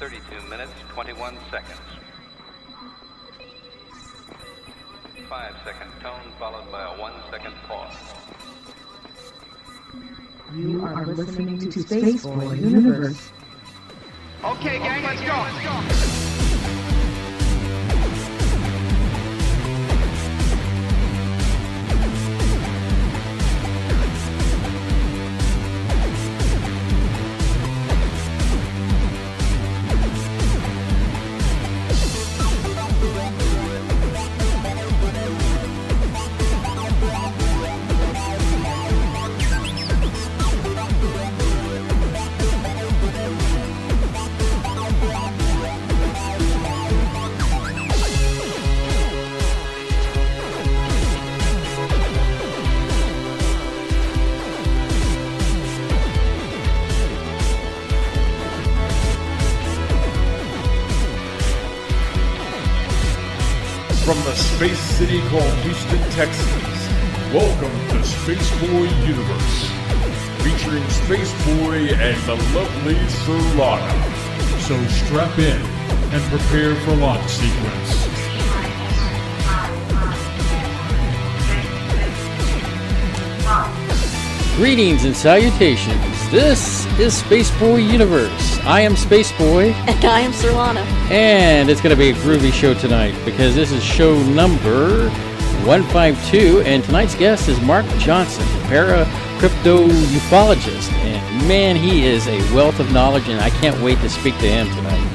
32 minutes, 21 seconds. 5-second tone followed by a 1-second pause. You are listening to Space Boy Universe. Okay, gang, let's go. From the space city called Houston, Texas, welcome to Space Boy Universe, featuring Space Boy and the lovely Solana. So strap in and prepare for launch sequence. Greetings and salutations. This is Space Boy Universe. I am Space Boy. And I am Solana. And it's going to be a groovy show tonight because this is show number 152. And tonight's guest is Mark Johnson, Paracryptoufologist. And man, he is a wealth of knowledge, and I can't wait to speak to him tonight.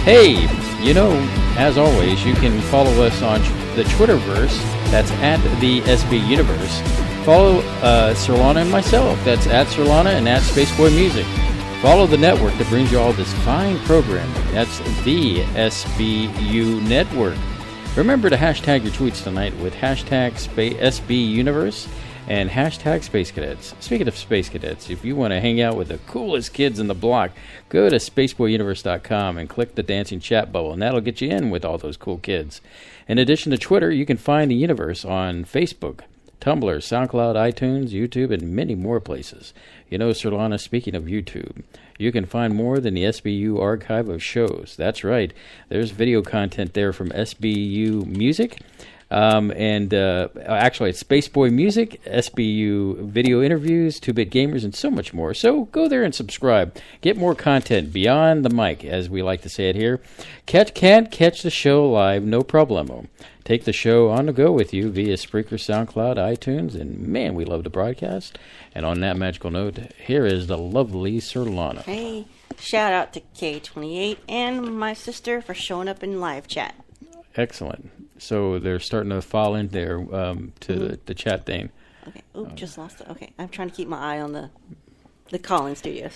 Hey, you know, as always, you can follow us on the Twitterverse. That's at the SB Universe. Follow Solana and myself. That's at Solana and at Spaceboy Music. Follow the network that brings you all this fine programming. That's the SBU Network. Remember to hashtag your tweets tonight with hashtag SB Universe and hashtag Space Cadets. Speaking of Space Cadets, if you want to hang out with the coolest kids in the block, go to spaceboyuniverse.com and click the dancing chat bubble, and that'll get you in with all those cool kids. In addition to Twitter, you can find the universe on Facebook, Tumblr, SoundCloud, iTunes, YouTube, and many more places. You know, Solana, speaking of YouTube, you can find more than the SBU archive of shows. That's right. There's video content there from SBU Music. Actually, it's Spaceboy Music, SBU video interviews, 2-Bit Gamers, and so much more. So go there and subscribe. Get more content beyond the mic, as we like to say it here. Can't catch the show live, no problemo. Take the show on the go with you via Spreaker, SoundCloud, iTunes, and man, we love to broadcast. And on that magical note, here is the lovely Solana. Hey, shout out to K28 and my sister for showing up in live chat. Excellent. So they're starting to fall in there to the chat thing. Okay. Oop, just lost it. Okay, I'm trying to keep my eye on the call-in studio.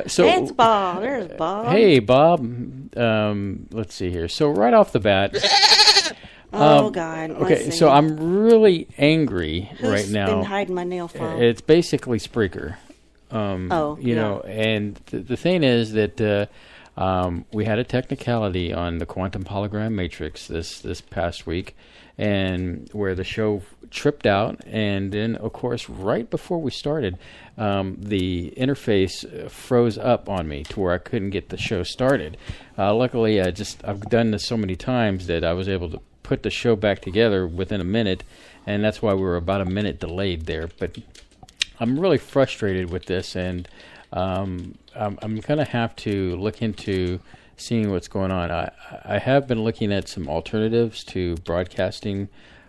So it's Bob. There's Bob. Hey, Bob. Let's see here. So right off the bat. Oh, God. Okay, so I'm really angry right now. Who's been hiding my nail file? It's basically Spreaker. You know, and the thing is that we had a technicality on the quantum hologram matrix this past week, and where the show tripped out, and then, of course, right before we started, the interface froze up on me to where I couldn't get the show started. Luckily, I've done this so many times that I was able to put the show back together within a minute, and that's why we were about a minute delayed there. But I'm really frustrated with this, and I'm going to have to look into seeing what's going on. I have been looking at some alternatives to broadcasting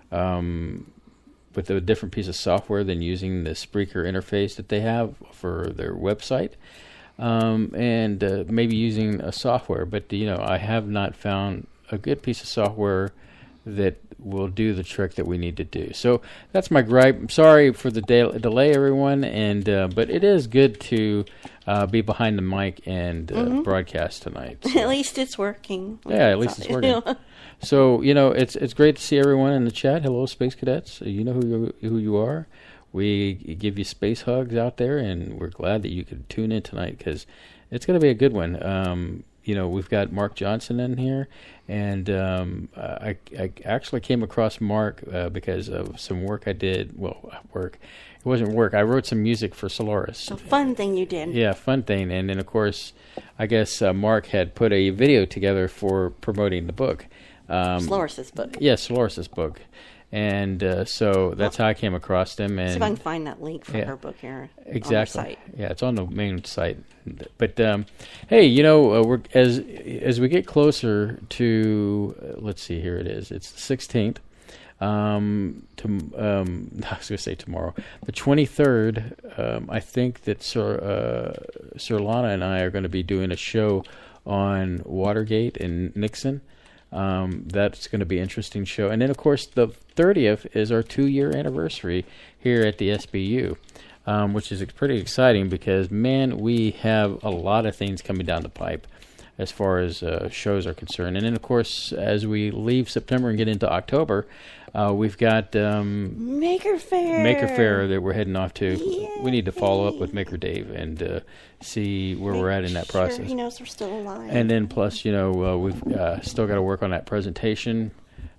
with a different piece of software than using the Spreaker interface that they have for their website, and maybe using a software. But, you know, I have not found a good piece of software that will do the trick that we need to do. So that's my gripe. I'm sorry for the delay, everyone, and but it is good to be behind the mic and broadcast tonight. So. At least it's working. Yeah, at least it's working. So, you know, it's great to see everyone in the chat. Hello, Space Cadets. You know who you are. We give you space hugs out there, and we're glad that you could tune in tonight because it's going to be a good one. we've got Mark Johnson in here, and I actually came across Mark because of some work I did. Well, work. It wasn't work. I wrote some music for Solaris. A fun thing you did. Yeah, fun thing. And then, of course, I guess Mark had put a video together for promoting the book. Solaris's book. Yeah, Solaris's book. And so that's how I came across them. And see if I can find that link for her book here. Exactly. On our site. Yeah, it's on the main site. But hey, we're as we get closer to let's see, here it is. It's the 16th. I was going to say tomorrow, the 23rd. I think that Sir Lana and I are going to be doing a show on Watergate and Nixon. That's going to be an interesting show. And then, of course, the 30th is our 2-year anniversary here at the SBU, which is pretty exciting because, man, we have a lot of things coming down the pipe as far as shows are concerned. And then, of course, as we leave September and get into October, we've got Maker Faire that we're heading off to. Yay. We need to follow up with Maker Dave and see where we're at in that process. He knows we're still alive. And then plus, we've still got to work on that presentation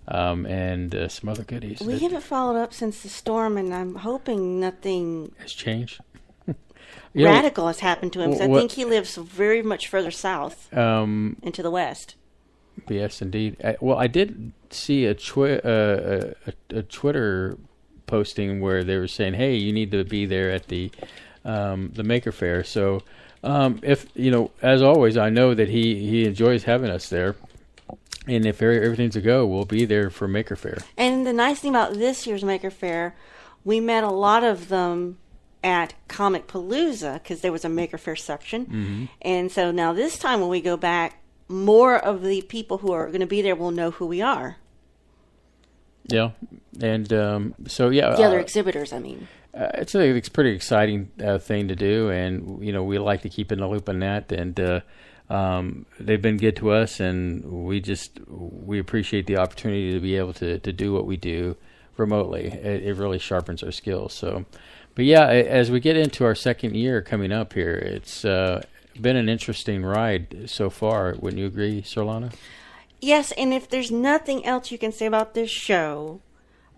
and some other goodies. We haven't followed up since the storm, and I'm hoping nothing has changed. Radical has happened to him. So I think he lives very much further south into the west. Yes, indeed. I did see a Twitter posting where they were saying, "Hey, you need to be there at the Maker Faire." So, if as always, I know that he enjoys having us there, and if everything's a go, we'll be there for Maker Faire. And the nice thing about this year's Maker Faire, we met a lot of them at Comic Palooza because there was a Maker Faire section, and so now this time when we go back, more of the people who are going to be there will know who we are. Yeah, and the other exhibitors, I mean. It's a pretty exciting thing to do, and we like to keep in the loop on that. And they've been good to us, and we appreciate the opportunity to be able to do what we do remotely. It really sharpens our skills. So, but yeah, as we get into our second year coming up here, it's been an interesting ride so far. Wouldn't you agree, Sir Lana? Yes, and if there's nothing else you can say about this show,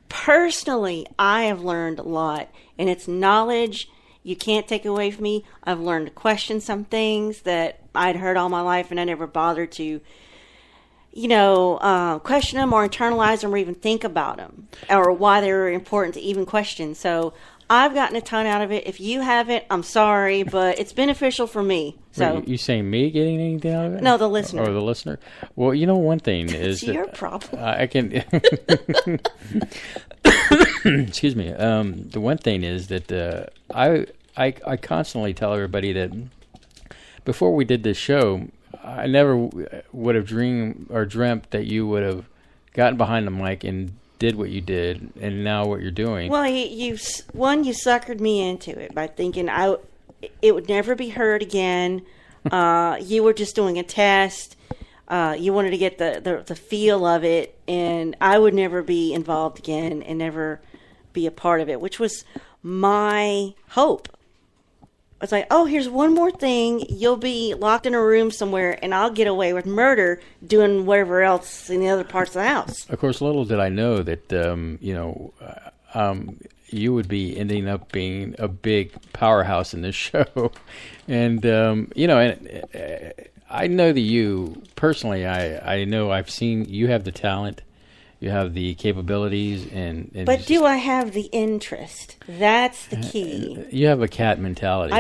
personally, I have learned a lot, and it's knowledge you can't take away from me. I've learned to question some things that I'd heard all my life, and I never bothered to, question them or internalize them or even think about them or why they were important to even question. So I've gotten a ton out of it. If you haven't, I'm sorry, but it's beneficial for me. So you saying me getting anything out of it? No, the listener. Or the listener. Well, one thing is it's your problem. I can. Excuse me. The one thing is that I constantly tell everybody that before we did this show, I never would have dreamt that you would have gotten behind the mic and did what you did, and now what you're doing. Well, you suckered me into it by thinking it would never be heard again. You were just doing a test. You wanted to get the feel of it, and I would never be involved again and never be a part of it, which was my hope. It's like, oh, here's one more thing. You'll be locked in a room somewhere, and I'll get away with murder doing whatever else in the other parts of the house. Of course, little did I know that, you would be ending up being a big powerhouse in this show. And, I know that you, personally, I know I've seen you have the talent. You have the capabilities, but do I have the interest? That's the key. You have a cat mentality.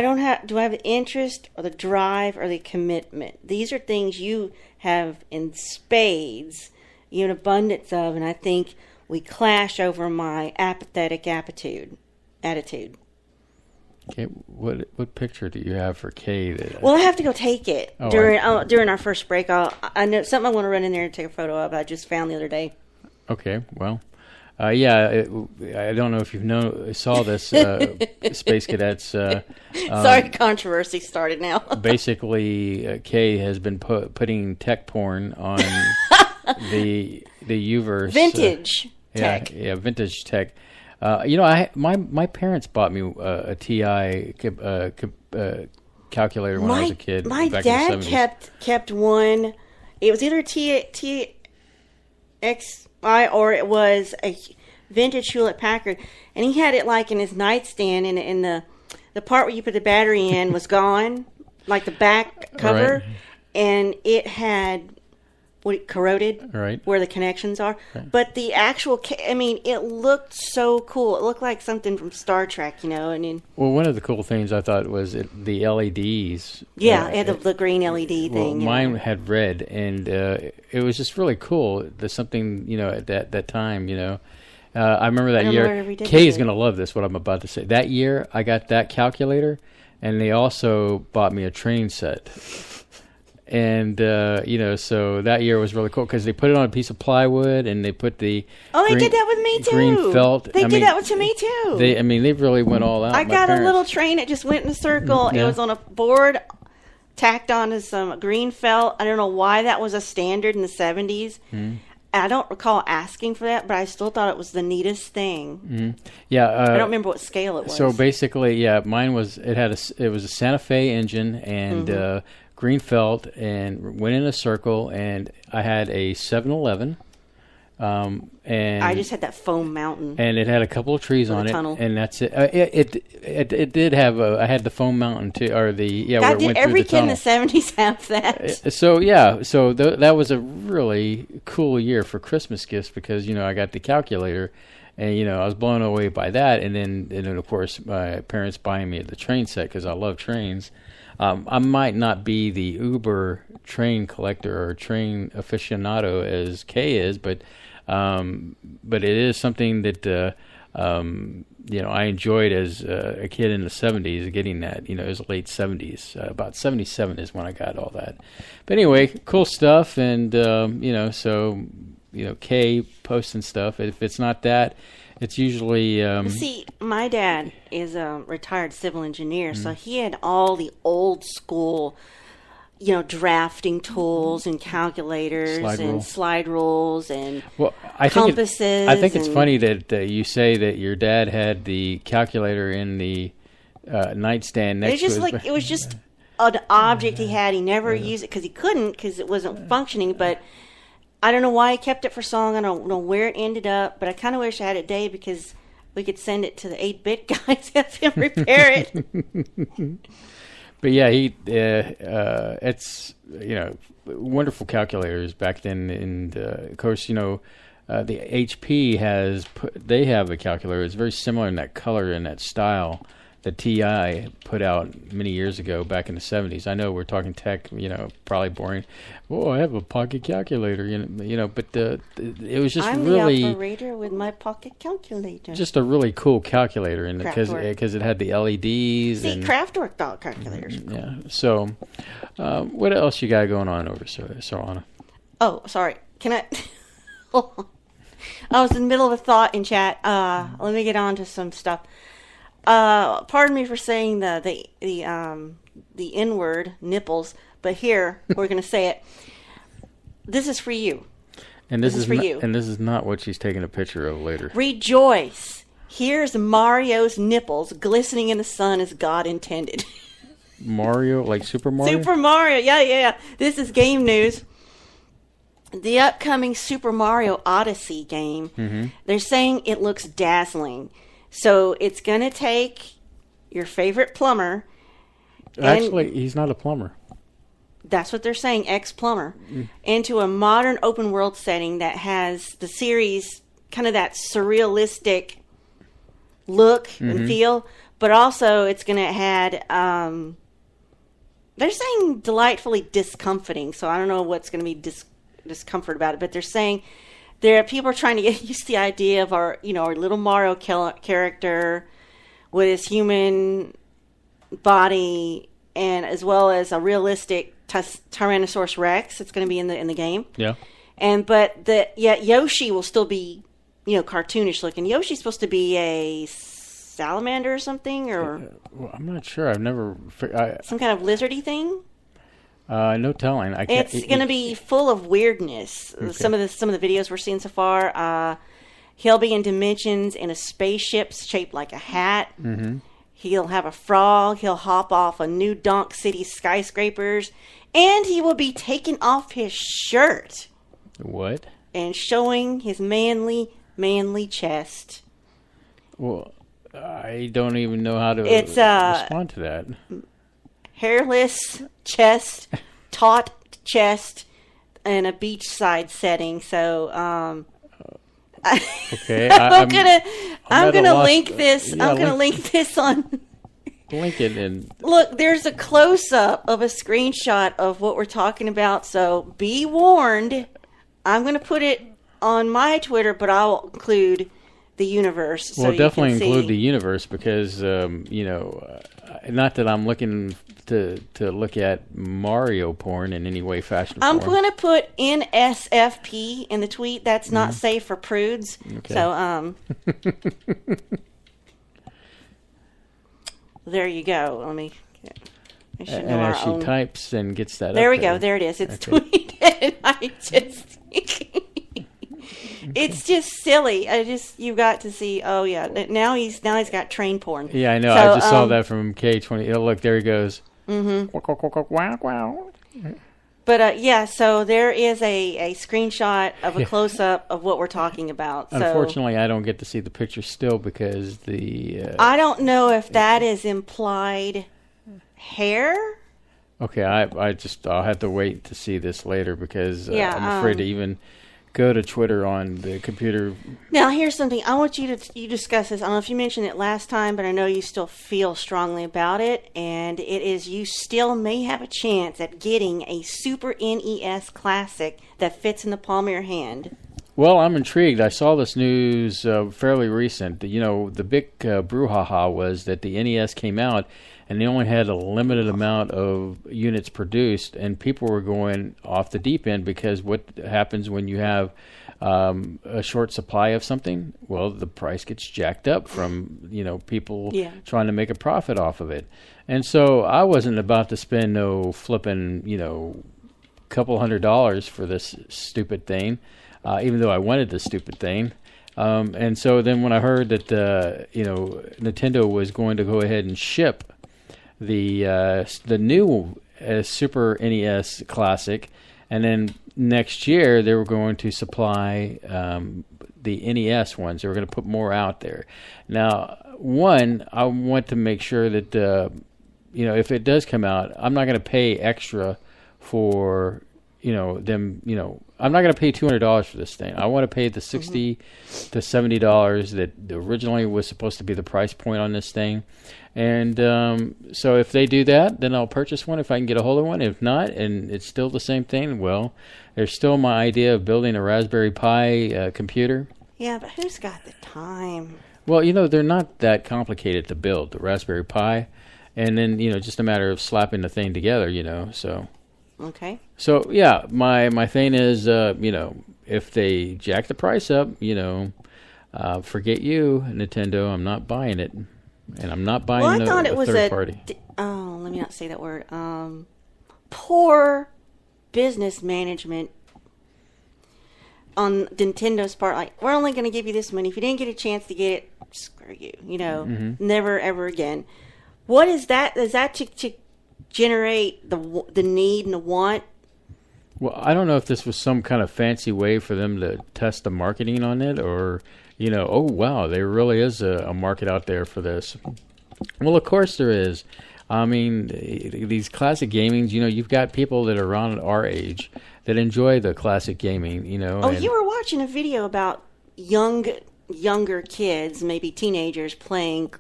Do I have the interest or the drive or the commitment? These are things you have in spades, an abundance of, and I think we clash over my apathetic attitude. Okay, what picture do you have for Kay? Well, I have to go take it during our first break. I know something I want to run in there and take a photo of. I just found the other day. Okay, well, I don't know if you saw this, Space Cadets. Sorry, controversy started now. Basically, Kay has been putting tech porn on the Uverse. Vintage tech. Yeah, vintage tech. My parents bought me a TI calculator when I was a kid. My back dad in the 70s. kept one. It was either TXI or it was a vintage Hewlett Packard, and he had it like in his nightstand, and the part where you put the battery in was gone, like the back cover, Right. and it had corroded Right. where the connections are. Right. But the actual, it looked so cool. It looked like something from Star Trek, you know. And then, Well, one of the cool things I thought was the LEDs. yeah, it had the green LED thing. Mine had red, and it was just really cool. There's something, you know, at that time, you know. I remember that year. Kay is going to love this, what I'm about to say. That year, I got that calculator, and they also bought me a train set. And, you know, so that year was really cool because they put it on a piece of plywood and they put the they did that with me too. Green felt. They did that to me too. They really went all out. I got a little train that just went in a circle. Yeah. It was on a board tacked onto some green felt. I don't know why that was a standard in the 70s. Mm. I don't recall asking for that, but I still thought it was the neatest thing. Mm. Yeah, I don't remember what scale it was. So basically, yeah, mine was it was a Santa Fe engine and green felt and went in a circle, and I had a 7-Eleven. And I just had that foam mountain, and it had a couple of trees on it, tunnel. And that's it. It did have I had the foam mountain too, or the where it went every through the kid in the 70s have that. So yeah, that was a really cool year for Christmas gifts because you know I got the calculator, and you know I was blown away by that, and then of course my parents buying me the train set because I love trains. I might not be the uber train collector or train aficionado as Kay is, but it is something that you know I enjoyed as a kid in the 70s, getting that. You know, it was late 70s, about 77 is when I got all that. But anyway, cool stuff, and you know, so you know, Kay posting stuff. If it's not that, it's usually see, my dad is a retired civil engineer, so he had all the old school, you know, drafting tools and calculators slide rules and compasses. I think it's funny that you say that your dad had the calculator in the nightstand next to his... It was just an object he had. He never used it because he couldn't, because it wasn't functioning, but I don't know why he kept it for so long. I don't know where it ended up, but I kind of wish I had it today because we could send it to the 8-bit guys, have him repair it. But yeah, it's, you know, wonderful calculators back then. And of course, you know, the HP they have a calculator. It's very similar in that color and that style that TI put out many years ago back in the 70s. I know we're talking tech, you know, probably boring. Oh, I have a pocket calculator, you know, but it was just I'm really... the operator with my pocket calculator. Just a really cool calculator, and because it had the LEDs. See, Kraftwerk thought calculators. Yeah. So, what else you got going on over, Sarana? Oh, sorry. Can I... I was in the middle of a thought in chat. Let me get on to some stuff. Pardon me for saying the N-word, nipples, but here we're going to say it. This is for you. And this is for you. And this is not what she's taking a picture of later. Rejoice! Here's Mario's nipples glistening in the sun as God intended. Mario, like Super Mario? Super Mario, yeah. This is game news. The upcoming Super Mario Odyssey game, they're saying it looks dazzling. So it's going to take your favorite plumber. Actually, he's not a plumber. That's what they're saying, ex-plumber. Into a modern open world setting that has the series, kind of that surrealistic look and feel. But also it's going to add, they're saying delightfully discomforting. So I don't know what's going to be discomfort about it. But they're saying... people are trying to get used to the idea of our little Mario character with his human body, and as well as a realistic Tyrannosaurus Rex. It's going to be in the game. Yeah. But Yoshi will still be, cartoonish looking. Yoshi's supposed to be a salamander or something, or well, I'm not sure. I've never some kind of lizardy thing. No telling. It's going to be full of weirdness. Okay. Some of the videos we're seeing so far, he'll be in dimensions in a spaceship shaped like a hat, He'll have a frog. He'll hop off a New Donk City skyscrapers. And he will be taking off his shirt. What? And showing his manly chest. Well, I don't even know how to It's, respond to that. Hairless chest, taut chest, in a beachside setting. So, Okay, I'm gonna loss. link this. Yeah, I'm gonna link this on. Link it and Look, there's a close up of a screenshot of what we're talking about. So be warned. I'm gonna put it on my Twitter, but I'll include the universe. So well, you definitely can include see. the universe because not that I'm looking to look at Mario porn in any way, fashion, I'm form. going to put NSFP in the tweet. That's not safe for prudes. Okay. So, there you go. Let me. I should know And our as she own. types and gets that There up we go. There it is. It's Okay. tweeted. I just. It's just silly. You got to see. Oh yeah. Now he's got train porn. Yeah, I know. So, I just saw that from K20. Oh, look, there he goes. Mm-hmm. Wow, wow. But yeah, so there is a screenshot of a close up of what we're talking about. So Unfortunately, I don't get to see the picture still because the. I don't know if that is implied hair. Okay, I'll have to wait to see this later because Yeah, I'm afraid to even go to Twitter on the computer. Now, here's something I want you to discuss this. I don't know if you mentioned it last time, but I know you still feel strongly about it. And it is you still may have a chance at getting a Super NES Classic that fits in the palm of your hand. Well, I'm intrigued. I saw this news fairly recent. You know, the big brouhaha was that the NES came out and they only had a limited amount of units produced, and people were going off the deep end because what happens when you have a short supply of something? Well, the price gets jacked up from, people trying to make a profit off of it. And so I wasn't about to spend no flipping, couple $100 for this stupid thing. Even though I wanted this stupid thing. And so then when I heard that, Nintendo was going to go ahead and ship the new Super NES Classic, and then next year they were going to supply the NES ones. They were going to put more out there. Now, one, I want to make sure that, if it does come out, I'm not going to pay extra for them, I'm not going to pay $200 for this thing. I want to pay the $60 to $70 that originally was supposed to be the price point on this thing. And so if they do that, then I'll purchase one if I can get a hold of one. If not, and it's still the same thing, well, there's still my idea of building a Raspberry Pi computer. Yeah, but who's got the time? Well, they're not that complicated to build, the Raspberry Pi. And then, just a matter of slapping the thing together, so... Okay. So, yeah, my thing is, if they jack the price up, forget you, Nintendo. I'm not buying it. And I'm not buying I thought it was third party. Let me not say that word. Poor business management on Nintendo's part. Like, we're only going to give you this money. If you didn't get a chance to get it, screw you. Never, ever again. What is that? Is that to generate the need and the want? Well, I don't know if this was some kind of fancy way for them to test the marketing on it, or oh wow, there really is a market out there for this. Well, of course there is. I mean, these classic gamings, you've got people that are around our age that enjoy the classic gaming, Oh, you were watching a video about younger kids, maybe teenagers, playing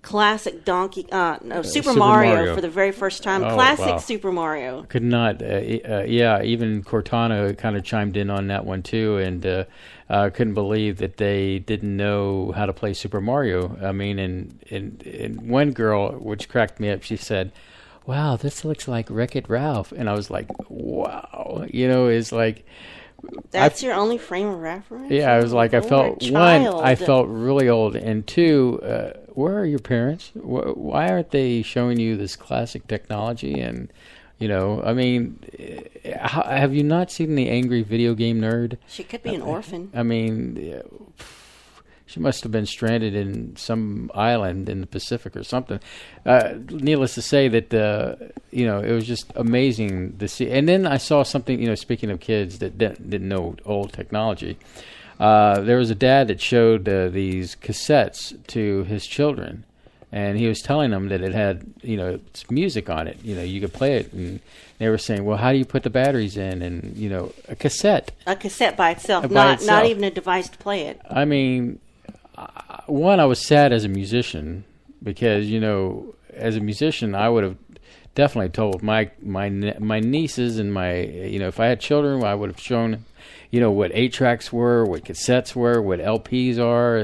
classic Super Mario for the very first time. Oh, Classic wow. Super Mario. Could not, even Cortana kind of chimed in on that one too, and couldn't believe that they didn't know how to play Super Mario. I mean, and one girl, which cracked me up, she said, "Wow, this looks like Wreck-It Ralph," and I was like, "Wow," it's like. That's your only frame of reference? Yeah, I was like, I felt really old, and two, where are your parents? Why aren't they showing you this classic technology? And I mean, have you not seen The Angry Video Game Nerd? She could be an orphan. I mean, She must have been stranded in some island in the Pacific or something. Needless to say that, it was just amazing to see. And then I saw something, speaking of kids that didn't know old technology, there was a dad that showed these cassettes to his children. And he was telling them that it had, it's music on it. You could play it. And they were saying, well, how do you put the batteries in? And, a cassette. A cassette by itself, By not even a device to play it. I mean, one, I was sad as a musician because, as a musician, I would have definitely told my nieces and my, if I had children, I would have shown, what 8-tracks were, what cassettes were, what LPs are,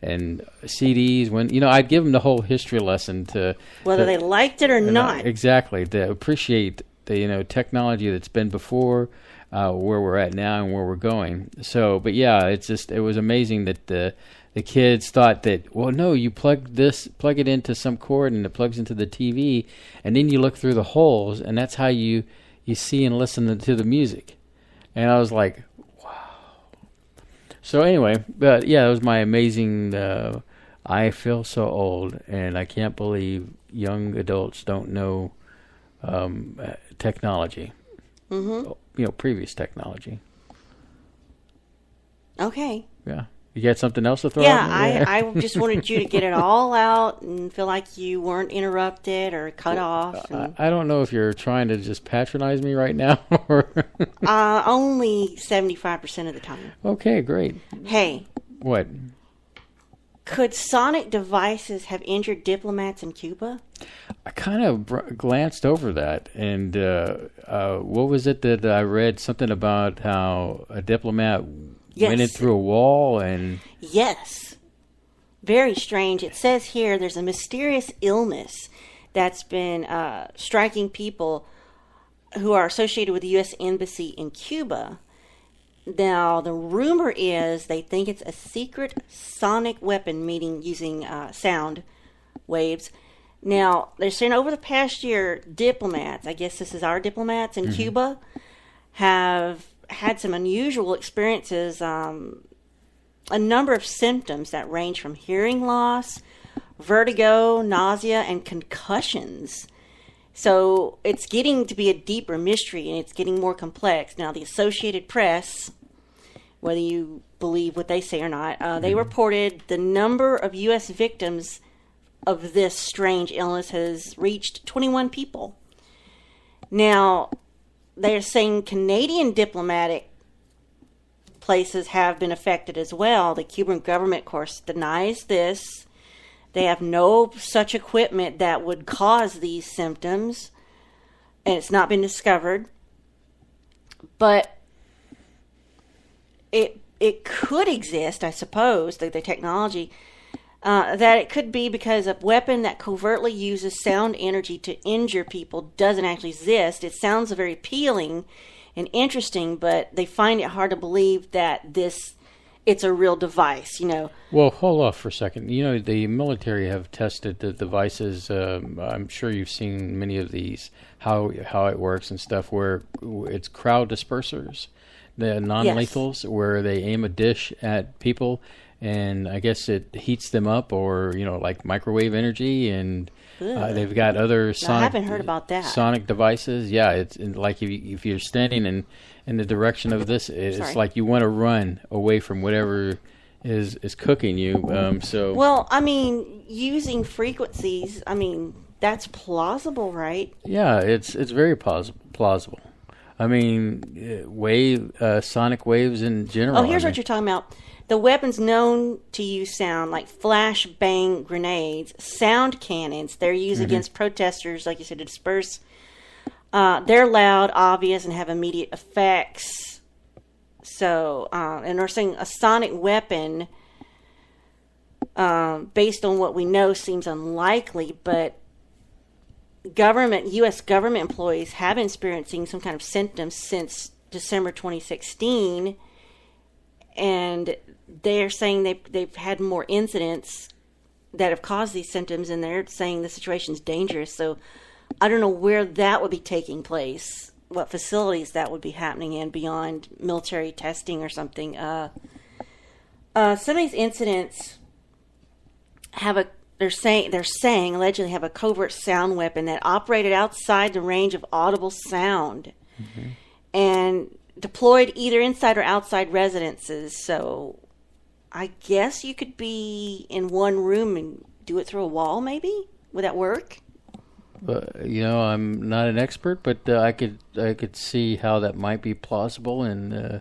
and CDs. When I'd give them the whole history lesson to whether they liked it or not. Exactly, to appreciate the technology that's been before, where we're at now and where we're going. So, but yeah, it was amazing that the kids thought that, well, no, you plug it into some cord and it plugs into the TV, and then you look through the holes, and that's how you see and listen to the music. And I was like, wow. So anyway, but yeah, it was my amazing, I feel so old, and I can't believe young adults don't know technology, previous technology. Okay. Yeah. You got something else to throw Yeah, out? I just wanted you to get it all out and feel like you weren't interrupted or cut off. I don't know if you're trying to just patronize me right now. Or only 75% of the time. Okay, great. Hey. What? Could sonic devices have injured diplomats in Cuba? I kind of glanced over that, and what was it that I read? Something about how a diplomat went in through a wall and... Yes. Very strange. It says here there's a mysterious illness that's been striking people who are associated with the U.S. Embassy in Cuba. Now, the rumor is they think it's a secret sonic weapon, meaning using sound waves. Now, they're saying over the past year, diplomats, I guess this is our diplomats in Cuba, have had some unusual experiences, a number of symptoms that range from hearing loss, vertigo, nausea, and concussions. So it's getting to be a deeper mystery, and it's getting more complex. Now, the Associated Press, whether you believe what they say or not, they reported the number of U.S. victims of this strange illness has reached 21 people. Now, they're saying Canadian diplomatic places have been affected as well. The Cuban government, of course, denies this. They have no such equipment that would cause these symptoms, and it's not been discovered. But it could exist, I suppose, the technology, that it could be because a weapon that covertly uses sound energy to injure people doesn't actually exist. It sounds very appealing and interesting, but they find it hard to believe that it's a real device, Well, hold off for a second. The military have tested the devices. I'm sure you've seen many of these, how it works and stuff, where it's crowd dispersers, the non-lethals, where they aim a dish at people, and I guess it heats them up, or like microwave energy, and they've got other sonic. I haven't heard about that. Sonic devices. Yeah, it's like if you're standing in the direction of this, it's like you want to run away from whatever is cooking you. Well, using frequencies, that's plausible, right? Yeah, it's very plausible. Sonic waves in general. Oh, here's what you're talking about. The weapons known to use sound, like flashbang grenades, sound cannons, they're used against protesters, like you said, to disperse. They're loud, obvious, and have immediate effects. So, and they're saying a sonic weapon, based on what we know, seems unlikely, but U.S. government employees have been experiencing some kind of symptoms since December 2016, and they're saying they've had more incidents that have caused these symptoms, and they're saying the situation's dangerous. So I don't know where that would be taking place, what facilities that would be happening in beyond military testing or something. some of these incidents have they're saying allegedly have a covert sound weapon that operated outside the range of audible sound, and deployed either inside or outside residences. So I guess you could be in one room and do it through a wall, maybe? Would that work? I'm not an expert, but I could see how that might be plausible in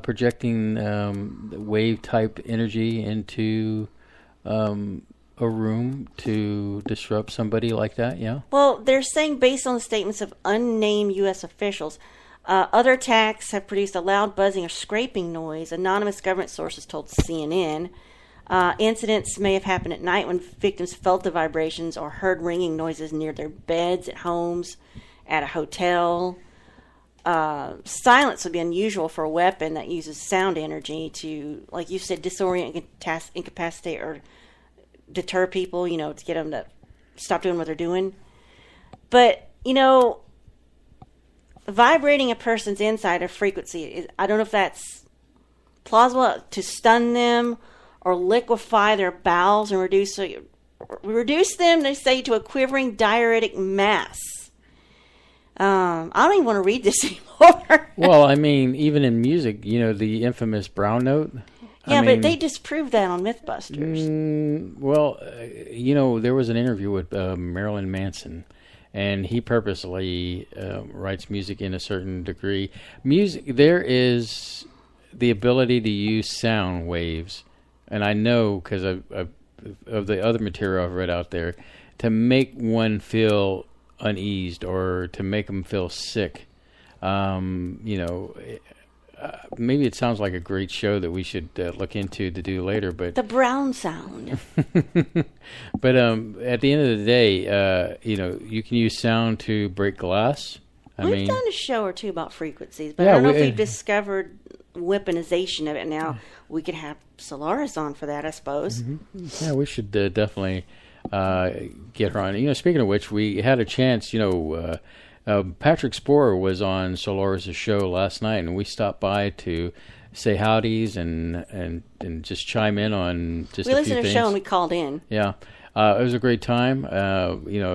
projecting wave-type energy into a room to disrupt somebody like that, yeah? Well, they're saying based on the statements of unnamed U.S. officials, other attacks have produced a loud buzzing or scraping noise. Anonymous government sources told CNN. Incidents may have happened at night when victims felt the vibrations or heard ringing noises near their beds, at homes, at a hotel. Silence would be unusual for a weapon that uses sound energy to, like you said, disorient, incapacitate, or deter people, to get them to stop doing what they're doing. But, vibrating a person's inside of frequency, I don't know if that's plausible, to stun them or liquefy their bowels and reduce them, they say, to a quivering diuretic mass. I don't even want to read this anymore. Well, I mean, even in music, the infamous brown note. Yeah, but they disproved that on Mythbusters. There was an interview with Marilyn Manson, and he purposely writes music in a certain degree. There is the ability to use sound waves, and I know because of the other material I've read out there, to make one feel uneased or to make them feel sick. Maybe it sounds like a great show that we should look into to do later. But the brown sound. But at the end of the day, you can use sound to break glass. We've done a show or two about frequencies, but I don't know if we've discovered weaponization of it. Now we could have Solaris on for that, I suppose. Mm-hmm. Yeah, we should definitely get her on. Speaking of which, we had a chance. Patrick Sporer was on Solaris' show last night, and we stopped by to say howdies and just chime in on just a few things. We listened to the show and we called in. Yeah. It was a great time.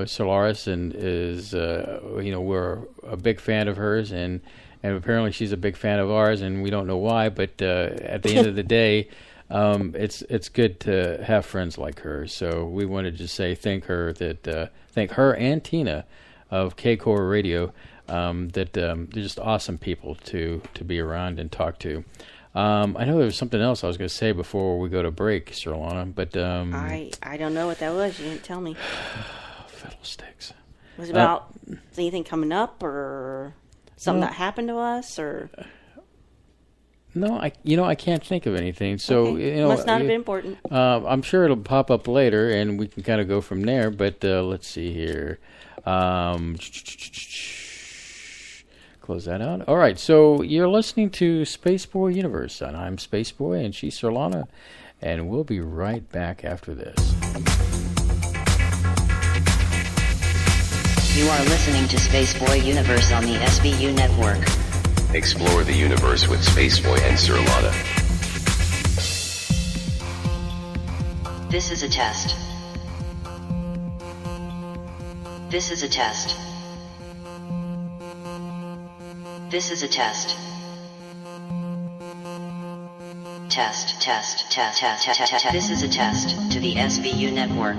Solaris is we're a big fan of hers, and apparently she's a big fan of ours, and we don't know why, but at the end of the day, it's good to have friends like her. So we wanted to say thank her and Tina of K-Core Radio, that they're just awesome people to be around and talk to. I know there was something else I was going to say before we go to break, Sir Lana, but I don't know what that was. You didn't tell me. Fiddlesticks. Was it about anything coming up or something that happened to us, or? No, I can't think of anything. So must not have been important. I'm sure it'll pop up later, and we can kind of go from there. But let's see here. Close that out. All right, so you're listening to Spaceboy Universe, and I'm Spaceboy, and she's Sirlana, and we'll be right back after this. You are listening to Spaceboy Universe on the SBU network. Explore the universe with Spaceboy and Sirlana. This is a test. This is a test. This is a test. Test, test, test, test, test, test. This is a test to the SBU network.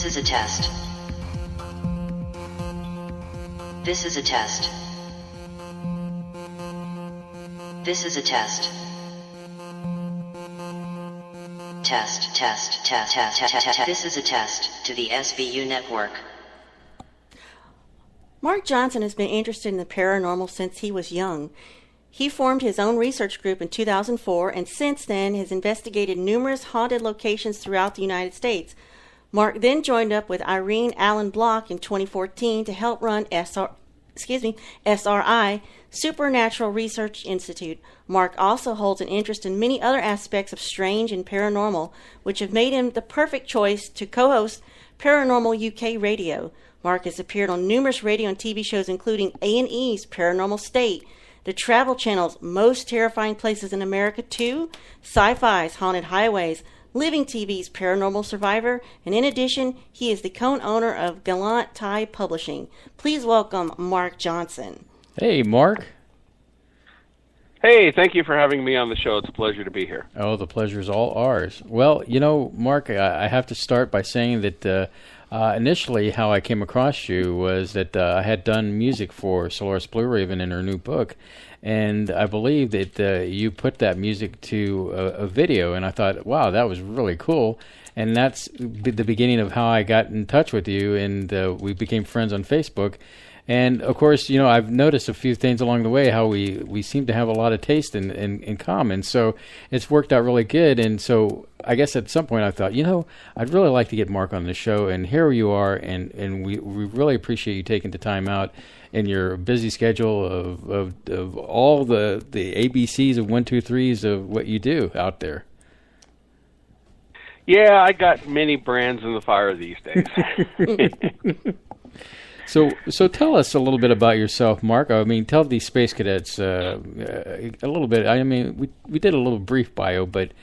This is a test. This is a test. This is a test. Test, test, test, test, test, test. This is a test to the SBU network. Mark Johnson has been interested in the paranormal since he was young. He formed his own research group in 2004 and since then has investigated numerous haunted locations throughout the United States. Mark then joined up with Irene Allen-Block in 2014 to help run SRI, Supernatural Research Institute. Mark also holds an interest in many other aspects of strange and paranormal, which have made him the perfect choice to co-host Paranormal UK Radio. Mark has appeared on numerous radio and TV shows, including A&E's Paranormal State, the Travel Channel's Most Terrifying Places in America 2, SyFy's Haunted Highways, LivingTV's Paranormal Survivor, and in addition, he is the co-owner of Glannant Ty Publishing. Please welcome Mark Johnson. Hey, Mark. Hey, thank you for having me on the show. It's a pleasure to be here. Oh, the pleasure is all ours. Well, you know, Mark, I have to start by saying that initially how I came across you was that I had done music for Solaris Blue Raven in her new book, and I believe that you put that music to a video, and I thought, wow, that was really cool. And that's the beginning of how I got in touch with you, and we became friends on Facebook. And, of course, you know, I've noticed a few things along the way, how we seem to have a lot of taste in common. So it's worked out really good. And so I guess at some point I thought, you know, I'd really like to get Mark on the show. And here you are. And we really appreciate you taking the time out in your busy schedule of all the ABCs of 1, 2, 3s of what you do out there. Yeah, I got many brands in the fire these days. So tell us a little bit about yourself, Mark. I mean, tell the Space Cadets a little bit. I mean, we did a little brief bio, but,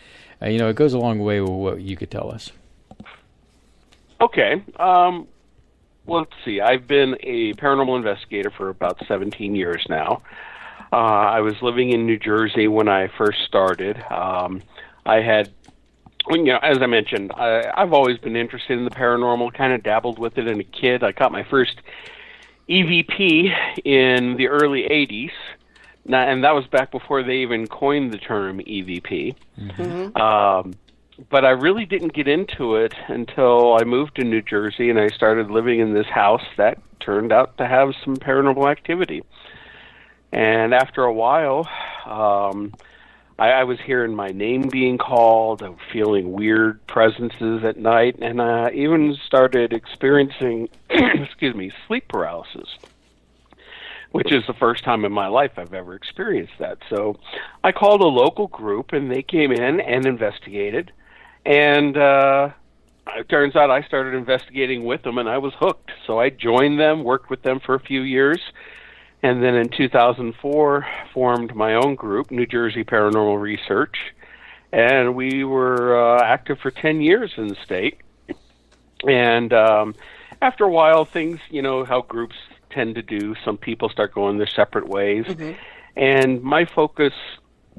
you know, it goes a long way with what you could tell us. Okay. Well, let's see. I've been a paranormal investigator for about 17 years now. I was living in New Jersey when I first started. I had, you know, as I mentioned, I've always been interested in the paranormal, kind of dabbled with it as a kid. I caught my first EVP in the early 80s, and that was back before they even coined the term EVP. Mm-hmm. But I really didn't get into it until I moved to New Jersey and I started living in this house that turned out to have some paranormal activity. And after a while, I was hearing my name being called, feeling weird presences at night, and I even started experiencing, sleep paralysis, which is the first time in my life I've ever experienced that. So I called a local group, and they came in and investigated, and it turns out I started investigating with them, and I was hooked. So I joined them, worked with them for a few years, and then in 2004, formed my own group, New Jersey Paranormal Research, and we were active for 10 years in the state. And after a while, things, you know, how groups tend to do, some people start going their separate ways. Mm-hmm. And my focus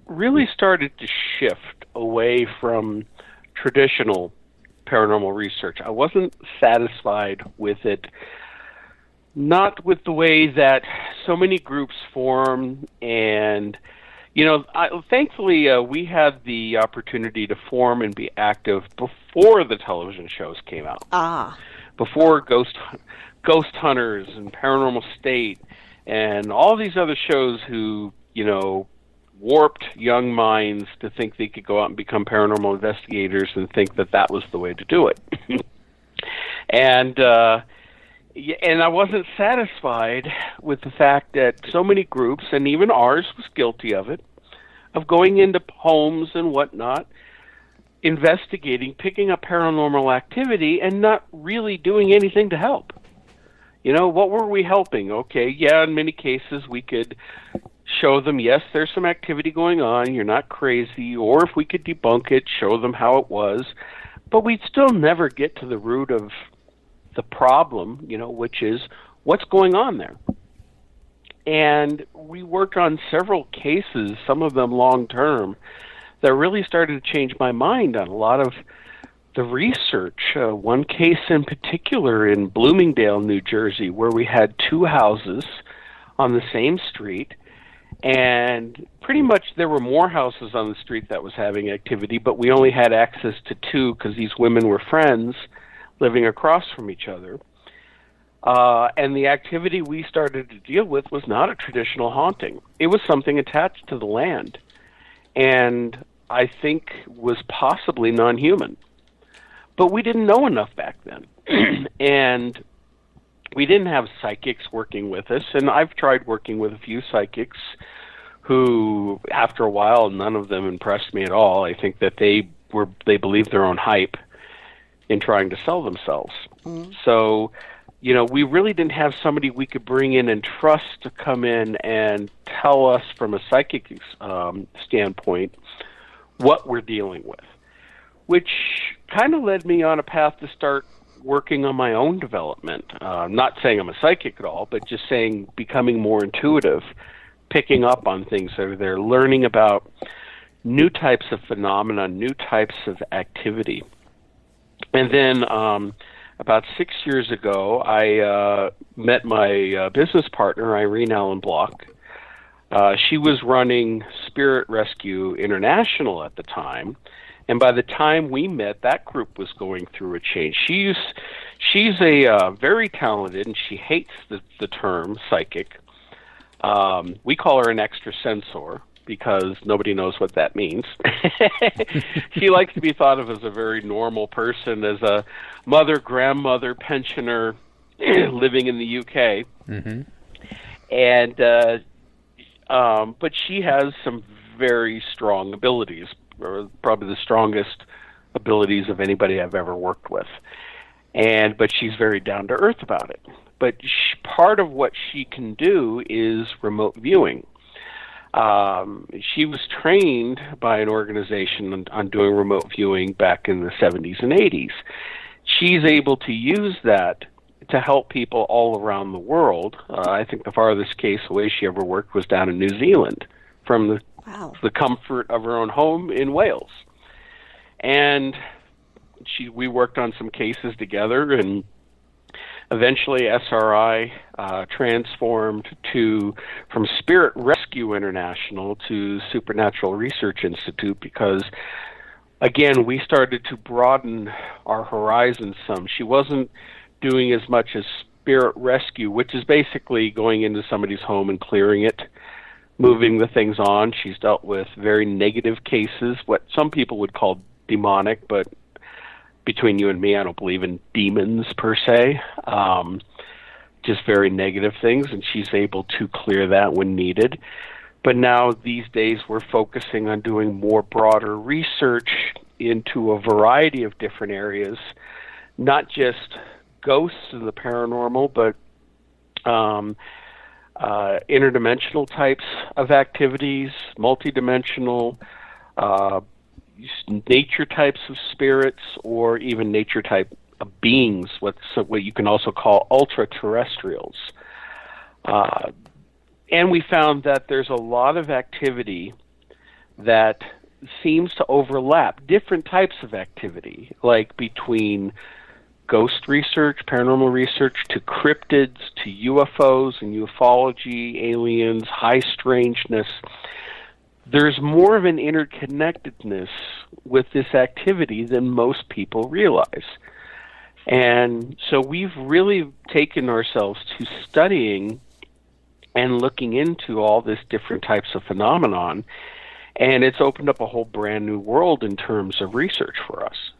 really started to shift away from traditional paranormal research. I wasn't satisfied with it. Not with the way that so many groups form, and, you know, thankfully we had the opportunity to form and be active before the television shows came out. Before Ghost Hunters and Paranormal State and all these other shows who, you know, warped young minds to think they could go out and become paranormal investigators and think that that was the way to do it. And I wasn't satisfied with the fact that so many groups, and even ours was guilty of it, of going into homes and whatnot, investigating, picking up paranormal activity, and not really doing anything to help. You know, what were we helping? Okay, yeah, in many cases we could show them, yes, there's some activity going on, you're not crazy, or if we could debunk it, show them how it was, but we'd still never get to the root of the problem, you know, which is what's going on there. And we worked on several cases, some of them long-term, that really started to change my mind on a lot of the research. One case in particular in Bloomingdale, New Jersey, where we had two houses on the same street, and pretty much there were more houses on the street that was having activity, but we only had access to two because these women were friends living across from each other. And the activity we started to deal with was not a traditional haunting. It was something attached to the land, and I think was possibly non-human. But we didn't know enough back then. And we didn't have psychics working with us, and I've tried working with a few psychics who, after a while, none of them impressed me at all. I think that they believed their own hype in trying to sell themselves. Mm-hmm. So, you know, we really didn't have somebody we could bring in and trust to come in and tell us from a psychic standpoint what we're dealing with, which kind of led me on a path to start working on my own development. Not saying I'm a psychic at all, but just saying becoming more intuitive, picking up on things that are there, learning about new types of phenomena, new types of activity. And then about 6 years ago, I met my business partner, Irene Allen-Block. She was running Spirit Rescue International at the time, and by the time we met, that group was going through a change. She's a very talented, and she hates the term psychic. We call her an extrasensor because nobody knows what that means. She likes to be thought of as a very normal person, as a mother, grandmother, pensioner living in the UK. Mm-hmm. And but she has some very strong abilities, or probably the strongest abilities of anybody I've ever worked with. But she's very down to earth about it. But part of what she can do is remote viewing. She was trained by an organization on doing remote viewing back in the 70s and 80s. She's able to use that to help people all around the world. I think the farthest case away she ever worked was down in New Zealand from the comfort of her own home in Wales. And we worked on some cases together, and eventually SRI transformed from Spirit Rescue International to Supernatural Research Institute because, again, we started to broaden our horizons some. She wasn't doing as much as Spirit Rescue, which is basically going into somebody's home and clearing it, moving the things on. She's dealt with very negative cases, what some people would call demonic, but between you and me, I don't believe in demons per se, just very negative things, and she's able to clear that when needed. But now, these days, we're focusing on doing more broader research into a variety of different areas, not just ghosts and the paranormal, but interdimensional types of activities, multidimensional, nature types of spirits, or even nature type of beings, what you can also call ultra-terrestrials. And we found that there's a lot of activity that seems to overlap, different types of activity, like between ghost research, paranormal research, to cryptids, to UFOs and ufology, aliens, high strangeness. There's more of an interconnectedness with this activity than most people realize. And so we've really taken ourselves to studying and looking into all this different types of phenomenon, and it's opened up a whole brand new world in terms of research for us.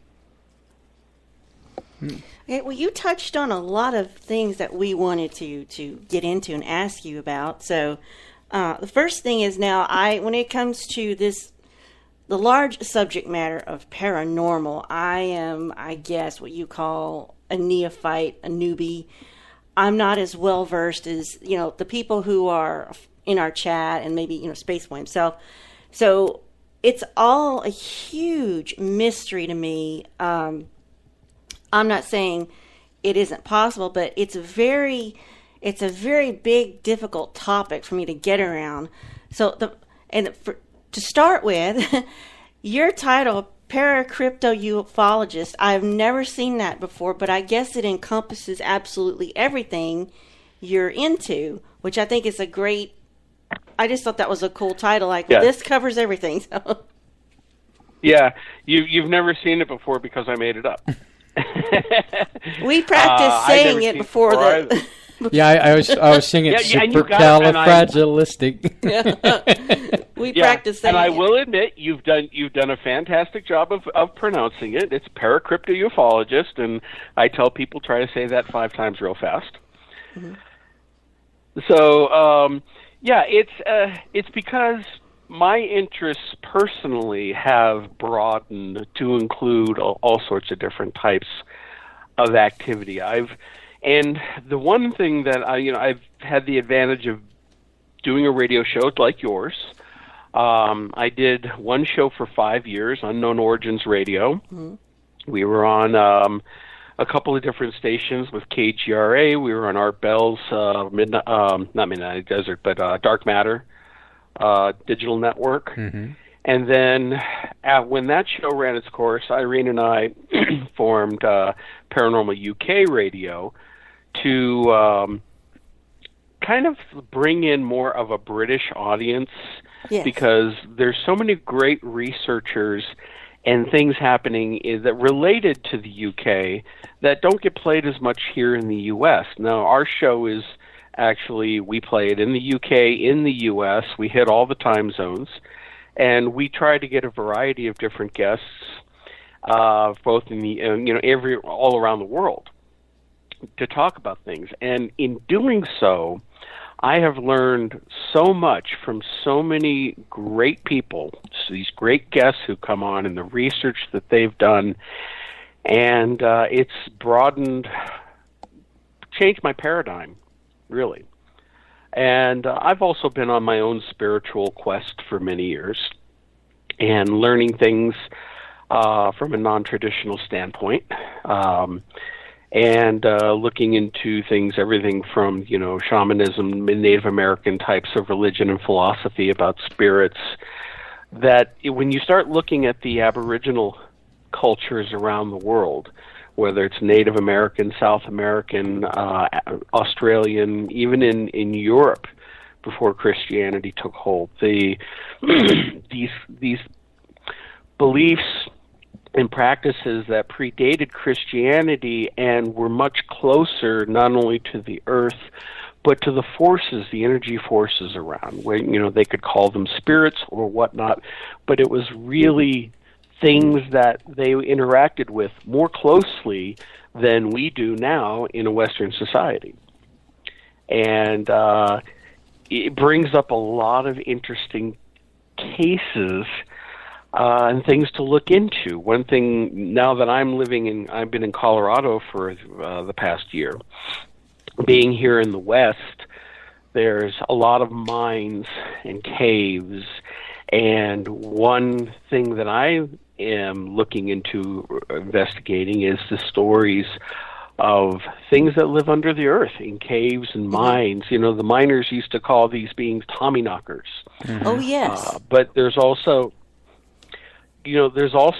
Okay, well, you touched on a lot of things that we wanted to get into and ask you about. So the first thing is now, when it comes to the large subject matter of paranormal, I am, I guess, what you call a neophyte, a newbie. I'm not as well versed as, the people who are in our chat and maybe, Spaceboy himself. So it's all a huge mystery to me. I'm not saying it isn't possible, but it's a very big, difficult topic for me to get around. So to start with, your title, Paracryptoufologist. I've never seen that before, but I guess it encompasses absolutely everything you're into, which I think is a great. I just thought that was a cool title. Like, this covers everything. So. Yeah, you've never seen it before because I made it up. We practiced saying it before the. Yeah, I was singing supercalifragilistic. We practiced saying and I it. will admit you've done a fantastic job of pronouncing it. It's Paracryptoufologist, and I tell people try to say that 5 times real fast. Mm-hmm. So it's because my interests personally have broadened to include all sorts of different types of activity. And the one thing that I've had the advantage of doing a radio show like yours. I did one show for 5 years, Unknown Origins Radio. Mm-hmm. We were on a couple of different stations with KGRA. We were on Art Bell's not Midnight Desert, but Dark Matter digital network. Mm-hmm. And then when that show ran its course, Irene and I formed Paranormal UK Radio to kind of bring in more of a British audience, because there's so many great researchers and things happening that related to the UK that don't get played as much here in the US. Now, our show is actually, we play it in the UK, in the US. We hit all the time zones, and we try to get a variety of different guests, both in the all around the world, to talk about things. And in doing so, I have learned so much from so many great people, so these great guests who come on, and the research that they've done, and it's changed my paradigm, really. And I've also been on my own spiritual quest for many years, and learning things from a non-traditional standpoint, and looking into things, everything from, shamanism, Native American types of religion and philosophy about spirits, that when you start looking at the Aboriginal cultures around the world, whether it's Native American, South American, Australian, even in Europe before Christianity took hold, these beliefs and practices that predated Christianity and were much closer not only to the earth, but to the forces, the energy forces around, where, they could call them spirits or whatnot, but it was really things that they interacted with more closely than we do now in a Western society. And it brings up a lot of interesting cases and things to look into. One thing, now that I've been in Colorado for the past year, being here in the West, there's a lot of mines and caves, and one thing that I am looking into investigating is the stories of things that live under the earth in caves and mines. The miners used to call these beings Tommyknockers. Mm-hmm. Oh, yes. But there's also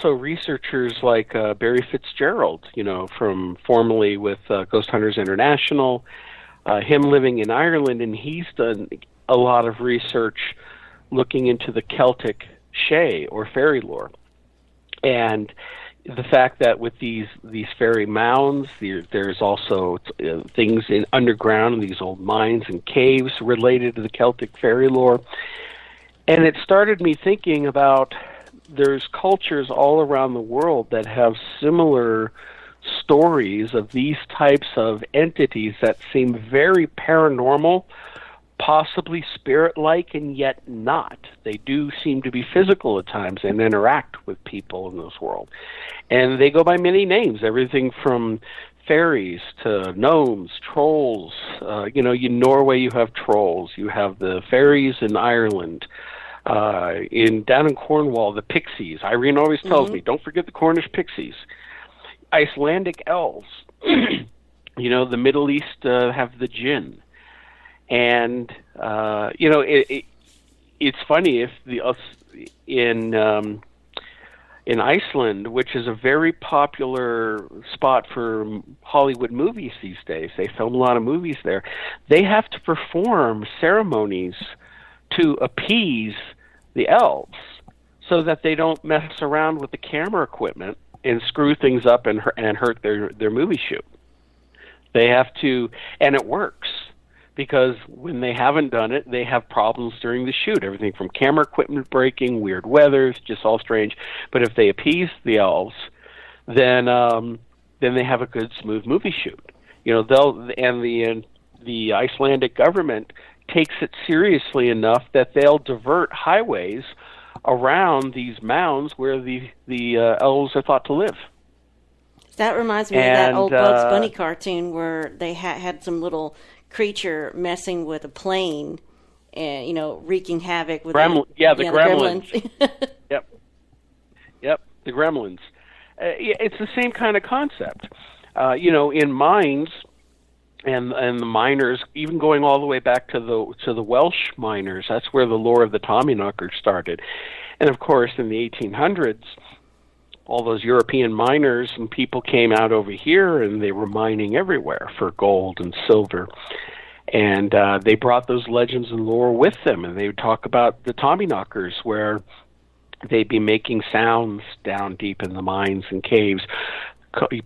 researchers like Barry Fitzgerald, from formerly with Ghost Hunters International, him living in Ireland, and he's done a lot of research looking into the Celtic Shay or fairy lore. And the fact that with these fairy mounds, there's also things underground in these old mines and caves related to the Celtic fairy lore. And it started me thinking about, there's cultures all around the world that have similar stories of these types of entities that seem very paranormal, possibly spirit-like, and yet not. They do seem to be physical at times and interact with people in this world. And they go by many names, everything from fairies to gnomes, trolls. In Norway you have trolls. You have the fairies in Ireland. Down in Cornwall, the pixies. Irene always tells me, don't forget the Cornish pixies. Icelandic elves. The Middle East have the jinn. And it's funny, if in Iceland, which is a very popular spot for Hollywood movies these days. They film a lot of movies there. They have to perform ceremonies to appease the elves so that they don't mess around with the camera equipment and screw things up and hurt their movie shoot. They have to, and it works, because when they haven't done it, they have problems during the shoot. Everything from camera equipment breaking, weird weather, it's just all strange. But if they appease the elves, then they have a good, smooth movie shoot. You know, the Icelandic government takes it seriously enough that they'll divert highways around these mounds where the elves are thought to live. That reminds me of that old Bugs Bunny cartoon where they had some little creature messing with a plane and, you know, wreaking havoc with the gremlins. Yep, the gremlins. It's the same kind of concept. You know, in mines and the miners, even going all the way back to the Welsh miners, that's where the lore of the Tommyknocker started. And of course, in the 1800s, all those European miners and people came out over here, and they were mining everywhere for gold and silver. And they brought those legends and lore with them, and they would talk about the Tommyknockers, where they'd be making sounds down deep in the mines and caves.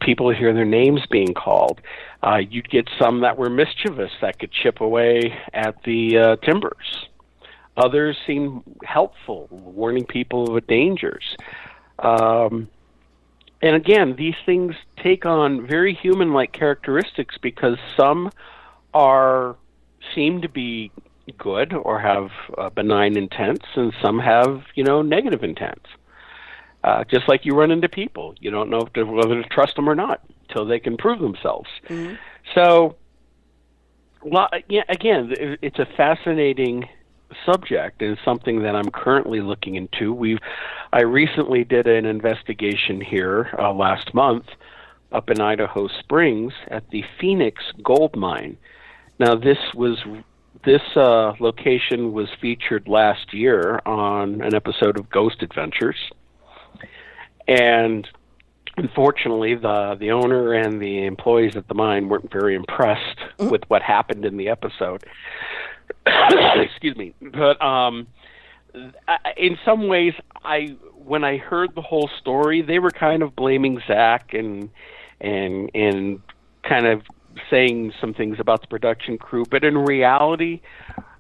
People would hear their names being called. You'd get some that were mischievous, that could chip away at the timbers. Others seemed helpful, warning people of dangers. And again, these things take on very human-like characteristics, because some seem to be good or have benign intents, and some have, you know, negative intents. Just like you run into people, you don't know whether to trust them or not until they can prove themselves. Mm-hmm. So, again, it's a fascinating subject, and something that I'm currently looking into. I recently did an investigation here last month up in Idaho Springs at the Phoenix Gold Mine. Now, this location was featured last year on an episode of Ghost Adventures, and unfortunately, the owner and the employees at the mine weren't very impressed with what happened in the episode. Excuse me. But in some ways, when I heard the whole story, they were kind of blaming Zach and kind of saying some things about the production crew. But in reality,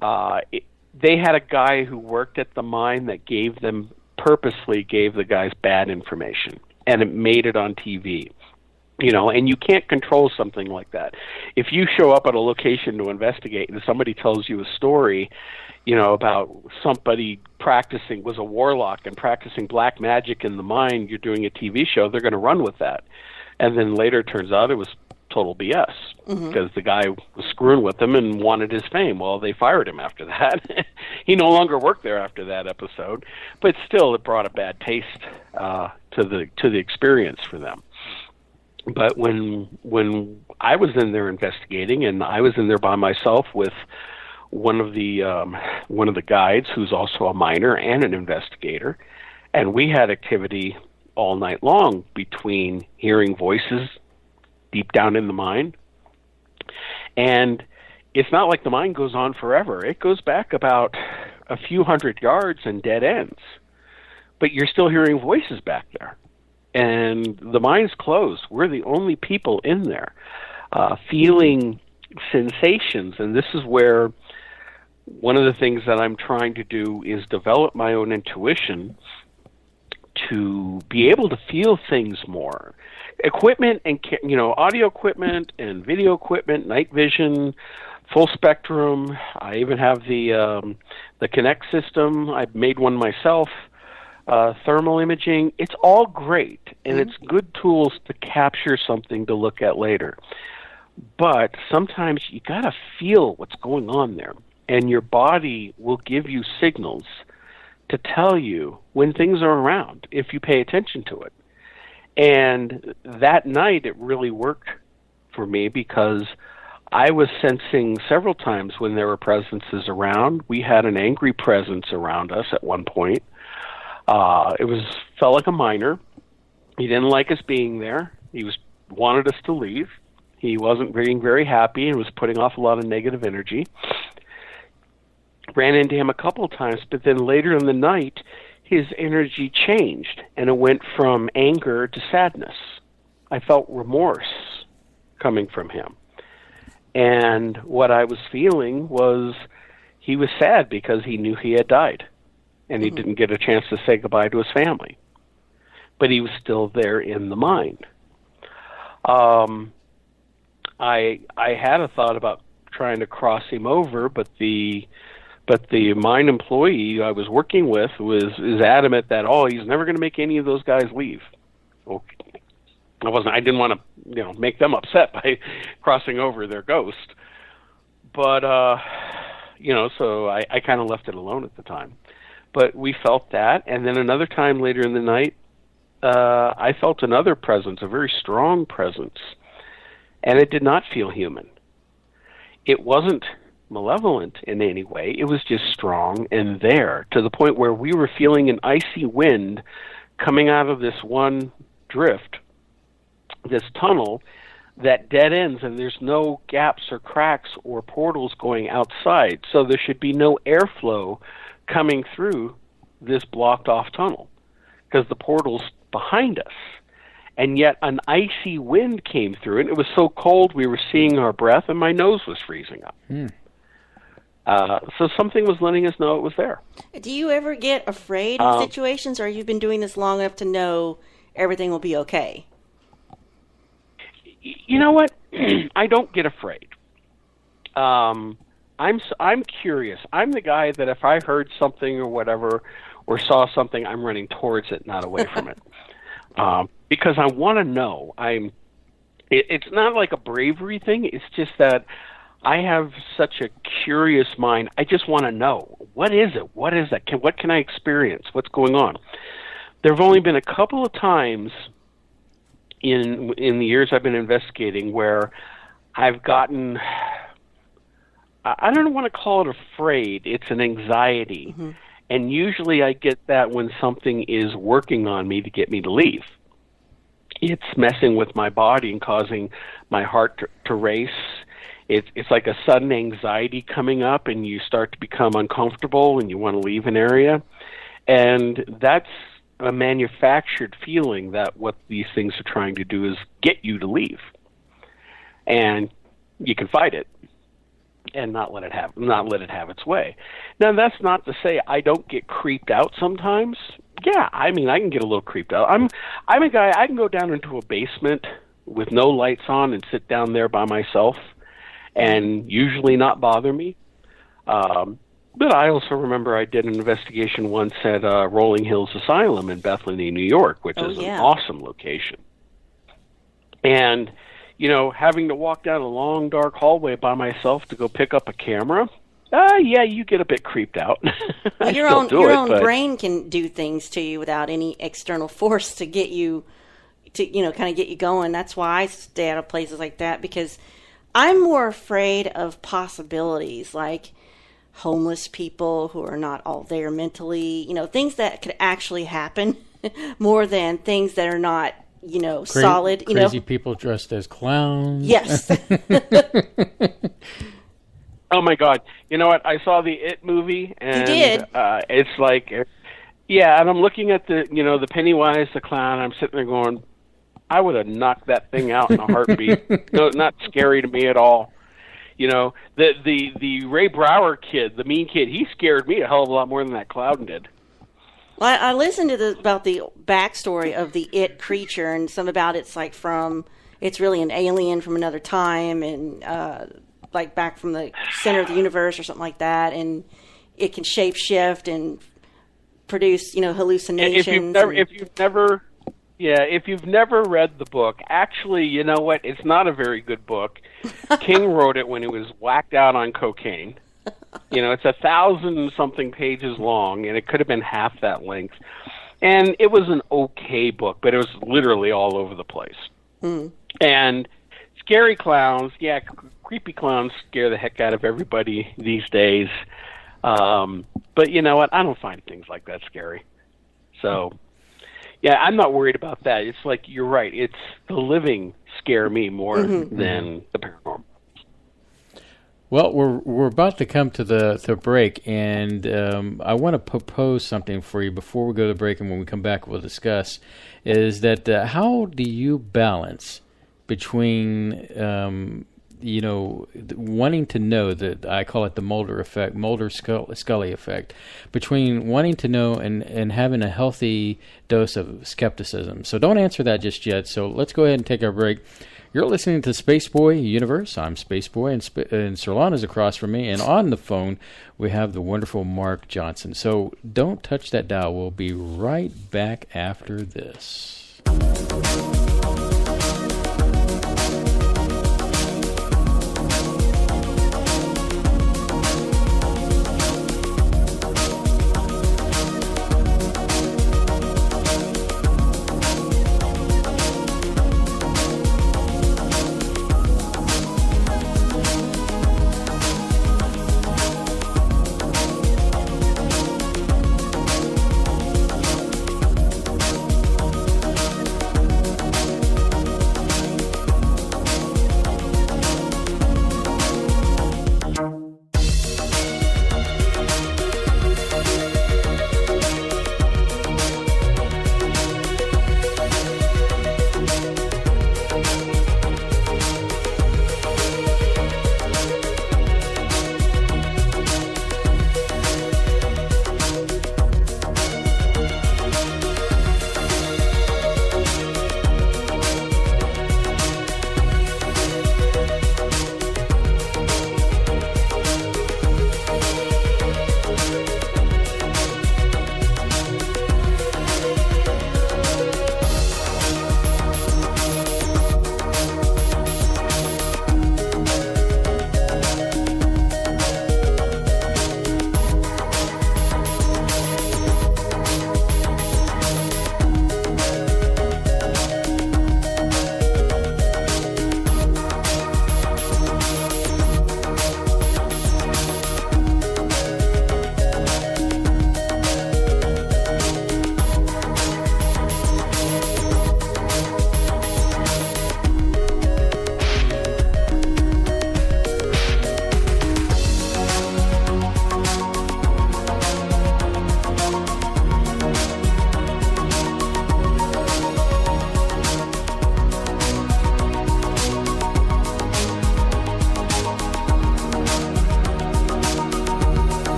they had a guy who worked at the mine that purposely gave the guys bad information, and it made it on TV. You know, and you can't control something like that. If you show up at a location to investigate and somebody tells you a story, you know, about somebody was a warlock and practicing black magic in the mine, you're doing a TV show, they're going to run with that. And then later it turns out it was total BS, because the guy was screwing with them and wanted his fame. Well, they fired him after that. He no longer worked there after that episode, but still it brought a bad taste to the experience for them. But when I was in there investigating, and I was in there by myself with one of the guides who's also a miner and an investigator, and we had activity all night long between hearing voices deep down in the mine. And it's not like the mine goes on forever. It goes back about a few hundred yards and dead ends. But you're still hearing voices back there. And the mine's closed. We're the only people in there feeling sensations. And this is where one of the things that I'm trying to do is develop my own intuition to be able to feel things more. Equipment and, you know, audio equipment and video equipment, night vision, full spectrum. I even have the Kinect system. I've made one myself. Thermal imaging. It's all great, and it's good tools to capture something to look at later. But sometimes you got to feel what's going on there, and your body will give you signals to tell you when things are around if you pay attention to it. And that night it really worked for me, because I was sensing several times when there were presences around. We had an angry presence around us at one point. Felt like a minor. He didn't like us being there. Wanted us to leave. He wasn't being very happy and was putting off a lot of negative energy. Ran into him a couple of times, but then later in the night, his energy changed, and it went from anger to sadness. I felt remorse coming from him. And what I was feeling was he was sad because he knew he had died, and he didn't get a chance to say goodbye to his family. But he was still there in the mind. I had a thought about trying to cross him over, but the mine employee I was working with is adamant that he's never going to make any of those guys leave. Okay. I didn't want to make them upset by crossing over their ghost, but so I kind of left it alone at the time. But we felt that, and then another time later in the night, I felt another presence, a very strong presence, and it did not feel human. It wasn't malevolent in any way. It was just strong and there, to the point where we were feeling an icy wind coming out of this one drift, this tunnel that dead ends, and there's no gaps or cracks or portals going outside, so there should be no airflow coming through this blocked off tunnel because the portal's behind us. And yet an icy wind came through, and it was so cold we were seeing our breath, and my nose was freezing up. So something was letting us know it was there. Do you ever get afraid in situations, or you've been doing this long enough to know everything will be okay? You know what? I don't get afraid. I'm curious. I'm the guy that if I heard something or whatever, or saw something, I'm running towards it, not away from it. Because I want to know. It's not like a bravery thing. It's just that I have such a curious mind. I just want to know. What is it? What is that? What can I experience? What's going on? There have only been a couple of times in the years I've been investigating where I've gotten, I don't want to call it afraid. It's an anxiety. Mm-hmm. And usually I get that when something is working on me to get me to leave. It's messing with my body and causing my heart to race. It's like a sudden anxiety coming up, and you start to become uncomfortable and you want to leave an area. And that's a manufactured feeling that what these things are trying to do is get you to leave. And you can fight it and not let it have its way. Now, that's not to say I don't get creeped out sometimes. Yeah, I mean, I can get a little creeped out. I'm a guy, I can go down into a basement with no lights on and sit down there by myself and usually not bother me. But I also remember I did an investigation once at Rolling Hills Asylum in Bethany, New York, which is an awesome location. And, having to walk down a long, dark hallway by myself to go pick up a camera, you get a bit creeped out. Well, your own brain can do things to you without any external force to get you, kind of get you going. That's why I stay out of places like that, because I'm more afraid of possibilities, like homeless people who are not all there mentally, things that could actually happen more than things that are not, solid. Crazy people dressed as clowns. Yes. Oh my God! You know what? I saw the It movie, and you did. It's like, and I'm looking at the Pennywise the clown. I'm sitting there going, I would have knocked that thing out in a heartbeat. Not scary to me at all. The Ray Brower kid, the mean kid, he scared me a hell of a lot more than that clown did. Well, I listened about the backstory of the It creature, and some about it's really an alien from another time, and like back from the center of the universe or something like that, and it can shape shift and produce, hallucinations. If you've never read the book, actually, you know what? It's not a very good book. King wrote it when he was whacked out on cocaine. It's 1,000-something pages long, and it could have been half that length. And it was an okay book, but it was literally all over the place. Mm. And scary clowns, creepy clowns scare the heck out of everybody these days. But you know what? I don't find things like that scary. So, yeah, I'm not worried about that. It's like, you're right. It's the living scare me more than the paranormal. Well, we're about to come to the break, and I want to propose something for you before we go to the break, and when we come back, we'll discuss. Is that how do you balance between wanting to know, that I call it the Mulder-Scully effect, between wanting to know and having a healthy dose of skepticism? So don't answer that just yet. So let's go ahead and take our break. You're listening to Spaceboy Universe. I'm Spaceboy, and Sirlana's across from me. And on the phone, we have the wonderful Mark Johnson. So don't touch that dial. We'll be right back after this.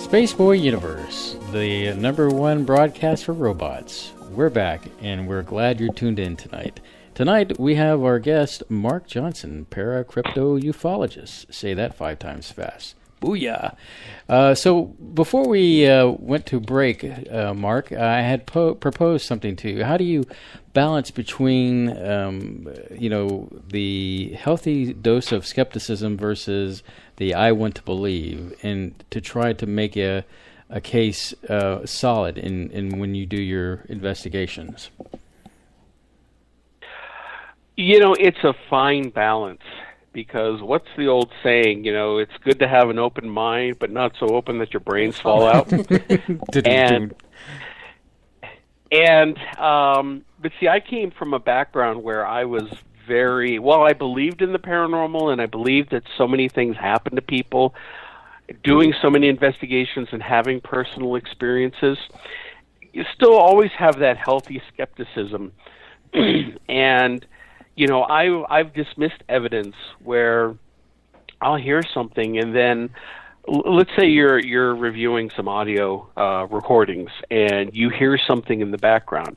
Spaceboy Universe, the #1 broadcast for robots. We're back, and we're glad you're tuned in tonight. Tonight, we have our guest, Mark Johnson, Paracryptoufologist. Say that 5 times fast. Booyah! So before we went to break, Mark, I had proposed something to you. How do you balance between, the healthy dose of skepticism versus the I want to believe, and to try to make a case solid in when you do your investigations? It's a fine balance, because what's the old saying? It's good to have an open mind, but not so open that your brains fall out. But see, I came from a background where I was I believed in the paranormal, and I believed that so many things happen to people, doing so many investigations and having personal experiences. You still always have that healthy skepticism. And, I've dismissed evidence where I'll hear something, and then let's say you're reviewing some audio recordings, and you hear something in the background,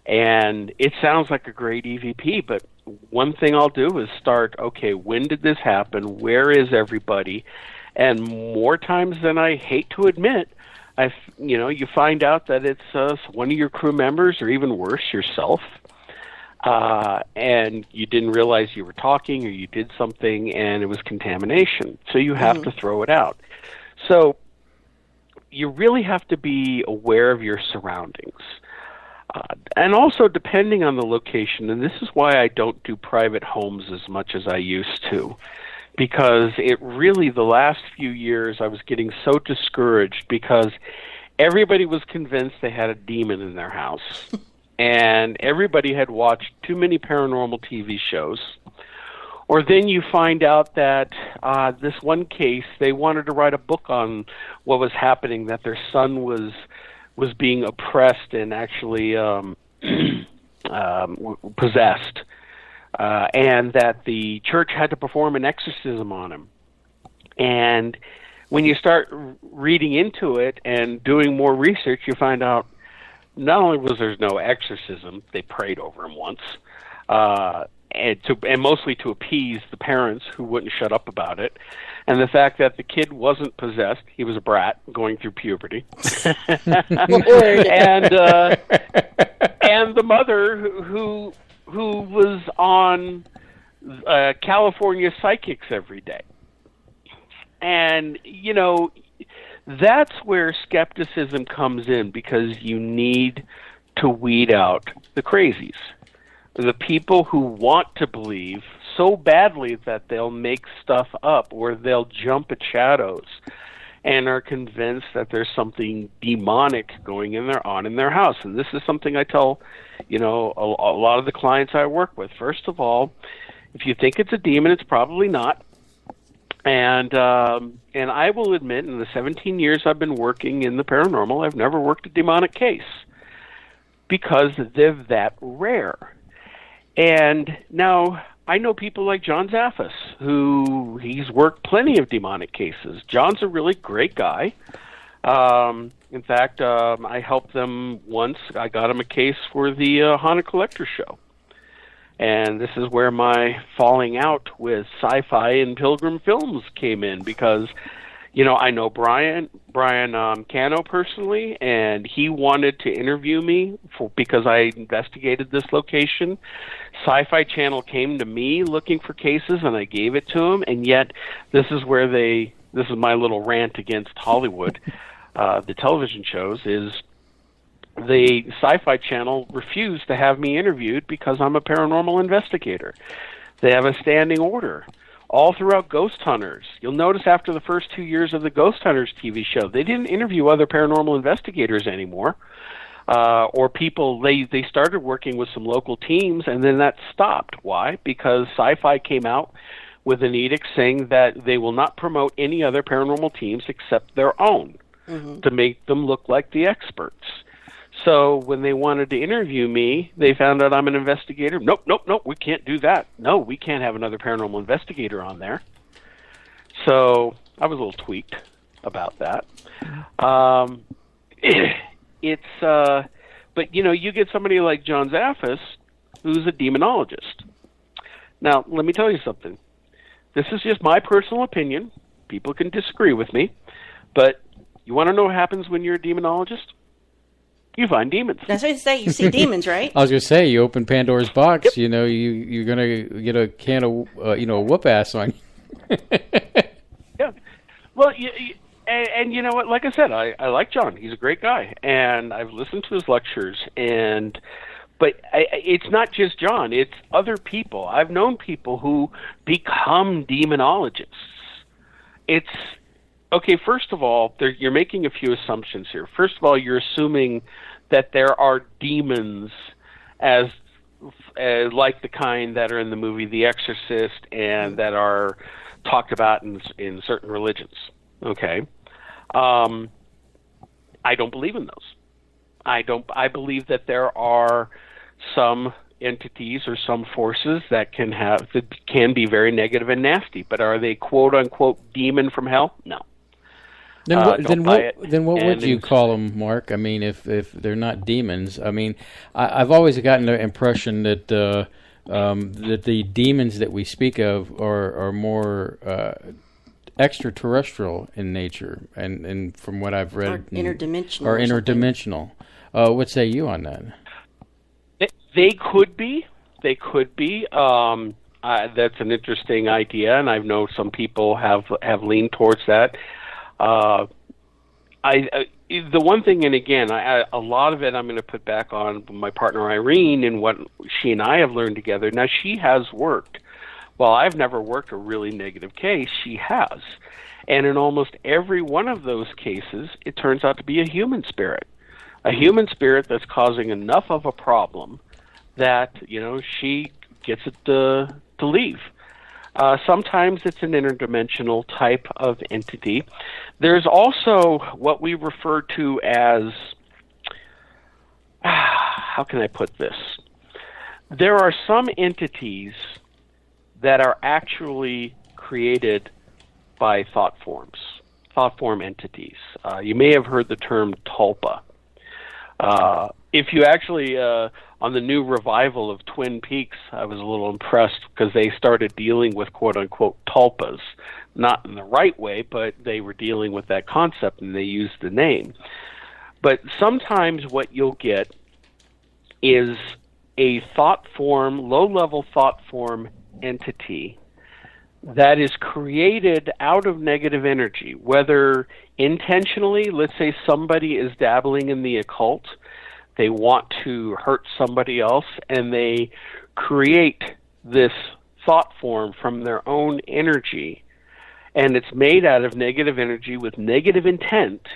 and it sounds like a great EVP, but one thing I'll do is start, okay, when did this happen? Where is everybody? And more times than I hate to admit, you find out that it's one of your crew members, or even worse, yourself. And you didn't realize you were talking, or you did something, and it was contamination. So you have to throw it out. So you really have to be aware of your surroundings. And also, depending on the location, and this is why I don't do private homes as much as I used to, because the last few years, I was getting so discouraged because everybody was convinced they had a demon in their house. And everybody had watched too many paranormal TV shows. Or then you find out that this one case, they wanted to write a book on what was happening, that their son was being oppressed and actually possessed, and that the church had to perform an exorcism on him. And when you start reading into it and doing more research, you find out not only was there no exorcism, they prayed over him once, and mostly to appease the parents who wouldn't shut up about it, and the fact that the kid wasn't possessed, he was a brat going through puberty, and the mother who was on California Psychics every day, and that's where skepticism comes in, because you need to weed out the crazies. The people who want to believe so badly that they'll make stuff up, or they'll jump at shadows and are convinced that there's something demonic going on in their house. And this is something I tell, a lot of the clients I work with. First of all, if you think it's a demon, it's probably not. And I will admit, in the 17 years I've been working in the paranormal, I've never worked a demonic case, because they're that rare. And now I know people like John Zaffis, who he's worked plenty of demonic cases. John's a really great guy. In fact, I helped them once. I got him a case for the Haunted Collector show. And this is where my falling out with SyFy and Pilgrim Films came in, because, I know Brian Cano personally, and he wanted to interview me because I investigated this location. SyFy Channel came to me looking for cases, and I gave it to him. And yet, this is my little rant against Hollywood, the television shows, is the SyFy Channel refused to have me interviewed because I'm a paranormal investigator. They have a standing order. All throughout Ghost Hunters, you'll notice after the first 2 years of the Ghost Hunters TV show, they didn't interview other paranormal investigators anymore, or people. They started working with some local teams, and then that stopped. Why? Because SyFy came out with an edict saying that they will not promote any other paranormal teams except their own, to make them look like the experts. So when they wanted to interview me, they found out I'm an investigator. Nope, we can't do that. No, we can't have another paranormal investigator on there. So I was a little tweaked. about that. But you get somebody like John Zaffis, who's a demonologist. Now, let me tell you something. This is just my personal opinion. People can disagree with me, but you want to know what happens when you're a demonologist? You find demons. That's what I say. You see demons, right? I was going to say, you open Pandora's box, you're going to get a can of, a whoop ass on you. Yeah. Well, and you know what? Like I said, I like John. He's a great guy, and I've listened to his lectures. But it's not just John; it's other people. I've known people who become demonologists. It's okay. First of all, you're making a few assumptions here. First of all, you're assuming that there are demons as like the kind that are in the movie The Exorcist and that are talked about in certain religions. Okay. I don't believe in those. I believe that there are some entities or some forces that can be very negative and nasty, but are they quote unquote demon from hell? No. Then what would you call them, Mark? I mean, if they're not demons, I mean, I've always gotten the impression that that the demons that we speak of are more extraterrestrial in nature, and from what I've read, or interdimensional. Or interdimensional. What say you on that? They could be. They could be. That's an interesting idea, and I know some people have leaned towards that. The one thing, and again, a lot of it I'm going to put back on my partner Irene and what she and I have learned together. Now, she has worked. While I've never worked a really negative case, she has. And in almost every one of those cases, it turns out to be a human spirit that's causing enough of a problem that, she gets it to leave. Sometimes it's an interdimensional type of entity. There's also what we refer to as, how can I put this? There are some entities that are actually created by thought form entities. You may have heard the term tulpa. If you actually, on the new revival of Twin Peaks, I was a little impressed because they started dealing with quote-unquote tulpas. Not in the right way, but they were dealing with that concept and they used the name. But sometimes what you'll get is a low-level thought form entity that is created out of negative energy, whether intentionally. Let's say somebody is dabbling in the occult, they want to hurt somebody else, and they create this thought form from their own energy, and it's made out of negative energy with negative intent,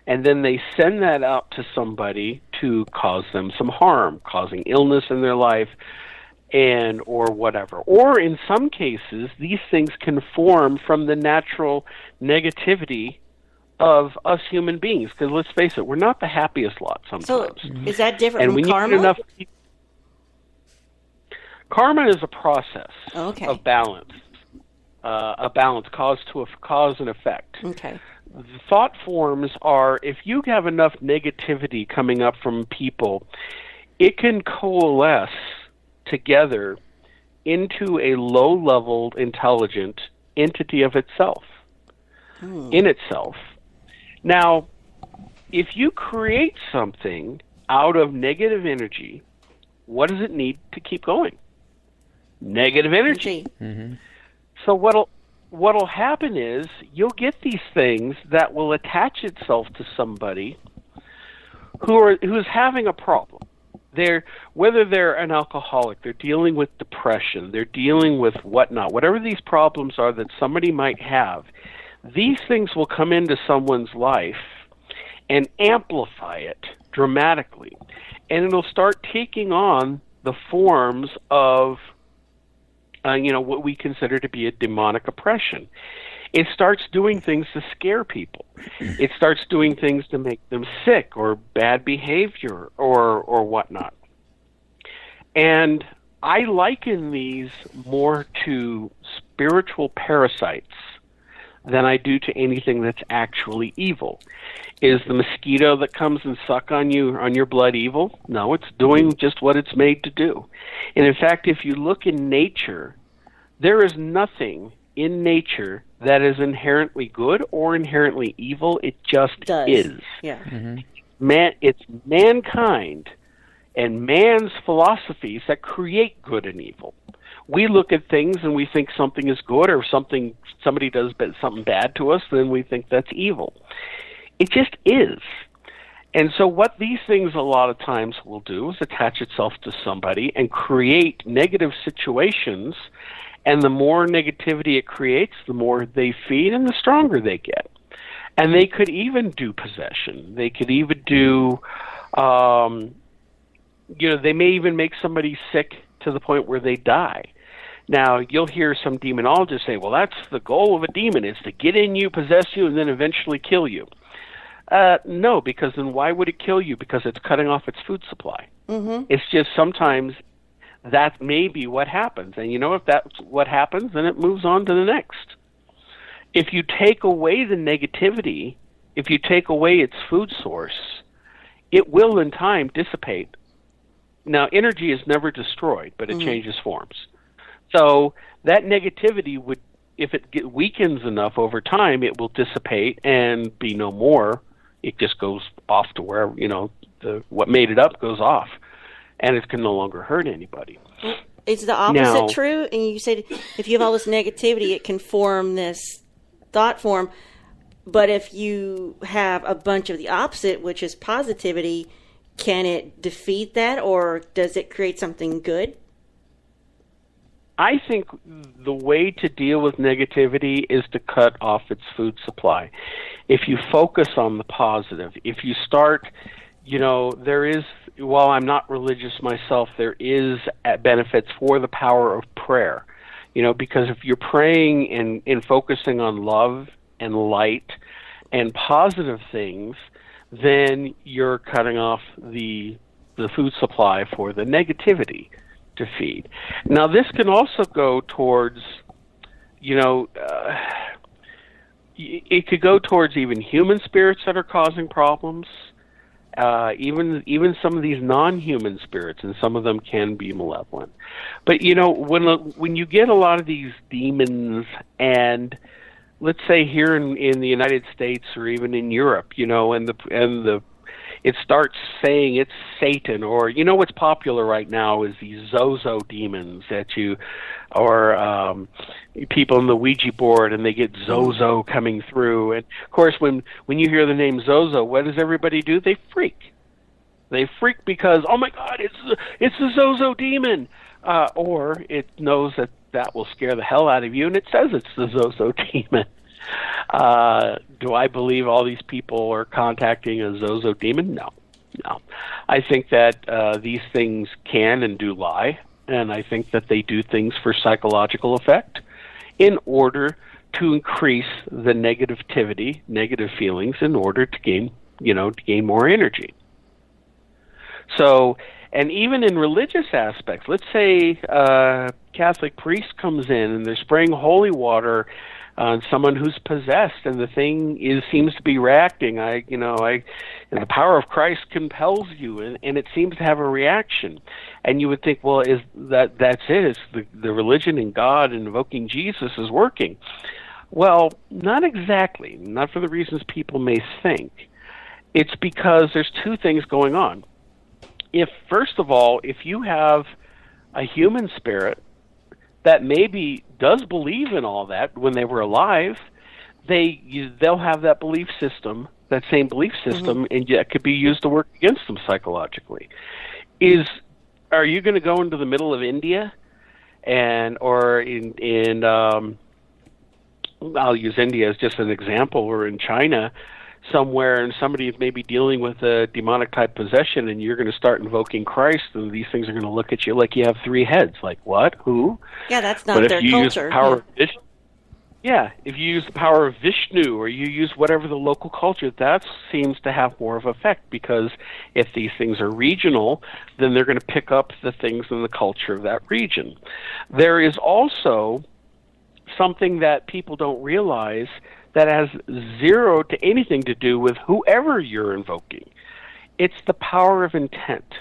and then they send that out to somebody to cause them some harm, causing illness in their life, or whatever. Or in some cases, these things can form from the natural negativity of us human beings. Because let's face it, we're not the happiest lot sometimes. So is that different and from we karma? Need enough karma is a process of balance. A balance, cause and effect. Okay. The thought forms are, if you have enough negativity coming up from people, it can coalesce together into a low-level intelligent entity of itself, in itself. Now, if you create something out of negative energy, what does it need to keep going? Negative energy. Mm-hmm. So what'll happen is you'll get these things that will attach itself to somebody who's having a problem. Whether they're an alcoholic, they're dealing with depression, they're dealing with whatever these problems are that somebody might have, these things will come into someone's life and amplify it dramatically. And it'll start taking on the forms of, what we consider to be a demonic oppression. It starts doing things to scare people. It starts doing things to make them sick or bad behavior or whatnot. And I liken these more to spiritual parasites than I do to anything that's actually evil. Is the mosquito that comes and suck on your blood evil? No, it's doing just what it's made to do. And in fact, if you look in nature, there is nothing in nature that is inherently good or inherently evil. It just is. Yeah. It's mankind and man's philosophies that create good and evil. We look at things and we think something is good, or somebody does something bad to us, then we think that's evil. It just is. And so what these things a lot of times will do is attach itself to somebody and create negative situations, and the more negativity it creates, the more they feed and the stronger they get. And they could even do possession. They could even do, they may even make somebody sick to the point where they die. Now, you'll hear some demonologists say, well, that's the goal of a demon, is to get in you, possess you, and then eventually kill you. No, because then why would it kill you? Because it's cutting off its food supply. It's just sometimes that may be what happens. And if that's what happens, then it moves on to the next. If you take away the negativity, if you take away its food source, it will in time dissipate. Now, energy is never destroyed, but it changes forms. So that negativity would, if it weakens enough over time, it will dissipate and be no more. It just goes off to where, what made it up goes off, and it can no longer hurt anybody. Is the opposite true? And you said if you have all this negativity, it can form this thought form. But if you have a bunch of the opposite, which is positivity, can it defeat that, or does it create something good? I think the way to deal with negativity is to cut off its food supply. If you focus on the positive, if you start, there is, while I'm not religious myself, there is benefits for the power of prayer. Because if you're praying and focusing on love and light and positive things, then you're cutting off the food supply for the negativity to feed. Now, this can also go towards, it could go towards even human spirits that are causing problems, even some of these non-human spirits, and some of them can be malevolent. But when you get a lot of these demons, and let's say here in the United States or even in Europe, it starts saying it's Satan, or what's popular right now is these Zozo demons or people in the Ouija board, and they get Zozo coming through. And of course, when you hear the name Zozo, what does everybody do? They freak. They freak because, oh my God, it's the Zozo demon, or it knows that will scare the hell out of you, and it says it's the Zozo demon. Do I believe all these people are contacting a Zozo demon? No. I think that these things can and do lie, and I think that they do things for psychological effect in order to increase the negative feelings, in order to gain more energy. So, and even in religious aspects, let's say a Catholic priest comes in and they're spraying holy water on someone who's possessed, and the thing seems to be reacting. And the power of Christ compels you, and it seems to have a reaction. And you would think, well, that's it? It's the religion and God and invoking Jesus is working. Well, not exactly. Not for the reasons people may think. It's because there's two things going on. First of all, if you have a human spirit that maybe does believe in all that when they were alive, they'll have that belief system, that same belief system, and that could be used to work against them psychologically. Are you going to go into the middle of India, or I'll use India as just an example, or in China somewhere, and somebody is maybe dealing with a demonic type possession, and you're going to start invoking Christ, and these things are going to look at you like you have three heads. Like, what? Who? Yeah, that's not their culture. If you use the power of Vishnu, or you use whatever the local culture, that seems to have more of effect, because if these things are regional, then they're going to pick up the things in the culture of that region. There is also something that people don't realize. that has zero to anything to do with whoever you're invoking. It's the power of intent.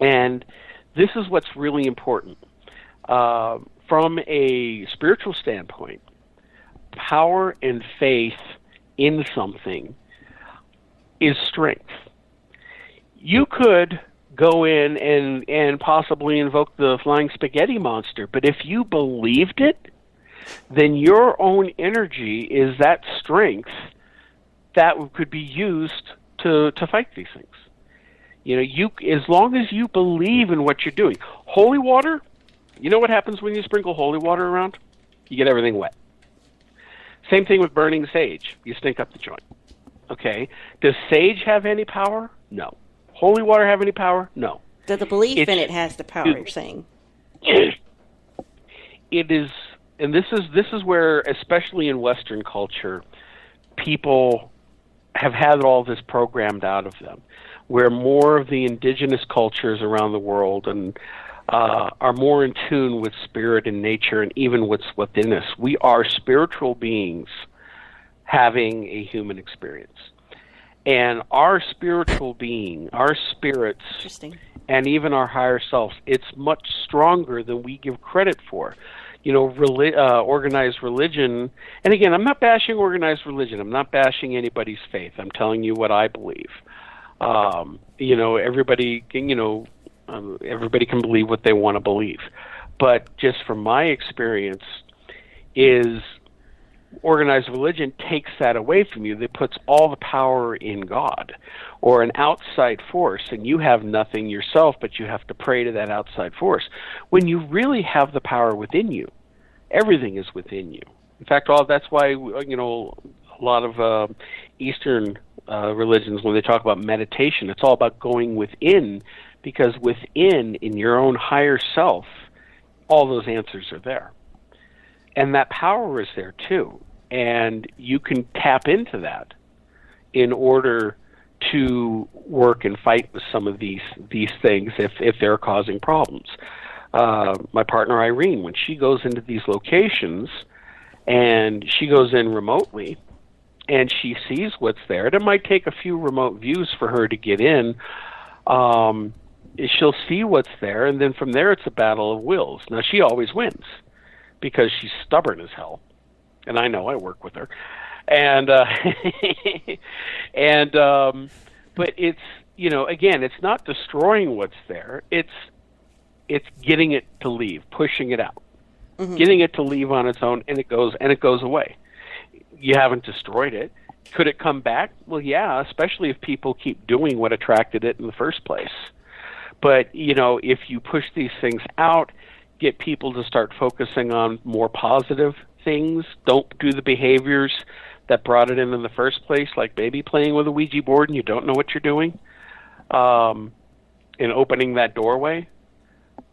And this is what's really important. From a spiritual standpoint, power and faith in something is strength. You could go in and possibly invoke the flying spaghetti monster, but if you believed it, then your own energy is that strength that could be used to fight these things. You know, as long as you believe in what you're doing. Holy water, you know what happens when you sprinkle holy water around? You get everything wet. Same thing with burning sage. You stink up the joint. Okay? Does sage have any power? No. Holy water have any power? No. The belief in it has the power, you're saying. It is, and this is where, especially in Western culture, people have had all this programmed out of them, where more of the indigenous cultures around the world and are more in tune with spirit and nature and even what's within us. We are spiritual beings having a human experience. And our spiritual being, our spirits, and even our higher selves, it's much stronger than we give credit for. You know, organized religion, and again, I'm not bashing organized religion. I'm not bashing anybody's faith. I'm telling you what I believe. You know, everybody can believe what they want to believe. But just from my experience, is organized religion takes that away from you. It puts all the power in God or an outside force, and you have nothing yourself, but you have to pray to that outside force. When you really have the power within you, everything is within you. In fact, that's why, you know, a lot of Eastern religions, when they talk about meditation, it's all about going within, because within, in your own higher self, all those answers are there. And that power is there too. And you can tap into that in order to work and fight with some of these things if they're causing problems. My partner Irene, when she goes into these locations and she goes in remotely and she sees what's there, and it might take a few remote views for her to get in, she'll see what's there, and then from there it's a battle of wills. Now, she always wins because she's stubborn as hell, and I know, I work with her. And but it's, you know, again, it's not destroying what's there. It's getting it to leave, pushing it out, getting it to leave on its own, and it goes away. You haven't destroyed it. Could it come back? Well, yeah, especially if people keep doing what attracted it in the first place. But, you know, if you push these things out, get people to start focusing on more positive things, don't do the behaviors that brought it in the first place, like maybe playing with a Ouija board and you don't know what you're doing, and opening that doorway.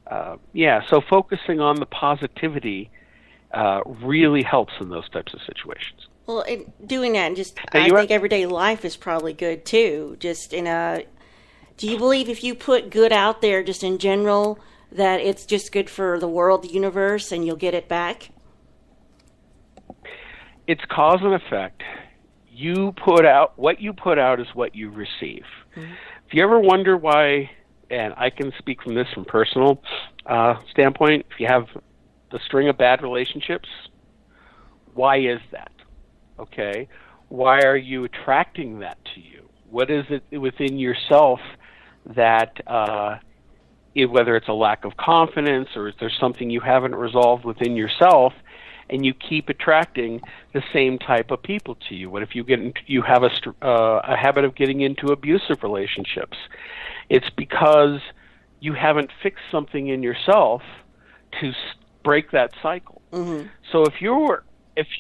So focusing on the positivity really helps in those types of situations. Well, doing that, and just I think everyday life is probably good too. Just do you believe if you put good out there, just in general, that it's just good for the world, the universe, and you'll get it back? It's cause and effect. What you put out is what you receive. Mm-hmm. If you ever wonder why, and I can speak from this from personal standpoint, if you have a string of bad relationships, why is that? Okay? Why are you attracting that to you? What is it within yourself that, whether it's a lack of confidence or is there something you haven't resolved within yourself, and you keep attracting the same type of people to you? What if you have a habit of getting into abusive relationships? It's because you haven't fixed something in yourself to break that cycle. Mm-hmm. So if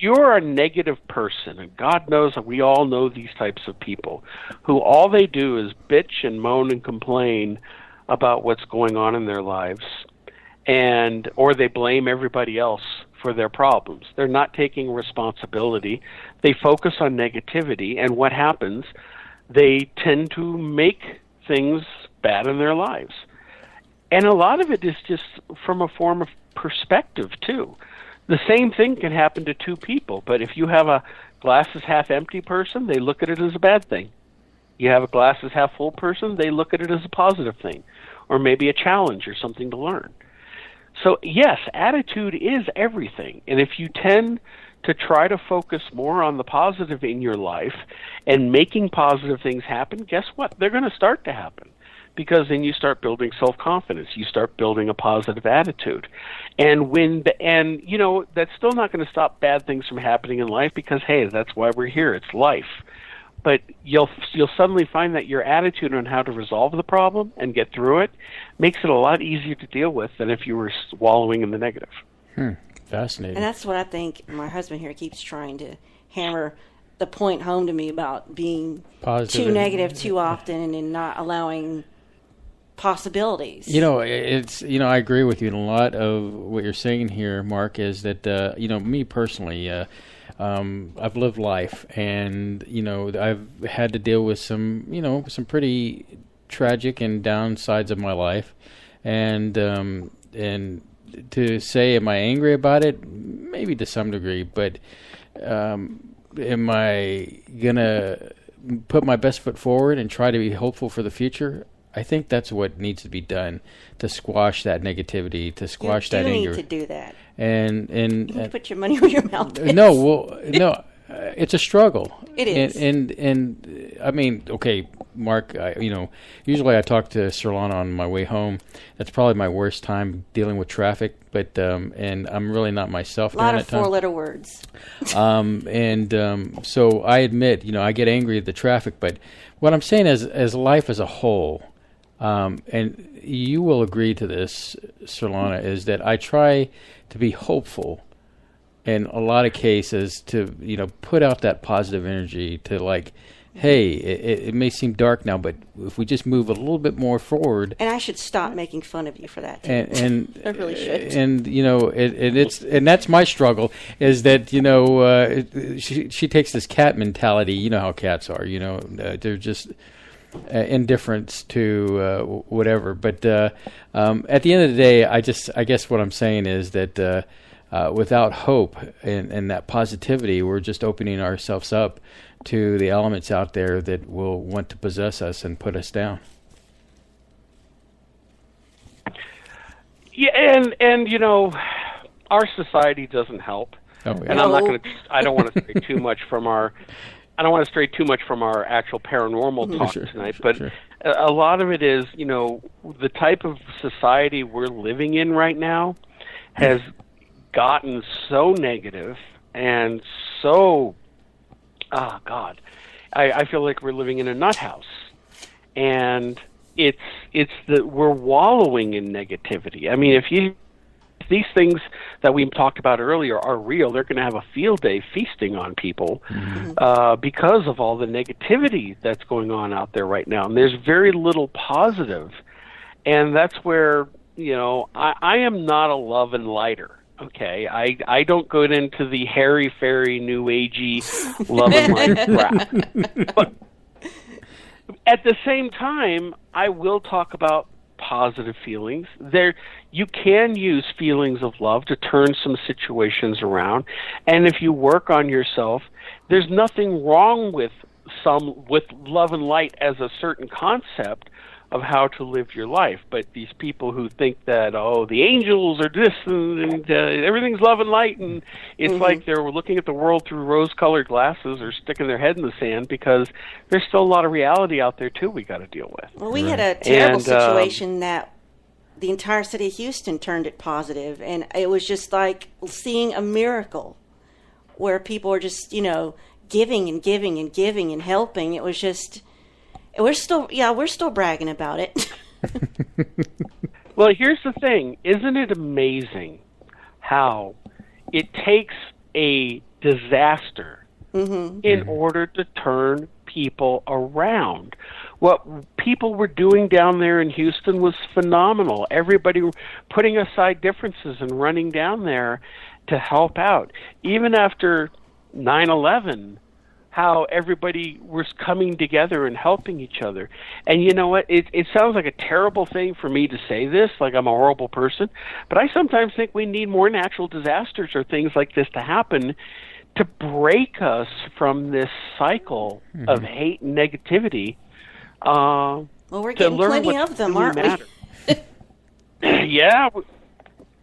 you're a negative person, and God knows that we all know these types of people, who all they do is bitch and moan and complain about what's going on in their lives, or they blame everybody else for their problems. They're not taking responsibility. They focus on negativity, and what happens? They tend to make things bad in their lives. And a lot of it is just from a form of perspective, too. The same thing can happen to two people, but if you have a glass is half empty person, they look at it as a bad thing. You have a glass is half full person, they look at it as a positive thing, or maybe a challenge or something to learn. So yes, attitude is everything. And if you tend to try to focus more on the positive in your life and making positive things happen, guess what? They're going to start to happen. Because then you start building self-confidence. You start building a positive attitude. And that's still not going to stop bad things from happening in life because, hey, that's why we're here. It's life. But you'll suddenly find that your attitude on how to resolve the problem and get through it makes it a lot easier to deal with than if you were wallowing in the negative. Fascinating. And that's what I think my husband here keeps trying to hammer the point home to me about being Positive too negative too often and not allowing possibilities. I agree with you. And a lot of what you're saying here, Mark, is that, me personally, I've lived life and, I've had to deal with some pretty tragic and down sides of my life. And to say, am I angry about it? Maybe to some degree, but am I going to put my best foot forward and try to be hopeful for the future? I think that's what needs to be done to squash that negativity, to squash that anger. You need to do that. And you put your money where your mouth is. No, it's a struggle. It is. And I mean, okay, Mark, usually I talk to Sirlana on my way home. That's probably my worst time dealing with traffic, but and I'm really not myself during that time. A lot of four-letter words. So I admit, I get angry at the traffic, but what I'm saying is, as life as a whole, and you will agree to this, Sirlana, is that I try to be hopeful in a lot of cases to, put out that positive energy to like, hey, it may seem dark now, but if we just move a little bit more forward. And I should stop making fun of you for that. Too. And I really should. And that's my struggle is that, she takes this cat mentality. You know how cats are, they're just indifference to whatever. But at the end of the day, I guess what I'm saying is that without hope and that positivity, we're just opening ourselves up to the elements out there that will want to possess us and put us down. Yeah, and our society doesn't help. Oh, yeah. And I don't want to stray too much from our actual paranormal talk tonight, but a lot of it is, the type of society we're living in right now has gotten so negative and so, I feel like we're living in a nut house, and we're wallowing in negativity. I mean, if these things that we talked about earlier are real, they're going to have a field day feasting on people because of all the negativity that's going on out there right now. And there's very little positive, and that's where I am not a love and lighter. Okay, I don't go into the hairy fairy new agey love and light crap. But at the same time, I will talk about positive feelings. You can use feelings of love to turn some situations around, and if you work on yourself, there's nothing wrong with love and light as a certain concept of how to live your life. But these people who think that, the angels are this and everything's love and light, and it's like they're looking at the world through rose-colored glasses or sticking their head in the sand, because there's still a lot of reality out there, too, we got to deal with. Well, we had a terrible situation that the entire city of Houston turned it positive, and it was just like seeing a miracle where people are just, giving and giving and giving and helping. It was just... We're still bragging about it. Well, here's the thing. Isn't it amazing how it takes a disaster in order to turn people around? What people were doing down there in Houston was phenomenal. Everybody putting aside differences and running down there to help out. Even after 9/11, how everybody was coming together and helping each other. And you know what? It sounds like a terrible thing for me to say this, like I'm a horrible person, but I sometimes think we need more natural disasters or things like this to happen to break us from this cycle of hate and negativity. Well, we're getting plenty of them, aren't we?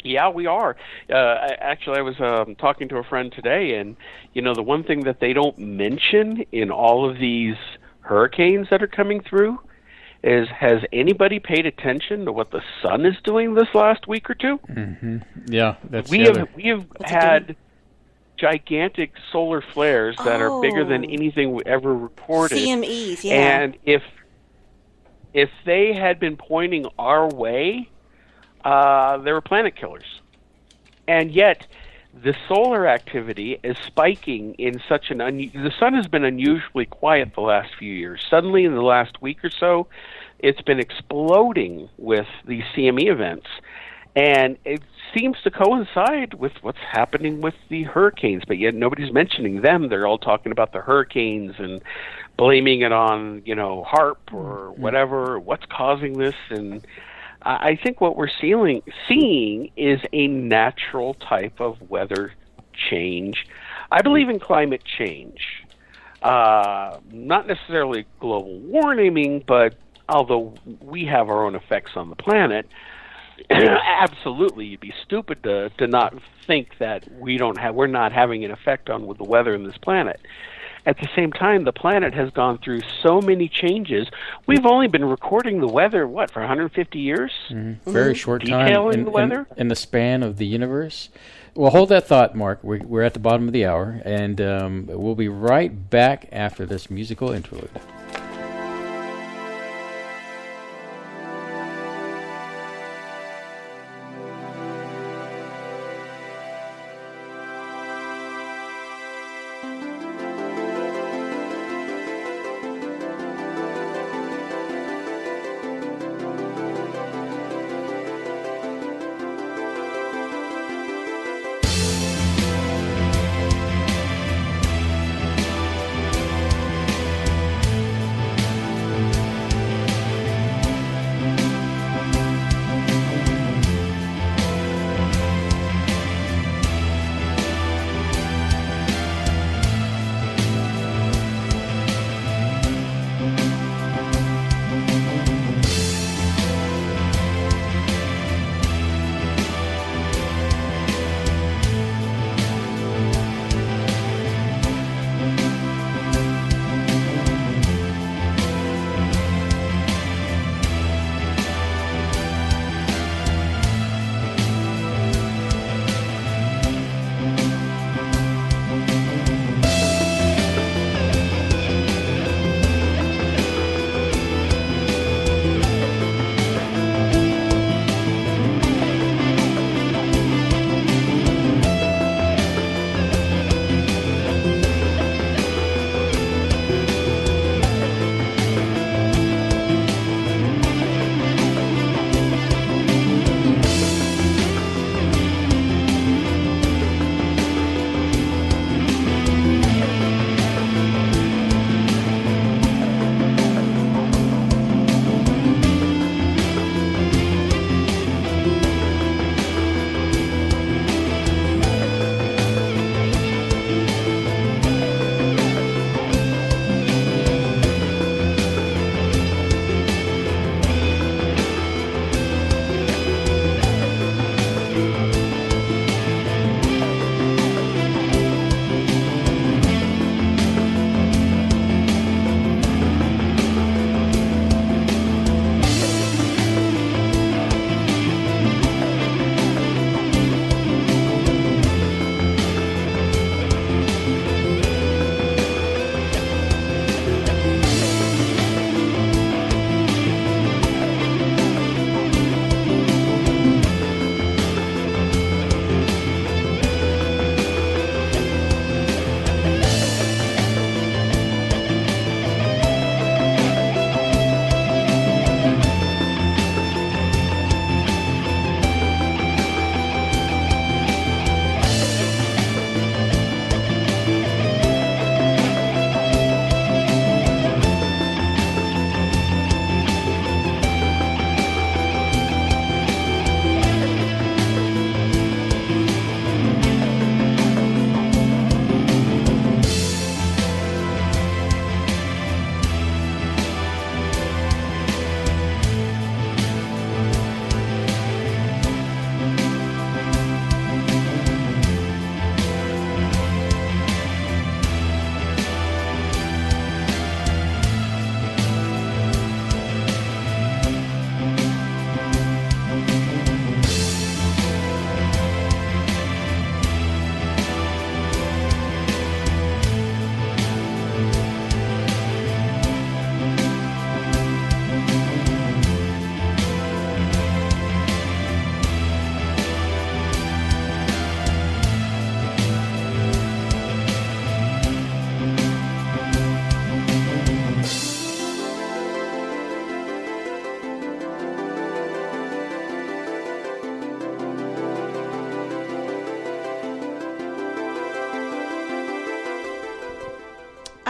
Yeah, we are. Actually, I was talking to a friend today, and the one thing that they don't mention in all of these hurricanes that are coming through is, has anybody paid attention to what the sun is doing this last week or two? Mm-hmm. Yeah, we have had gigantic solar flares that are bigger than anything we ever recorded. CMEs, yeah. And if they had been pointing our way, they were planet killers. And yet, the solar activity is spiking in such an the sun has been unusually quiet the last few years. Suddenly, in the last week or so, it's been exploding with these CME events. And it seems to coincide with what's happening with the hurricanes, but yet nobody's mentioning them. They're all talking about the hurricanes and blaming it on, HARP or whatever, what's causing this. And I think what we're seeing is a natural type of weather change. I believe in climate change. Not necessarily global warming, but although we have our own effects on the planet, absolutely, you'd be stupid to not think that we're not having an effect on the weather in this planet. At the same time, the planet has gone through so many changes. We've only been recording the weather, for 150 years? Mm-hmm. Very short time detailing the weather? In the span of the universe. Well, hold that thought, Mark. We're at the bottom of the hour, and we'll be right back after this musical interlude.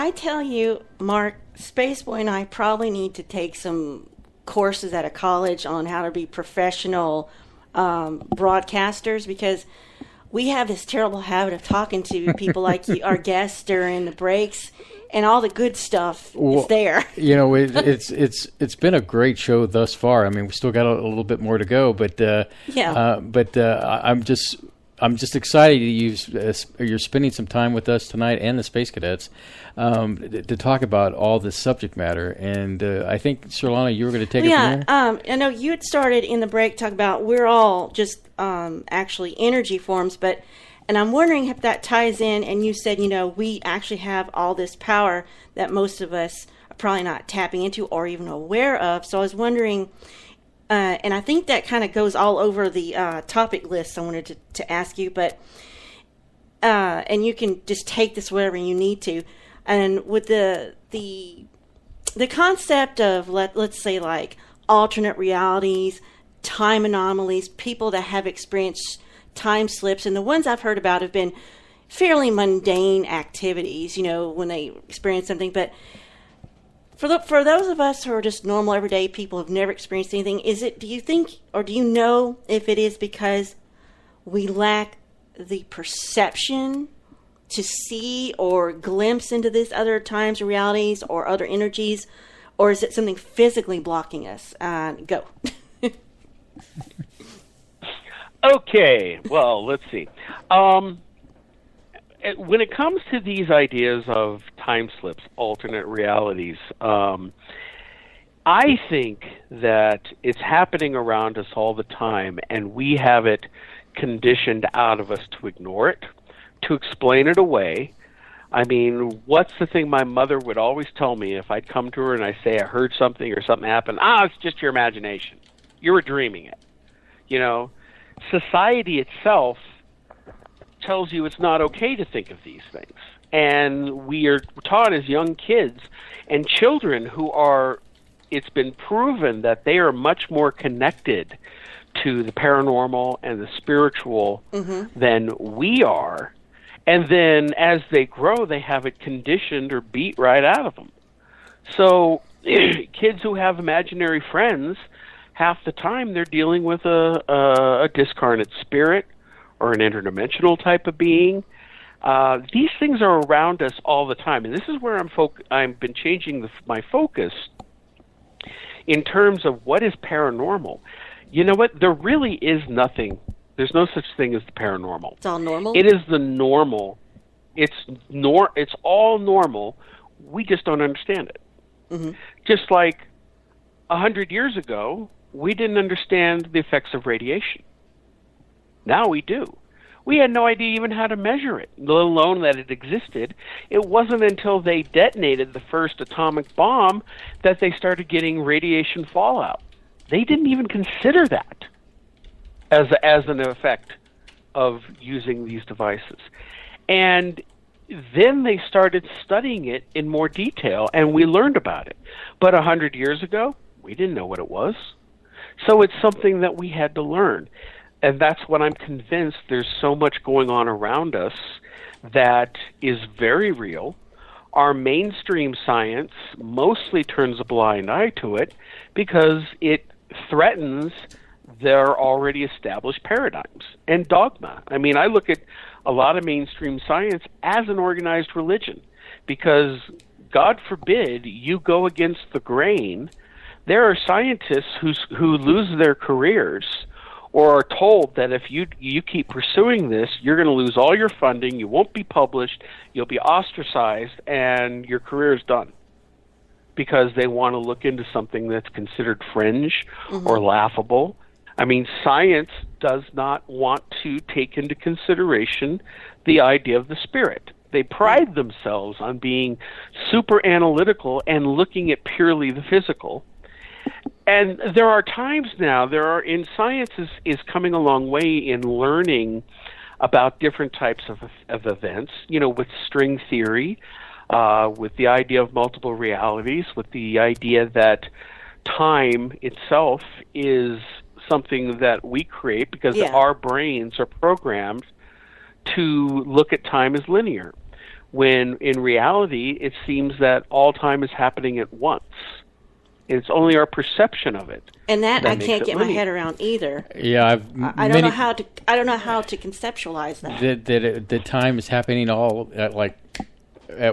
I tell you, Mark, Spaceboy and I probably need to take some courses at a college on how to be professional broadcasters, because we have this terrible habit of talking to people like you, our guests during the breaks, and all the good stuff is there. You know, it's been a great show thus far. I mean, we still got a little bit more to go, but I'm just excited you're spending some time with us tonight and the Space Cadets to talk about all this subject matter. And I think, Sirlana, you were going to take it from here? I know you had started in the break talking about we're all just actually energy forms, and I'm wondering if that ties in, and you said, we actually have all this power that most of us are probably not tapping into or even aware of. So I was wondering... and I think that kind of goes all over the topic list I wanted to ask you, but and you can just take this wherever you need to. And with the concept of let's say like alternate realities, time anomalies, people that have experienced time slips, and the ones I've heard about have been fairly mundane activities, when they experience something, but For those of us who are just normal, everyday people who've never experienced anything, do you think, or do you know if it is because we lack the perception to see or glimpse into these other times, realities, or other energies, or is it something physically blocking us? Go. Okay, well, let's see. When it comes to these ideas of time slips, alternate realities, I think that it's happening around us all the time, and we have it conditioned out of us to ignore it, to explain it away. I mean, what's the thing my mother would always tell me if I'd come to her and I say I heard something or something happened? It's just your imagination. You were dreaming it. Society itself tells you it's not okay to think of these things. And we are taught as young kids and children it's been proven that they are much more connected to the paranormal and the spiritual than we are. And then as they grow, they have it conditioned or beat right out of them. So kids who have imaginary friends, half the time they're dealing with a discarnate spirit or an interdimensional type of being. These things are around us all the time, and this is where I've been changing my focus in terms of what is paranormal. You know what? There really is nothing. There's no such thing as the paranormal. It's all normal? It is the normal. It's all normal. We just don't understand it. Mm-hmm. Just like 100 years ago, we didn't understand the effects of radiation. Now we do. We had no idea even how to measure it, let alone that it existed. It wasn't until they detonated the first atomic bomb that they started getting radiation fallout. They didn't even consider that as an effect of using these devices. And then they started studying it in more detail, and we learned about it. But 100 years ago, we didn't know what it was. So it's something that we had to learn. And that's what I'm convinced there's so much going on around us that is very real. Our mainstream science mostly turns a blind eye to it because it threatens their already established paradigms and dogma. I mean, I look at a lot of mainstream science as an organized religion because, God forbid, you go against the grain. There are scientists who lose their careers or are told that if you keep pursuing this, you're going to lose all your funding, you won't be published, you'll be ostracized, and your career is done. Because they want to look into something that's considered fringe or laughable. I mean, science does not want to take into consideration the idea of the spirit. They pride themselves on being super analytical and looking at purely the physical. And there are times now, in science is coming a long way in learning about different types of events, with string theory, with the idea of multiple realities, with the idea that time itself is something that we create because our brains are programmed to look at time as linear. when in reality it seems that all time is happening at once. It's only our perception of it. And that I makes can't it get my linear. head around either. Yeah, I don't know how to. I don't know how to conceptualize that. The time is happening all at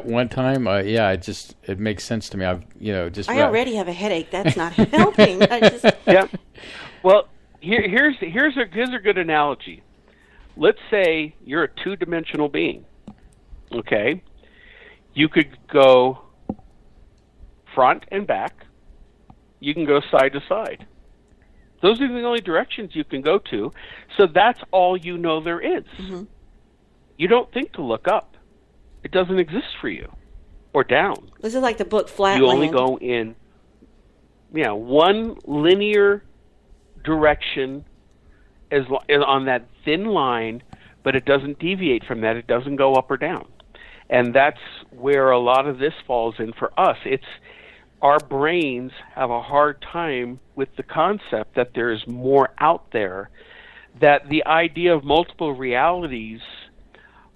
one time. It makes sense to me. I already have a headache. That's not helping. Yeah. Well, here's a good analogy. Let's say you're a two-dimensional being. Okay, you could go front and back. You can go side to side. Those are the only directions you can go to. So that's all you know there is. Mm-hmm. You don't think to look up. It doesn't exist for you. Or down. This is like the book Flatland. You only go in one linear direction on that thin line, but it doesn't deviate from that. It doesn't go up or down. And that's where a lot of this falls in for us. Our brains have a hard time with the concept that there's more out there, that the idea of multiple realities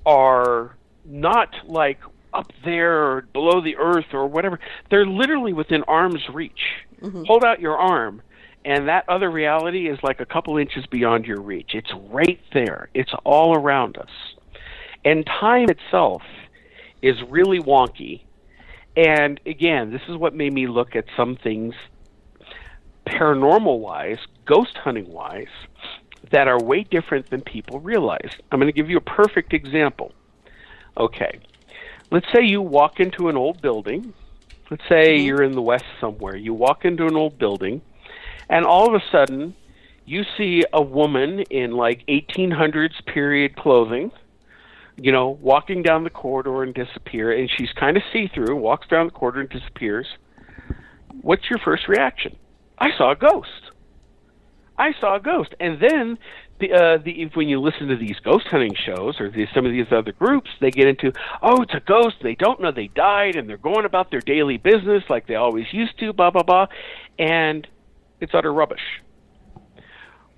are not like up there or below the earth or whatever. They're literally within arm's reach. Mm-hmm. Hold out your arm, and that other reality is like a couple inches beyond your reach. It's right there. It's all around us. And time itself is really wonky. And again, this is what made me look at some things paranormal-wise, ghost hunting-wise, that are way different than people realize. I'm going to give you a perfect example. Okay, let's say you walk into an old building. Let's say you're in the West somewhere. You walk into an old building, and all of a sudden, you see a woman in like 1800s period clothing, walking down the corridor and disappear, and she's kind of see-through, walks down the corridor and disappears. What's your first reaction? I saw a ghost. I saw a ghost. And then when you listen to these ghost hunting shows or some of these other groups, they get into, it's a ghost. They don't know they died, and they're going about their daily business like they always used to, blah, blah, blah. And it's utter rubbish.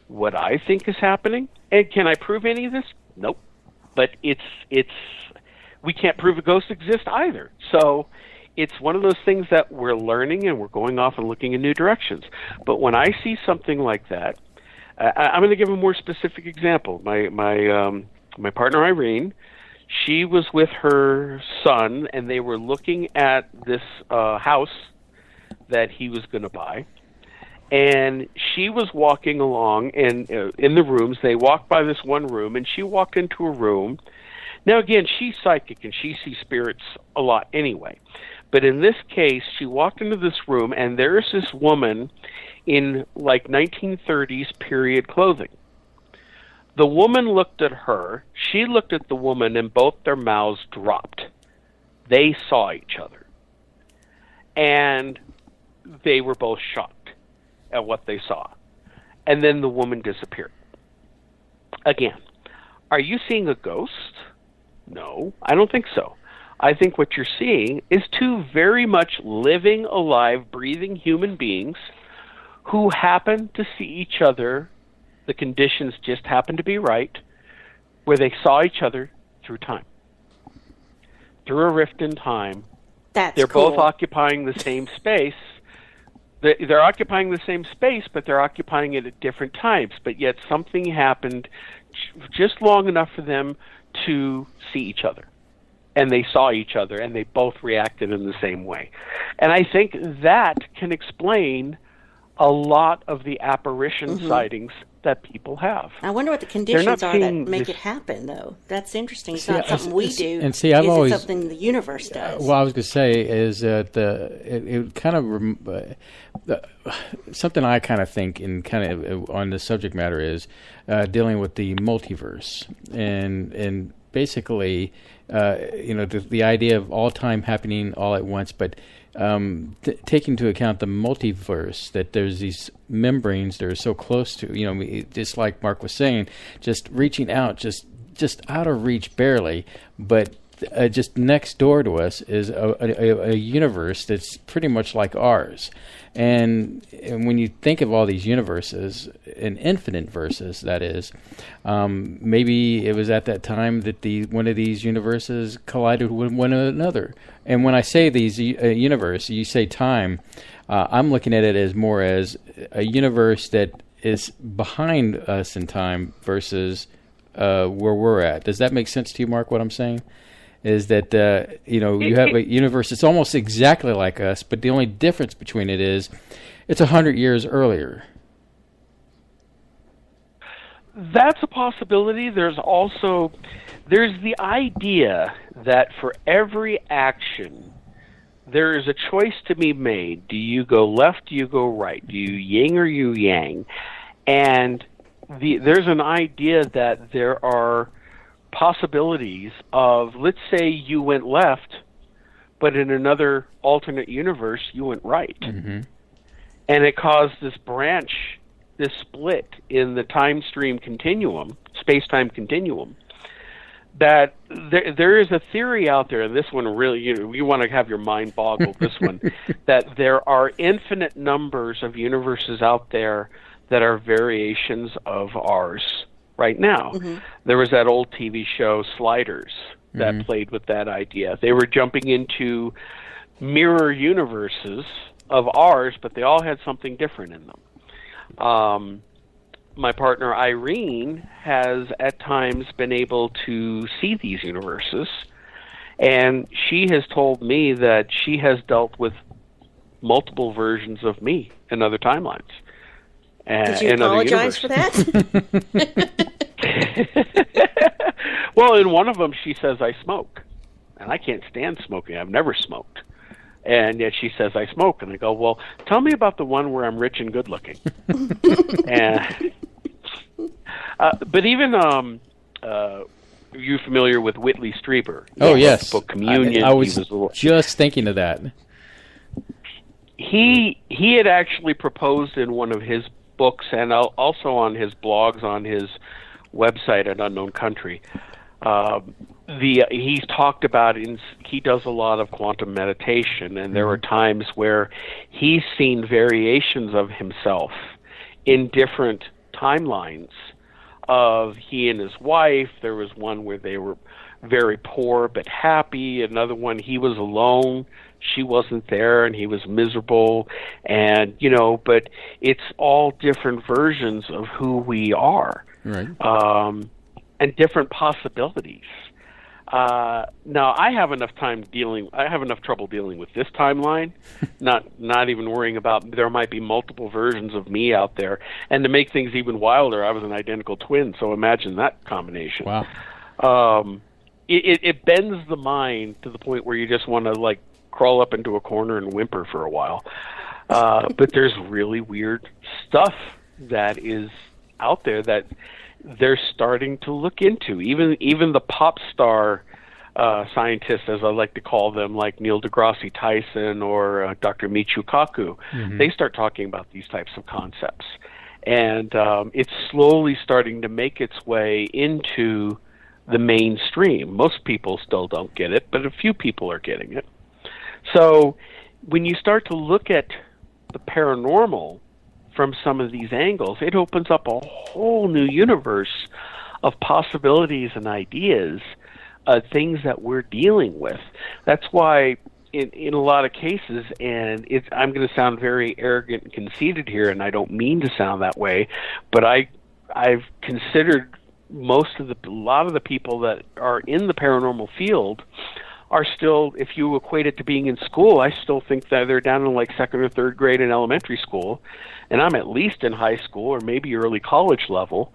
What I think is happening, and can I prove any of this? Nope. But we can't prove a ghost exists either. So it's one of those things that we're learning and we're going off and looking in new directions. But when I see something like that, I'm going to give a more specific example. My partner Irene, she was with her son, and they were looking at this house that he was going to buy. And she was walking along, and in the rooms, they walked by this one room, and she walked into a room. Now, again, she's psychic, and she sees spirits a lot anyway. But in this case, she walked into this room, and there's this woman in, like, 1930s period clothing. The woman looked at her, she looked at the woman, and both their mouths dropped. They saw each other. And they were both shocked at what they saw. And then the woman disappeared. Again, are you seeing a ghost? No, I don't think so. I think what you're seeing is two very much living, alive, breathing human beings who happen to see each other. The conditions just happen to be right, where they saw each other through time. Through a rift in time. They're cool. both occupying the same space. They're occupying the same space, but they're occupying it at different times. But yet something happened just long enough for them to see each other. And they saw each other, and they both reacted in the same way. And I think that can explain a lot of the apparition sightings that people have. I wonder what the conditions are that make it happen, though. That's interesting. It's not something we do. And see, I've always something the universe does. What I was going to say is that it kind of something I kind of think in kind of on the subject matter is dealing with the multiverse and basically the idea of all time happening all at once, but taking into account the multiverse, that there's these membranes that are so close to, just like Mark was saying, just reaching out, just out of reach barely, but just next door to us is a universe that's pretty much like ours. And when you think of all these universes, and infinite verses, that is, maybe it was at that time that one of these universes collided with one another. And when I say these universe, you say time, I'm looking at it as more as a universe that is behind us in time versus where we're at. Does that make sense to you, Mark, what I'm saying? Is that, you have a universe that's almost exactly like us, but the only difference between it is it's 100 years earlier. That's a possibility. There's the idea that for every action, there is a choice to be made. Do you go left? Do you go right? Do you yin or you yang? And there's an idea that there are possibilities of, let's say you went left, but in another alternate universe you went right. Mm-hmm. And it caused this branch, this split in the time stream continuum, space-time continuum, that there is a theory out there, and this one really, you want to have your mind boggled, this one, that there are infinite numbers of universes out there that are variations of ours right now. Mm-hmm. There was that old TV show Sliders that played with that idea. They were jumping into mirror universes of ours, but they all had something different in them. My partner Irene has at times been able to see these universes, and she has told me that she has dealt with multiple versions of me in other timelines. Did you apologize for that? Well, in one of them, she says I smoke, and I can't stand smoking. I've never smoked, and yet she says I smoke, and I go, well, tell me about the one where I'm rich and good looking. And but even are you familiar with Whitley Strieber? Oh, yes. The book Communion. I was just thinking of that. He had actually proposed in one of his books and also on his blogs on his website at Unknown Country. He's talked about he does a lot of quantum meditation, and there were times where he's seen variations of himself in different timelines of he and his wife. There was one where they were very poor but happy, another one he was alone, she wasn't there, and he was miserable, and but it's all different versions of who we are, right? And different possibilities. Now I have enough trouble dealing with this timeline, not even worrying about there might be multiple versions of me out there. And to make things even wilder, I was an identical twin, so imagine that combination. Wow. It bends the mind to the point where you just want to crawl up into a corner and whimper for a while. But there's really weird stuff that is out there that they're starting to look into. Even the pop star scientists, as I like to call them, like Neil deGrasse Tyson or Dr. Michio Kaku, they start talking about these types of concepts. And it's slowly starting to make its way into the mainstream. Most people still don't get it, but a few people are getting it. So when you start to look at the paranormal from some of these angles, it opens up a whole new universe of possibilities and ideas, things that we're dealing with. That's why in a lot of cases, and I'm going to sound very arrogant and conceited here, and I don't mean to sound that way, but I've considered a lot of the people that are in the paranormal field are still, if you equate it to being in school, I still think that they're down in second or third grade in elementary school, and I'm at least in high school or maybe early college level,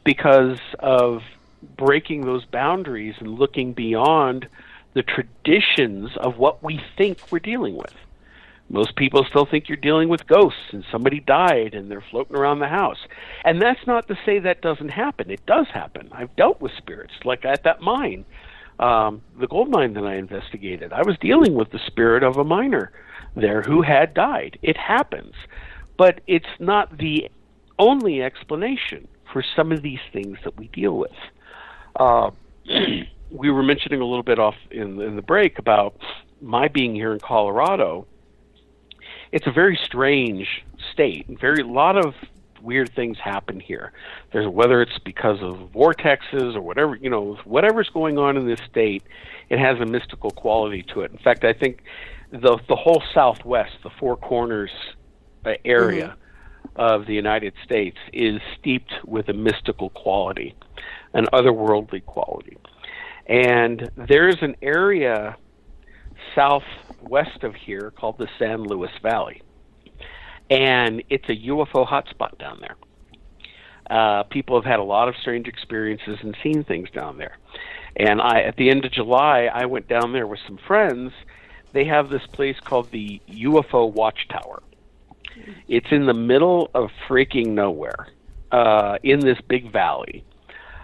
because of breaking those boundaries and looking beyond the traditions of what we think we're dealing with. Most people still think you're dealing with ghosts and somebody died and they're floating around the house. And that's not to say that doesn't happen. It does happen. I've dealt with spirits, like at that mine. The gold mine that I investigated, I was dealing with the spirit of a miner there who had died. It happens. But it's not the only explanation for some of these things that we deal with. we were mentioning a little bit off in the break about my being here in Colorado. It's a very strange state. A lot of weird things happen here. Whether it's because of vortexes or whatever, whatever's going on in this state, it has a mystical quality to it. In fact, I think the whole Southwest, the Four Corners area of the United States is steeped with a mystical quality, an otherworldly quality. And there's an area southwest of here called the San Luis Valley. And it's a UFO hotspot down there. People have had a lot of strange experiences and seen things down there. And at the end of July, I went down there with some friends. They have this place called the UFO Watchtower. It's in the middle of freaking nowhere, in this big valley.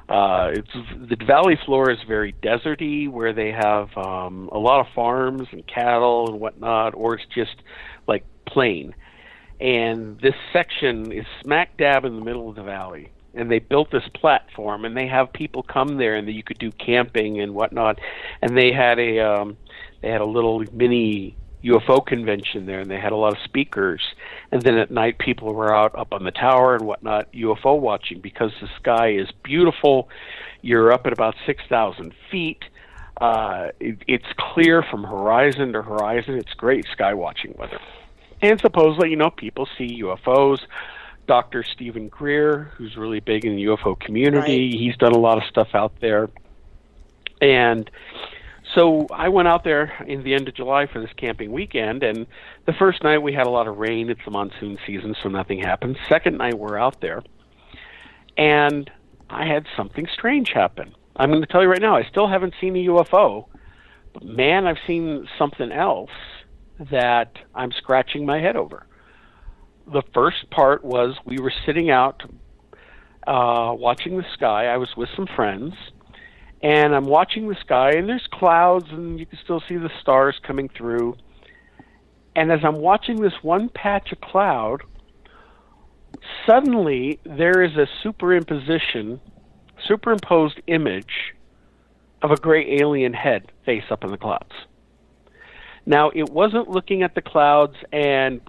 The valley floor is very deserty, where they have a lot of farms and cattle and whatnot, or it's just like plain. And this section is smack dab in the middle of the valley. And they built this platform, and they have people come there, and you could do camping and whatnot. And they had a little mini UFO convention there, and they had a lot of speakers. And then at night, people were out up on the tower and whatnot, UFO watching, because the sky is beautiful. You're up at about 6,000 feet. It's clear from horizon to horizon. It's great sky watching weather. And supposedly, people see UFOs. Dr. Stephen Greer, who's really big in the UFO community, he's done a lot of stuff out there. And so I went out there in the end of July for this camping weekend, and the first night we had a lot of rain. It's the monsoon season, so nothing happened. Second night we're out there, and I had something strange happen. I'm going to tell you right now, I still haven't seen a UFO, but man, I've seen something else that I'm scratching my head over. The first part was we were sitting out watching the sky. I was with some friends, and I'm watching the sky, and there's clouds, and you can still see the stars coming through. And as I'm watching this one patch of cloud, suddenly there is a superimposed image of a gray alien head face up in the clouds. Now, it wasn't looking at the clouds and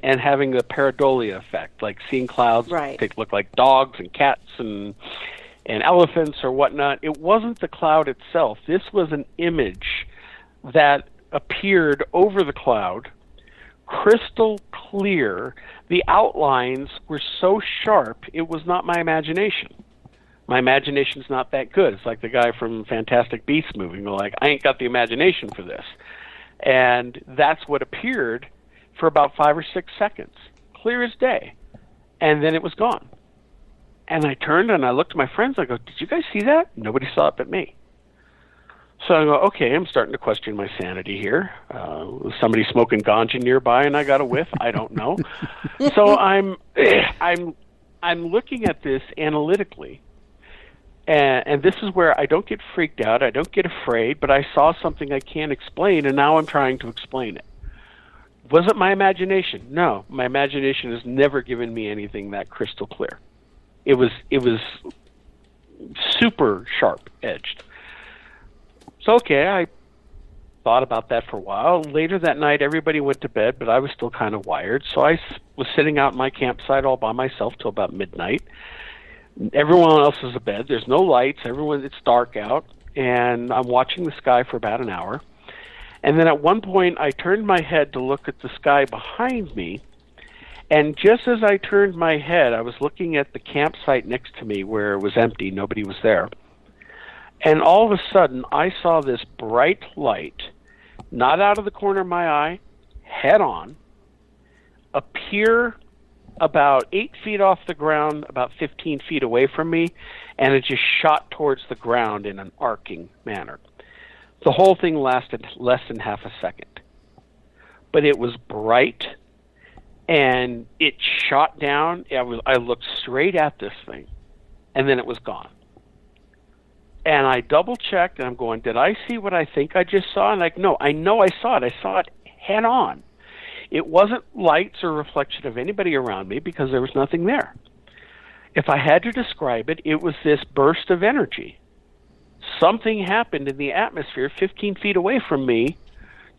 having the pareidolia effect, like seeing clouds they look like dogs and cats and elephants or whatnot. It wasn't the cloud itself. This was an image that appeared over the cloud, crystal clear. The outlines were so sharp, it was not my imagination. My imagination's not that good. It's like the guy from Fantastic Beasts movie. You're like, I ain't got the imagination for this. And that's what appeared for about 5 or 6 seconds, clear as day. And then it was gone. And I turned and I looked at my friends. I go, did you guys see that? Nobody saw it but me. So I go, okay, I'm starting to question my sanity here. Was somebody smoking ganja nearby and I got a whiff? I don't know. So I'm looking at this analytically. And this is where I don't get freaked out. I don't get afraid, but I saw something I can't explain, and now I'm trying to explain it. Was it my imagination? No, my imagination has never given me anything that crystal clear. It was super sharp edged. So okay, I thought about that for a while. Later that night, everybody went to bed, but I was still kind of wired. So I was sitting out in my campsite all by myself till about midnight. Everyone else is abed. There's no lights. It's dark out, and I'm watching the sky for about an hour. And then at one point, I turned my head to look at the sky behind me, and just as I turned my head, I was looking at the campsite next to me where it was empty. Nobody was there. And all of a sudden, I saw this bright light, not out of the corner of my eye, head on, appear about 8 feet off the ground, about 15 feet away from me, and it just shot towards the ground in an arcing manner. The whole thing lasted less than half a second. But it was bright, and it shot down. I looked straight at this thing, and then it was gone. And I double-checked, and I'm going, did I see what I think I just saw? And no, I know I saw it. I saw it head on. It wasn't lights or reflection of anybody around me because there was nothing there. If I had to describe it, it was this burst of energy. something happened in the atmosphere 15 feet away from me,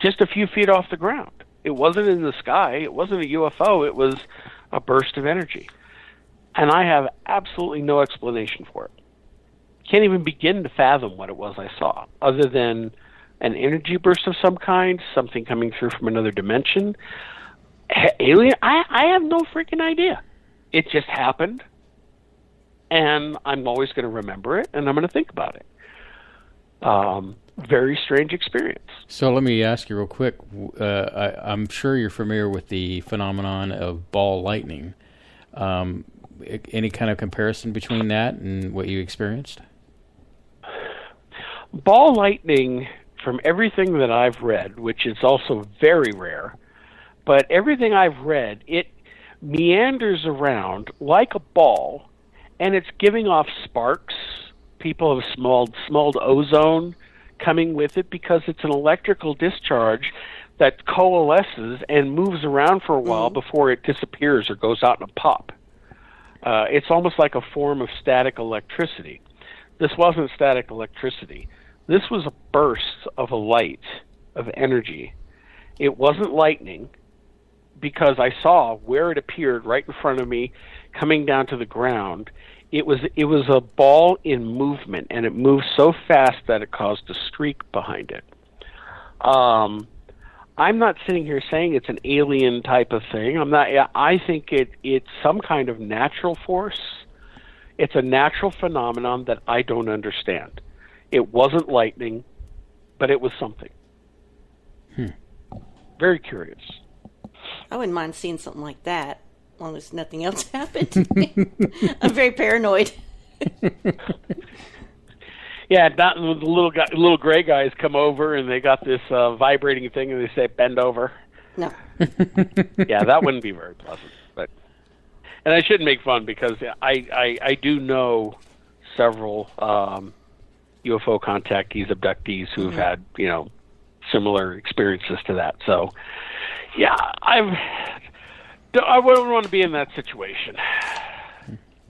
just a few feet off the ground. It wasn't in the sky. It wasn't a UFO. It was a burst of energy. And I have absolutely no explanation for it. Can't even begin to fathom what it was I saw, other than an energy burst of some kind, something coming through from another dimension. Alien? I have no freaking idea. It just happened, and I'm always going to remember it, and I'm going to think about it. Very strange experience. So let me ask you real quick. I'm sure you're familiar with the phenomenon of ball lightning. Any kind of comparison between that and what you experienced? Ball lightning, from everything that I've read, which is also very rare, but everything I've read, it meanders around like a ball, and it's giving off sparks. People have smelled ozone coming with it because it's an electrical discharge that coalesces and moves around for a while before it disappears or goes out in a pop. It's almost like a form of static electricity. This wasn't static electricity. This was a burst of a light, of energy. It wasn't lightning, because I saw where it appeared right in front of me, coming down to the ground. It was a ball in movement, and it moved so fast that it caused a streak behind it. I'm not sitting here saying it's an alien type of thing. I'm not. I think it's some kind of natural force. It's a natural phenomenon that I don't understand. It wasn't lightning, but it was something. Very curious. I wouldn't mind seeing something like that, as long as nothing else happened to me. I'm very paranoid. Yeah, the little gray guys come over and they got this vibrating thing and they say, "Bend over." No. Yeah, that wouldn't be very pleasant. And I shouldn't make fun, because I do know several UFO contactees, abductees who've had, similar experiences to that. So, yeah, I wouldn't want to be in that situation.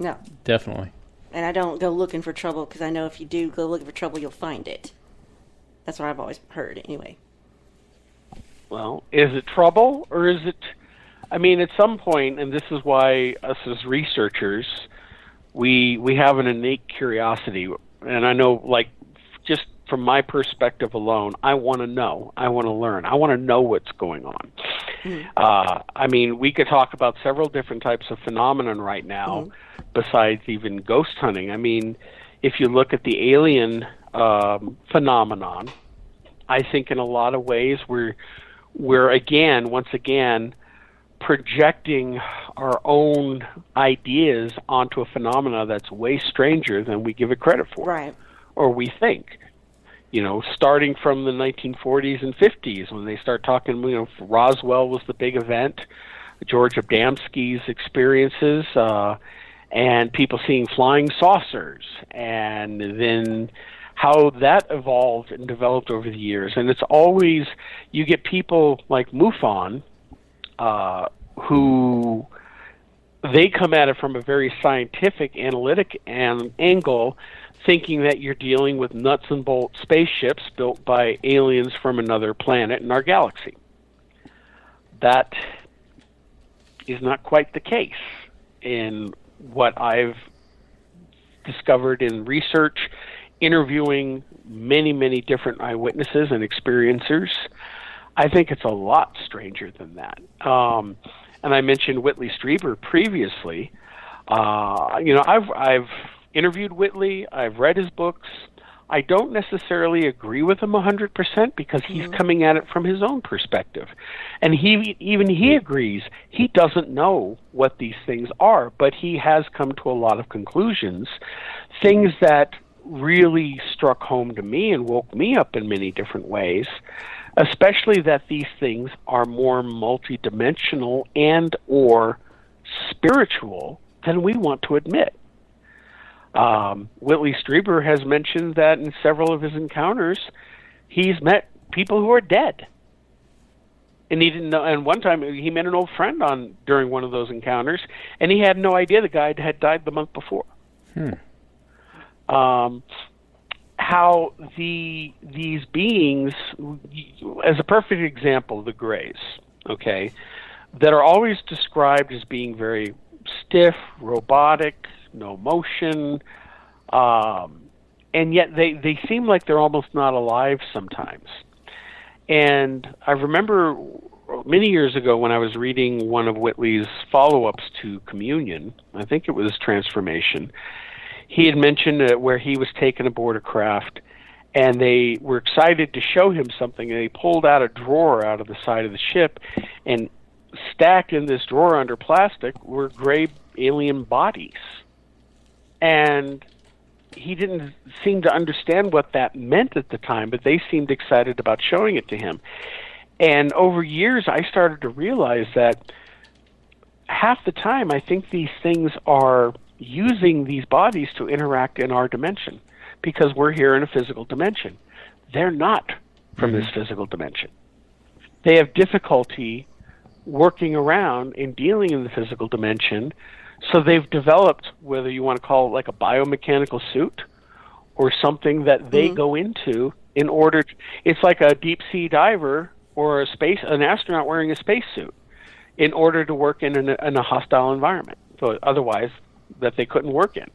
No. Definitely. And I don't go looking for trouble, because I know if you do go looking for trouble, you'll find it. That's what I've always heard, anyway. Well, is it trouble, or is it... I mean, at some point, and this is why us as researchers, we have an innate curiosity. And I know, just from my perspective alone, I want to know. I want to learn. I want to know what's going on. I mean, we could talk about several different types of phenomenon right now, besides even ghost hunting. I mean, if you look at the alien phenomenon, I think in a lot of ways we're once again, projecting our own ideas onto a phenomena that's way stranger than we give it credit for. Right. Or we think. Starting from the 1940s and 50s, when they start talking, Roswell was the big event, George Adamski's experiences, and people seeing flying saucers, and then how that evolved and developed over the years. And it's always, you get people like MUFON, who they come at it from a very scientific, analytic angle, thinking that you're dealing with nuts and bolts spaceships built by aliens from another planet in our galaxy. That is not quite the case in what I've discovered in research, interviewing many, many different eyewitnesses and experiencers. I think it's a lot stranger than that. And I mentioned Whitley Strieber previously. I've interviewed Whitley. I've read his books. I don't necessarily agree with him 100% because he's coming at it from his own perspective. And he agrees he doesn't know what these things are, but he has come to a lot of conclusions, things that really struck home to me and woke me up in many different ways, especially that these things are more multidimensional and or spiritual than we want to admit. Whitley Strieber has mentioned that in several of his encounters, he's met people who are dead. And he didn't know. And one time he met an old friend during one of those encounters, and he had no idea the guy had died the month before. how these beings, as a perfect example, the Greys, okay, that are always described as being very stiff, robotic, no motion, and yet they seem like they're almost not alive sometimes. And I remember many years ago when I was reading one of Whitley's follow-ups to Communion, I think it was Transformation, he had mentioned where he was taken aboard a craft, and they were excited to show him something, and they pulled out a drawer out of the side of the ship, and stacked in this drawer under plastic were gray alien bodies. And he didn't seem to understand what that meant at the time, but they seemed excited about showing it to him. And over years, I started to realize that half the time, I think these things are using these bodies to interact in our dimension, because we're here in a physical dimension. They're not from this physical dimension. They have difficulty working around and dealing in the physical dimension, so they've developed, whether you want to call it like a biomechanical suit or something that they go into in order to, it's like a deep sea diver or an astronaut wearing a spacesuit in order to work in a hostile environment, so otherwise that they couldn't work in.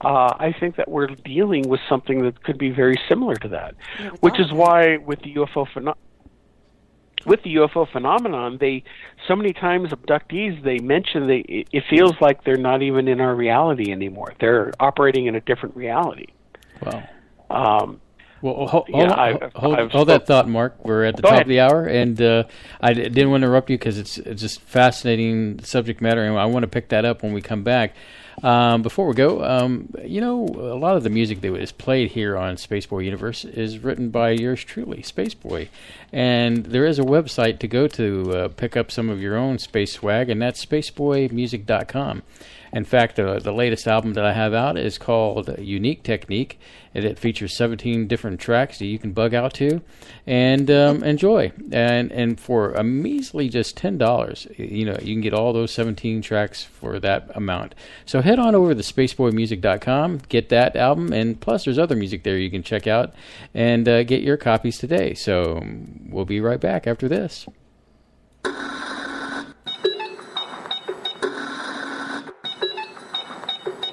I think that we're dealing with something that could be very similar to that, which is why with the UFO phenomenon, so many times abductees, they mention it feels like they're not even in our reality anymore. They're operating in a different reality. Wow. Well, hold that thought, Mark. We're at the top of the hour, and I didn't want to interrupt you because it's just fascinating subject matter, and I want to pick that up when we come back. Before we go, a lot of the music that is played here on Spaceboy Universe is written by yours truly, Spaceboy. And there is a website to go to pick up some of your own space swag, and that's spaceboymusic.com. In fact, the latest album that I have out is called Unique Technique, and it features 17 different tracks that you can bug out to and enjoy. And for a measly just $10, you can get all those 17 tracks for that amount. So head on over to spaceboymusic.com, get that album, and plus there's other music there you can check out and get your copies today. So we'll be right back after this.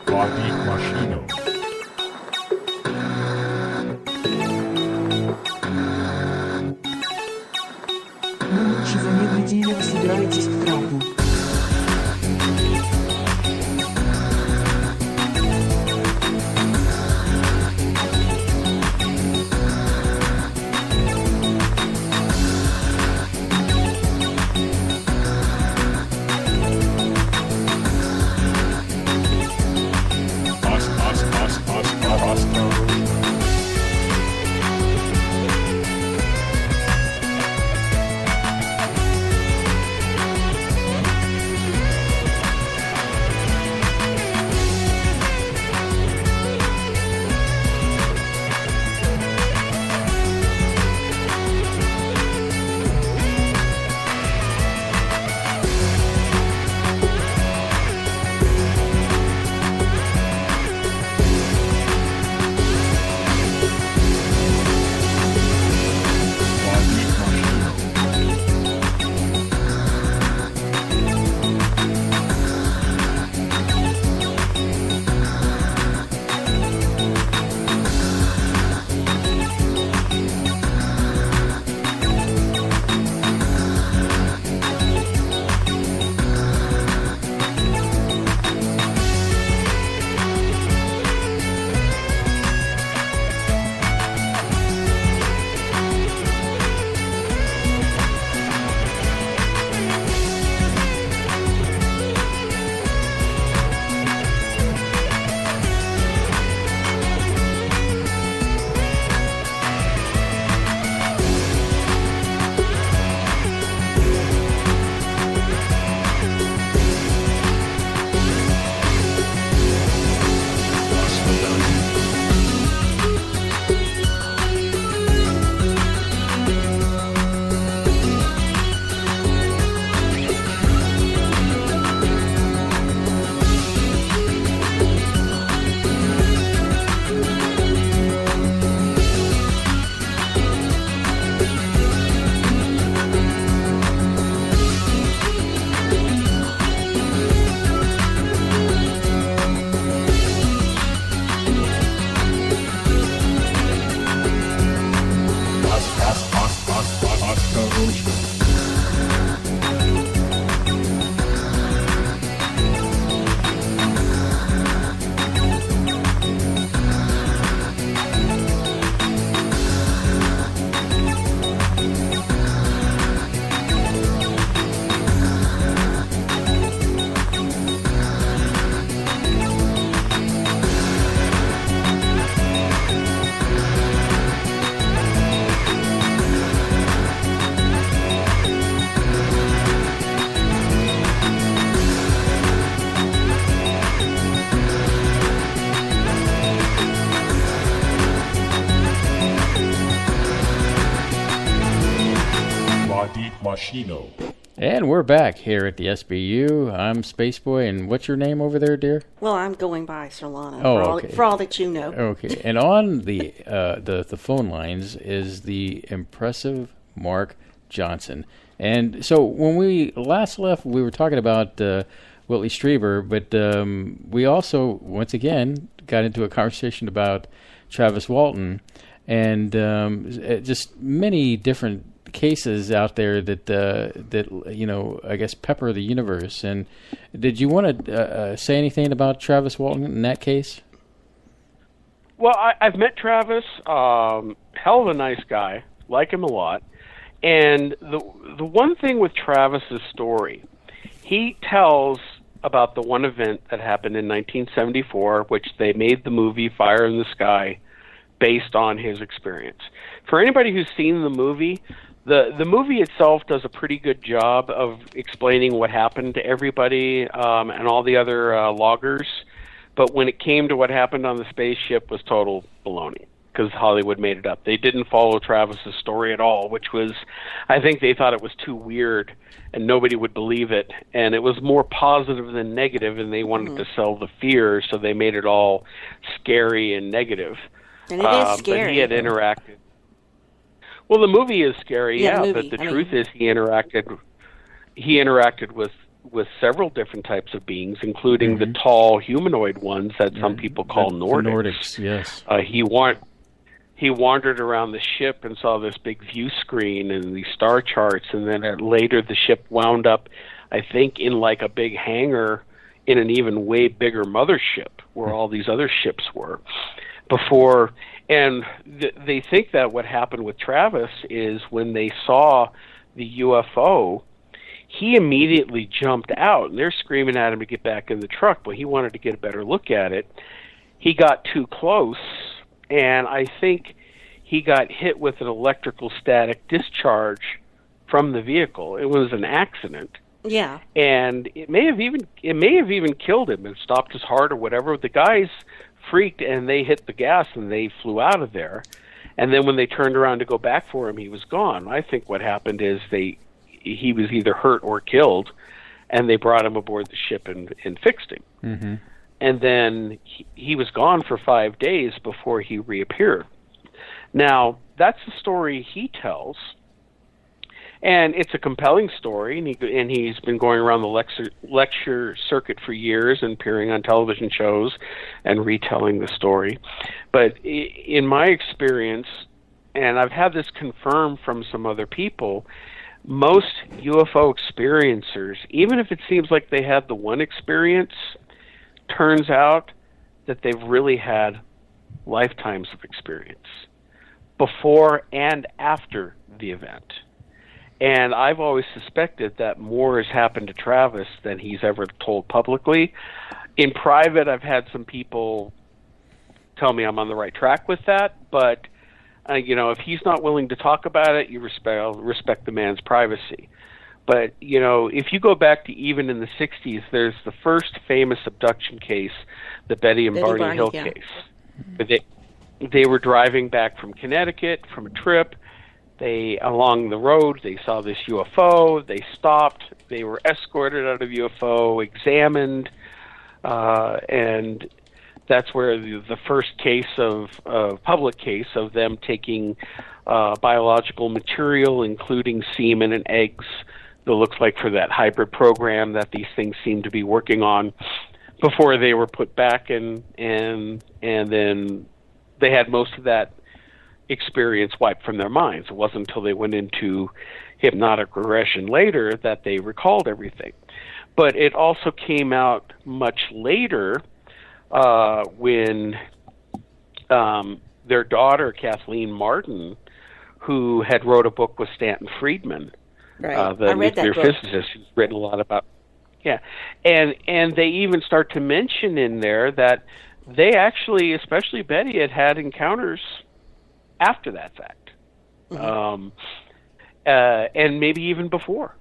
Body Machino. Ничего не выделил, собираетесь в трапу. Machino. And we're back here at the SBU. I'm Spaceboy, and what's your name over there, dear? Well, I'm going by Solana, okay. for all that you know. Okay, and on the phone lines is the impressive Mark Johnson. And so when we last left, we were talking about Whitley Strieber, but we also, once again, got into a conversation about Travis Walton and just many different cases out there that I guess pepper the universe. And did you want to say anything about Travis Walton in that case? Well, I've met Travis. Hell of a nice guy. Like him a lot. And the one thing with Travis's story, he tells about the one event that happened in 1974, which they made the movie Fire in the Sky based on his experience. For anybody who's seen the movie, the movie itself does a pretty good job of explaining what happened to everybody and all the other loggers. But when it came to what happened on the spaceship was total baloney, because Hollywood made it up. They didn't follow Travis's story at all, which was, I think they thought it was too weird and nobody would believe it. And it was more positive than negative, and they wanted to sell the fear, so they made it all scary and negative. And it is scary. But he had interacted. Well, the movie is scary, Yeah, but the truth is he interacted with several different types of beings, including the tall humanoid ones that some people call Nordics. The Nordics, yes. He wandered around the ship and saw this big view screen and these star charts, and then later the ship wound up, I think, in like a big hangar in an even way bigger mothership where all these other ships were before. And they think that what happened with Travis is when they saw the UFO, he immediately jumped out, and they're screaming at him to get back in the truck, but he wanted to get a better look at it. He got too close, and I think he got hit with an electrical static discharge from the vehicle. It was an accident. Yeah. And it may have even killed him and stopped his heart or whatever. The guys freaked, and they hit the gas, and they flew out of there. And then when they turned around to go back for him, he was gone. I think what happened is he was either hurt or killed, and they brought him aboard the ship and fixed him. Mm-hmm. And then he was gone for 5 days before he reappeared. Now, that's the story he tells, and it's a compelling story, and he's been going around the lecture circuit for years and appearing on television shows and retelling the story. But in my experience, and I've had this confirmed from some other people, most UFO experiencers, even if it seems like they had the one experience, turns out that they've really had lifetimes of experience before and after the event. And I've always suspected that more has happened to Travis than he's ever told publicly. In private, I've had some people tell me I'm on the right track with that, but if he's not willing to talk about it, I'll respect the man's privacy. But, if you go back to even in the 60s, there's the first famous abduction case, the Betty and Barney Hill case. They were driving back from Connecticut from a trip. Along the road, they saw this UFO. They stopped. They were escorted out of UFO, examined, and that's where the first public case of them taking biological material, including semen and eggs, that looks like for that hybrid program that these things seem to be working on, before they were put back, and then they had most of that experience wiped from their minds. It wasn't until they went into hypnotic regression later that they recalled everything. But it also came out much later when their daughter, Kathleen Martin, who had wrote a book with Stanton Friedman, the nuclear physicist, who's written a lot about, and they even start to mention in there that they actually, especially Betty, had encounters after that fact, and maybe even before.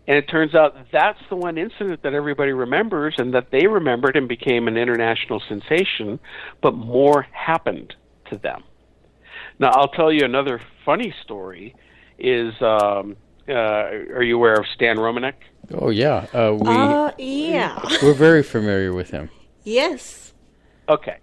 And it turns out that's the one incident that everybody remembers, and that they remembered and became an international sensation, but more happened to them. Now, I'll tell you another funny story is are you aware of Stan Romanek? Oh, yeah. Yeah. We're very familiar with him. Yes. Okay.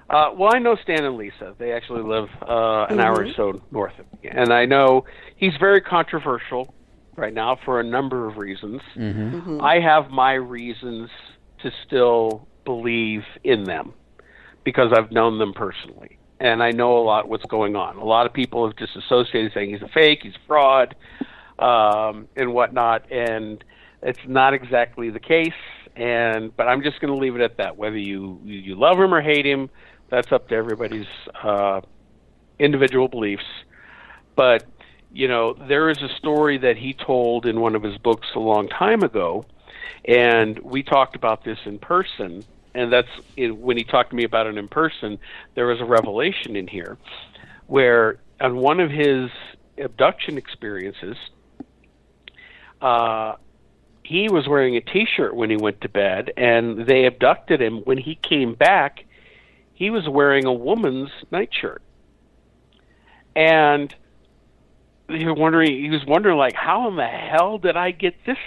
Well, I know Stan and Lisa. They actually live an hour or so north of me. And I know he's very controversial right now for a number of reasons. I have my reasons to still believe in them because I've known them personally. And I know a lot what's going on. A lot of people have just associated saying he's a fake, he's a fraud, and whatnot. And it's not exactly the case. But I'm just going to leave it at that. Whether you love him or hate him, that's up to everybody's individual beliefs. But, there is a story that he told in one of his books a long time ago, and we talked about this in person, and when he talked to me about it in person, there was a revelation in here, where on one of his abduction experiences, he was wearing a T-shirt when he went to bed, and they abducted him. When he came back, he was wearing a woman's nightshirt. And he was wondering, like, how in the hell did I get this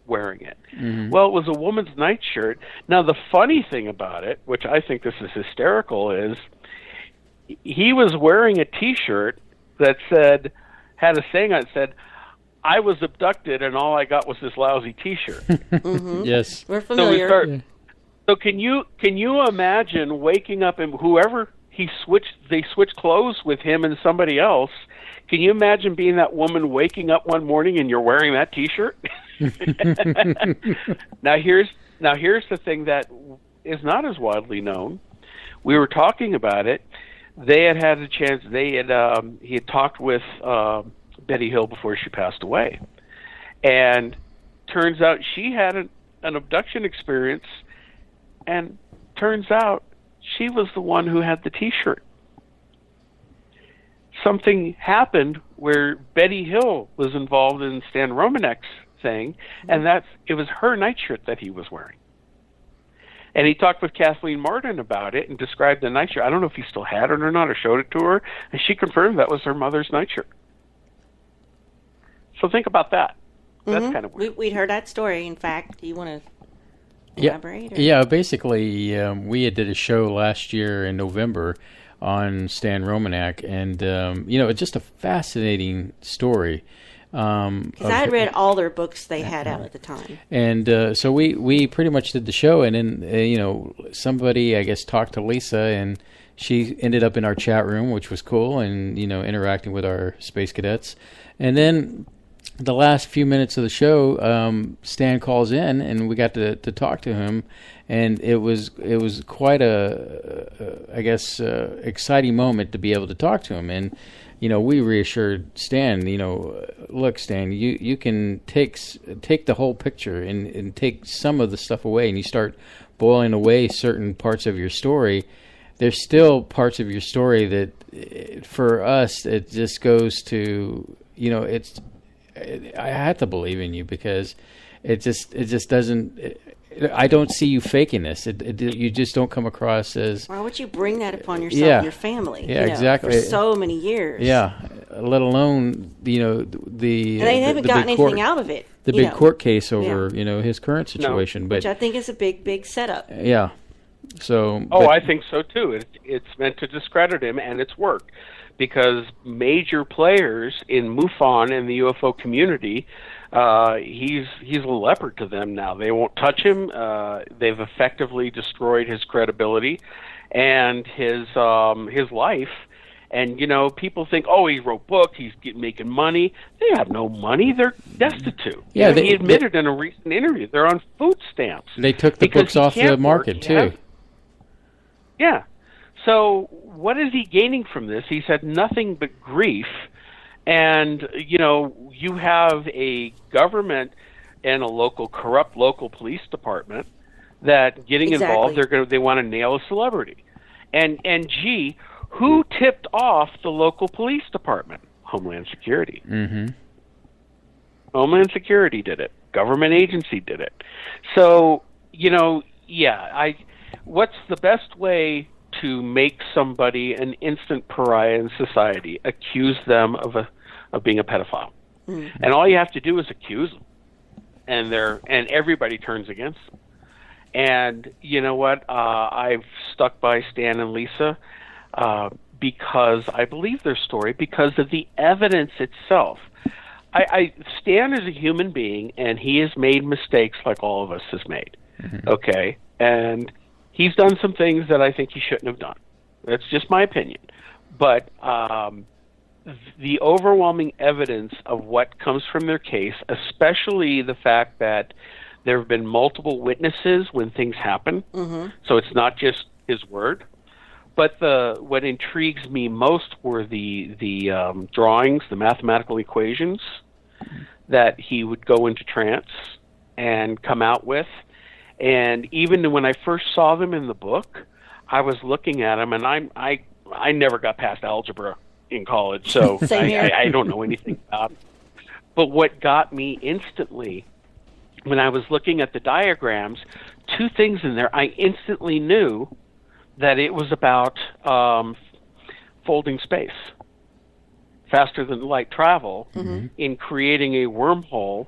wearing it? Well, it was a woman's nightshirt. Now, the funny thing about it, which I think this is hysterical, is he was wearing a T-shirt that had a saying on it that said, "I was abducted, and all I got was this lousy T-shirt." Yes, we're familiar. So can you imagine waking up and whoever they switched clothes with him and somebody else? Can you imagine being that woman waking up one morning and you're wearing that T-shirt? Now here's the thing that is not as widely known. We were talking about it. They had a chance. He had talked with Betty Hill before she passed away, and turns out she had an abduction experience, and turns out she was the one who had the T-shirt. Something happened where Betty Hill was involved in Stan Romanek's thing, and it was her nightshirt that he was wearing. And he talked with Kathleen Martin about it and described the nightshirt. I don't know if he still had it or not, or showed it to her, and she confirmed that was her mother's nightshirt. So think about that. That's kind of weird. We'd heard that story. In fact, do you want to elaborate? Yeah, basically, we had did a show last year in November on Stan Romanek, and it's just a fascinating story. Because I had read all their books they had out at the time. And so we pretty much did the show, and then, somebody, I guess, talked to Lisa, and she ended up in our chat room, which was cool, and, interacting with our space cadets. And then the last few minutes of the show, Stan calls in, and we got to talk to him, and it was quite a exciting moment to be able to talk to him. And we reassured Stan, look, Stan, you can take the whole picture and take some of the stuff away, and you start boiling away certain parts of your story. There's still parts of your story that, for us, it just goes to, I have to believe in you, because it just doesn't. I don't see you faking this. You just don't come across as. Why would you bring that upon yourself and your family? Yeah, exactly. For so many years. Yeah, let alone the. And they haven't gotten anything out of it. The big court case over his current situation, which I think is a big setup. Yeah. So. I think so too. It's meant to discredit him, and it's worked, because major players in MUFON and the UFO community, he's a leopard to them now. They won't touch him. They've effectively destroyed his credibility and his life. And people think, he wrote books, he's making money. They have no money. They're destitute. Yeah, he admitted in a recent interview they're on food stamps. They took the books off the market too. Yeah. So what is he gaining from this? He's had nothing but grief. And, you have a government and a corrupt local police department that getting involved, they want to nail a celebrity. And gee, who tipped off the local police department? Homeland Security. Mm-hmm. Homeland Security did it. Government agency did it. So, what's the best way to make somebody an instant pariah in society? Accuse them of of being a pedophile. And all you have to do is accuse them, and everybody turns against them. And you know what? I've stuck by Stan and Lisa because I believe their story, because of the evidence itself. Stan is a human being, and he has made mistakes like all of us has made. Okay? And he's done some things that I think he shouldn't have done. That's just my opinion. But the overwhelming evidence of what comes from their case, especially the fact that there have been multiple witnesses when things happen, so it's not just his word. But what intrigues me most were the drawings, the mathematical equations that he would go into trance and come out with. And even when I first saw them in the book, I was looking at them, and I never got past algebra in college, so I don't know anything about it. But what got me instantly, when I was looking at the diagrams, two things in there, I instantly knew that it was about folding space, faster than light travel, in creating a wormhole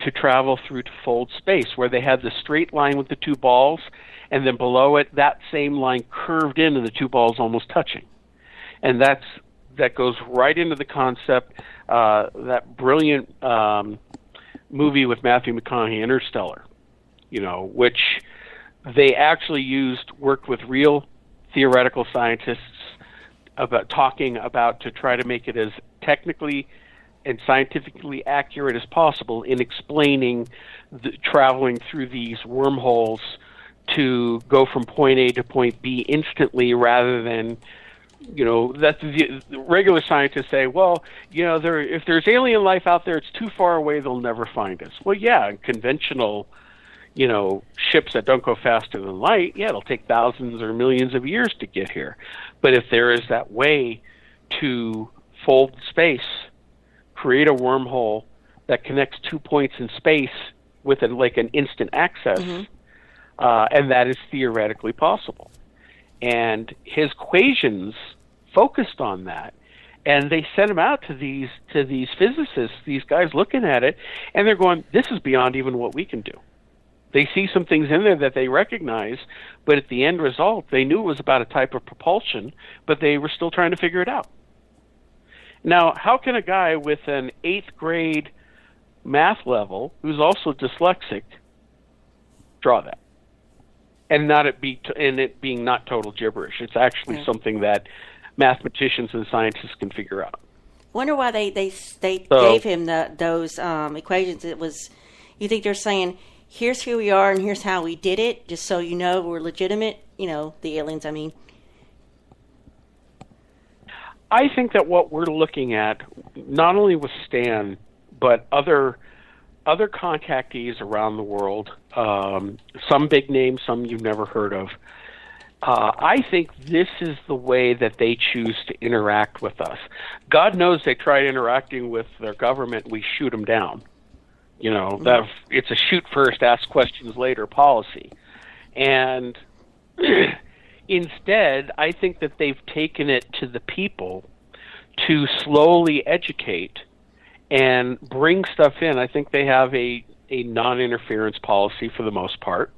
to travel through to fold space, where they had the straight line with the two balls, and then below it, that same line curved in and the two balls almost touching. And that goes right into the concept, that brilliant movie with Matthew McConaughey, Interstellar, which they actually worked with real theoretical scientists talking about to try to make it as technically and scientifically accurate as possible in explaining traveling through these wormholes to go from point A to point B instantly, rather than, that the regular scientists say, well, if there's alien life out there, it's too far away, they'll never find us. Well, yeah, conventional, ships that don't go faster than light, yeah, it'll take thousands or millions of years to get here. But if there is that way to fold space, create a wormhole that connects 2 points in space with an instant access, and that is theoretically possible. And his equations focused on that, and they sent them out to these physicists, these guys looking at it, and they're going, this is beyond even what we can do. They see some things in there that they recognize, but at the end result, they knew it was about a type of propulsion, but they were still trying to figure it out. Now, how can a guy with an 8th grade math level, who's also dyslexic, draw that? And it being not total gibberish. It's actually something that mathematicians and scientists can figure out. Wonder why they gave him those equations. You think they're saying, here's who we are and here's how we did it, just so you know we're legitimate, the aliens, I mean. I think that what we're looking at, not only with Stan, but other contactees around the world, some big names, some you've never heard of, I think this is the way that they choose to interact with us. God knows they tried interacting with their government, we shoot them down. That it's a shoot first, ask questions later policy. And instead, I think that they've taken it to the people to slowly educate and bring stuff in. I think they have a non-interference policy for the most part.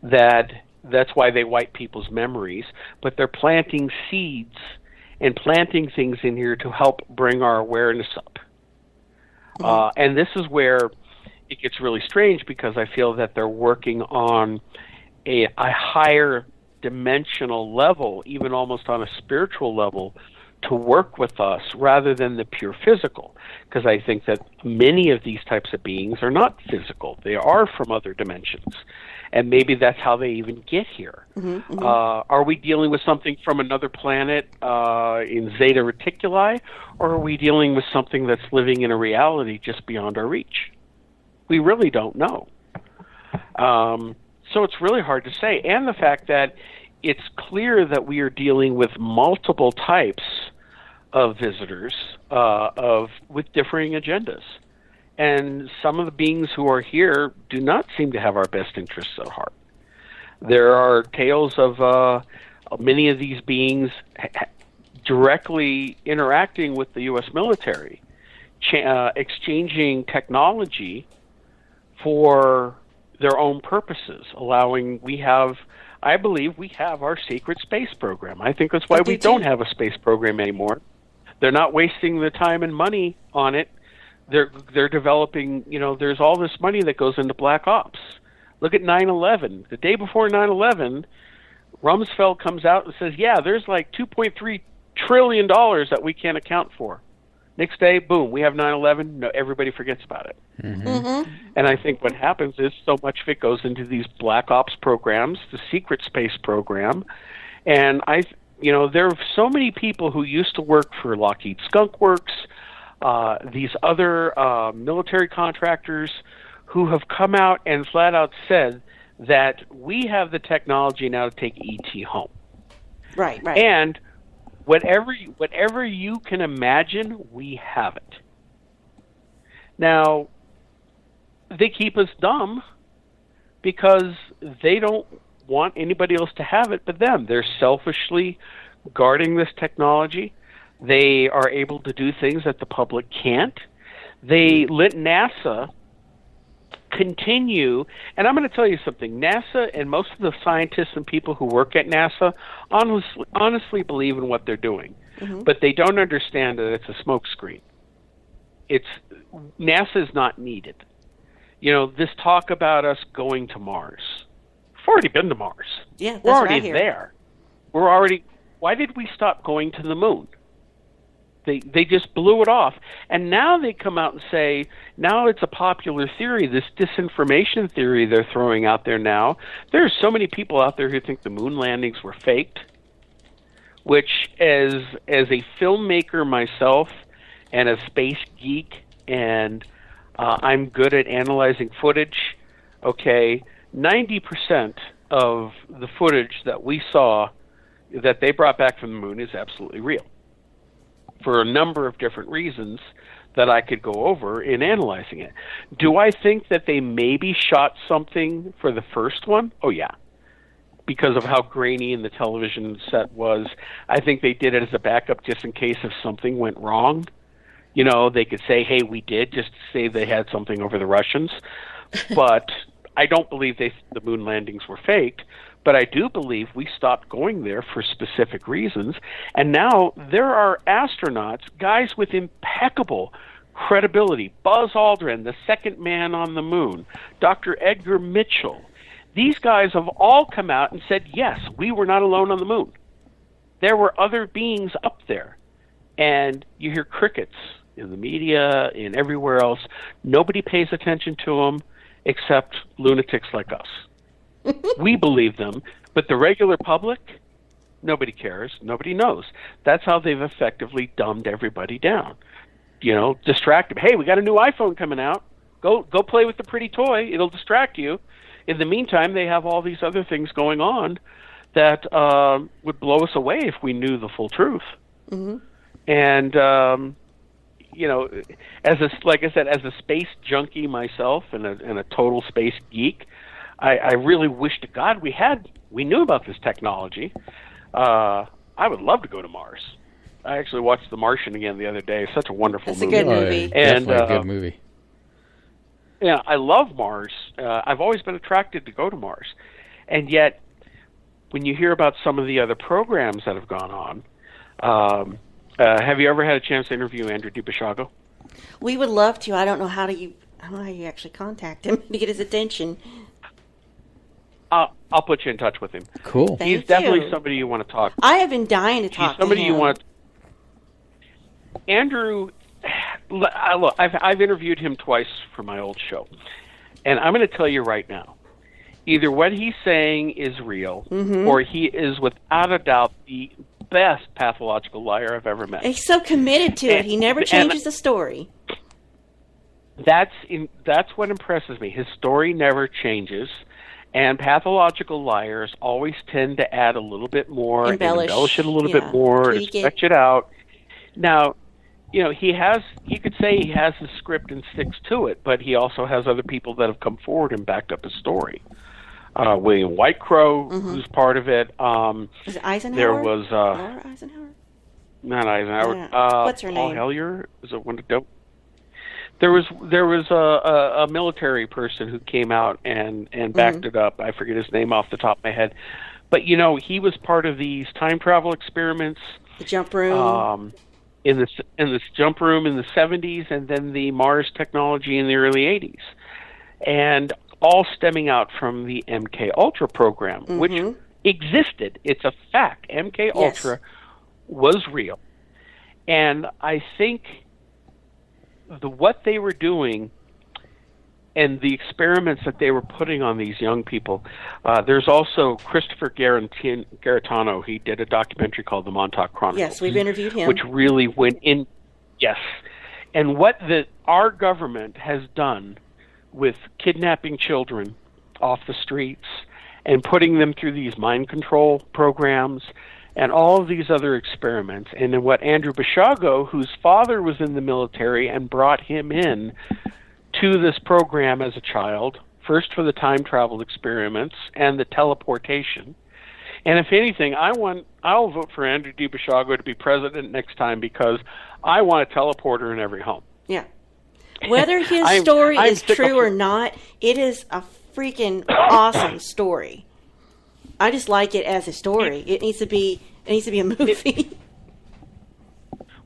That's why they wipe people's memories. But they're planting seeds and planting things in here to help bring our awareness up. And this is where it gets really strange, because I feel that they're working on a higher dimensional level, even almost on a spiritual level, to work with us rather than the pure physical. Because I think that many of these types of beings are not physical. They are from other dimensions. And maybe that's how they even get here. Are we dealing with something from another planet in Zeta Reticuli, or are we dealing with something that's living in a reality just beyond our reach? We really don't know. So it's really hard to say. And the fact that it's clear that we are dealing with multiple types of visitors with differing agendas. And some of the beings who are here do not seem to have our best interests at heart. There are tales of many of these beings directly interacting with the U.S. military exchanging technology for their own purposes, I believe we have our secret space program. I think that's why we don't have a space program anymore. They're not wasting the time and money on it. They're developing, there's all this money that goes into black ops. Look at 9/11. The day before 9/11, Rumsfeld comes out and says, yeah, there's like $2.3 trillion that we can't account for. Next day, boom, we have 9/11. No, everybody forgets about it. And I think what happens is so much of it goes into these black ops programs, the secret space program. And there are so many people who used to work for Lockheed Skunk Works, these other military contractors who have come out and flat out said that we have the technology now to take ET home. Right. And whatever you can imagine, we have it. Now, they keep us dumb because they don't want anybody else to have it but them. They're selfishly guarding this technology. They are able to do things that the public can't. They let NASA continue, and I'm going to tell you something. NASA and most of the scientists and people who work at NASA honestly believe in what they're doing, but they don't understand that it's a smokescreen. NASA is not needed. This talk about us going to Mars. We've already been to Mars. Yeah, that's we're what I already hear. there. Why did we stop going to the moon? They just blew it off. And now they come out and say, now it's a popular theory, this disinformation theory they're throwing out there now. There's so many people out there who think the moon landings were faked, which as a filmmaker myself and a space geek, and I'm good at analyzing footage, 90% of the footage that we saw that they brought back from the moon is absolutely real, for a number of different reasons that I could go over in analyzing it. Do I think that they maybe shot something for the first one? Oh, yeah. Because of how grainy the television set was. I think they did it as a backup just in case if something went wrong. They could say, hey, we did, just to say they had something over the Russians. But I don't believe the moon landings were faked. But I do believe we stopped going there for specific reasons. And now there are astronauts, guys with impeccable credibility. Buzz Aldrin, the second man on the moon. Dr. Edgar Mitchell. These guys have all come out and said, yes, we were not alone on the moon. There were other beings up there. And you hear crickets in the media and everywhere else. Nobody pays attention to them except lunatics like us. We believe them, but the regular public, nobody cares, nobody knows. That's how they've effectively dumbed everybody down. Distract them. Hey, we got a new iPhone coming out. Go play with the pretty toy. It'll distract you. In the meantime, they have all these other things going on that would blow us away if we knew the full truth. And like I said, as a space junkie myself and a total space geek, I really wish to God we knew about this technology. I would love to go to Mars. I actually watched The Martian again the other day. It's such a wonderful movie. It's a good movie. And, definitely a good movie. Yeah, I love Mars. I've always been attracted to go to Mars. And yet, when you hear about some of the other programs that have gone on, have you ever had a chance to interview Andrew DiBasciago? We would love to. I don't know how you actually contact him to get his attention. I'll put you in touch with him. Cool. Thank He's definitely you. somebody you want to talk to. I have been dying to He's talk to somebody him. you want. Andrew, look, I've interviewed him twice for my old show, and I'm going to tell you right now, either what he's saying is real, or he is without a doubt the best pathological liar I've ever met. He's so committed to it. He never changes the story. That's what impresses me. His story never changes. And pathological liars always tend to add a little bit more, embellish it a little bit more, and stretch it out. Now, you could say he has the script and sticks to it, but he also has other people that have come forward and backed up his story. William Whitecrow, who's part of it. Is it Eisenhower? There was Laura Eisenhower? not Eisenhower. What's her Paul name? Hellyer is one of the There was a military person who came out and backed it up. I forget his name off the top of my head, but he was part of these time travel experiments. The jump room. In this jump room in the 70s, and then the Mars technology in the early 80s, and all stemming out from the MK Ultra program, which existed. It's a fact. MK Ultra was real, and I think what they were doing and the experiments that they were putting on these young people. There's also Christopher Garetano. He did a documentary called The Montauk Chronicles. Yes, we've interviewed him. Which really went in. Yes. And what our government has done with kidnapping children off the streets and putting them through these mind control programs and all of these other experiments. And then what Andrew Basiago, whose father was in the military and brought him in to this program as a child, first for the time travel experiments and the teleportation. And if anything, I'll vote for Andrew D. Basiago to be president next time, because I want a teleporter in every home. Yeah. Whether his story is true or not, it is a freaking awesome story. I just like it as a story. It needs to be a movie.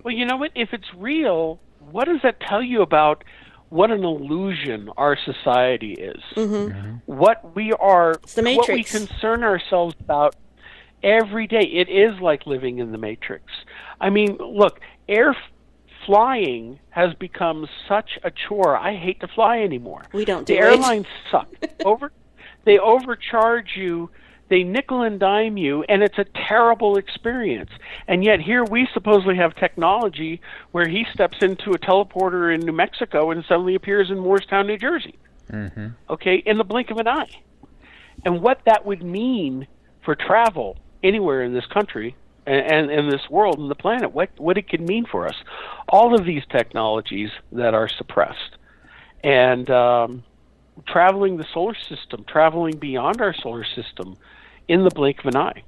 Well, you know what? If it's real, what does that tell you about what an illusion our society is? What we are, it's the Matrix. What we concern ourselves about every day. It is like living in the Matrix. I mean, look, flying has become such a chore. I hate to fly anymore. We don't do it. The airlines suck. They overcharge you. They nickel and dime you, and it's a terrible experience. And yet here we supposedly have technology where he steps into a teleporter in New Mexico and suddenly appears in Moorestown, New Jersey. Okay, in the blink of an eye. And what that would mean for travel anywhere in this country and in this world and the planet, what it could mean for us. All of these technologies that are suppressed. And traveling the solar system, traveling beyond our solar system in the blink of an eye.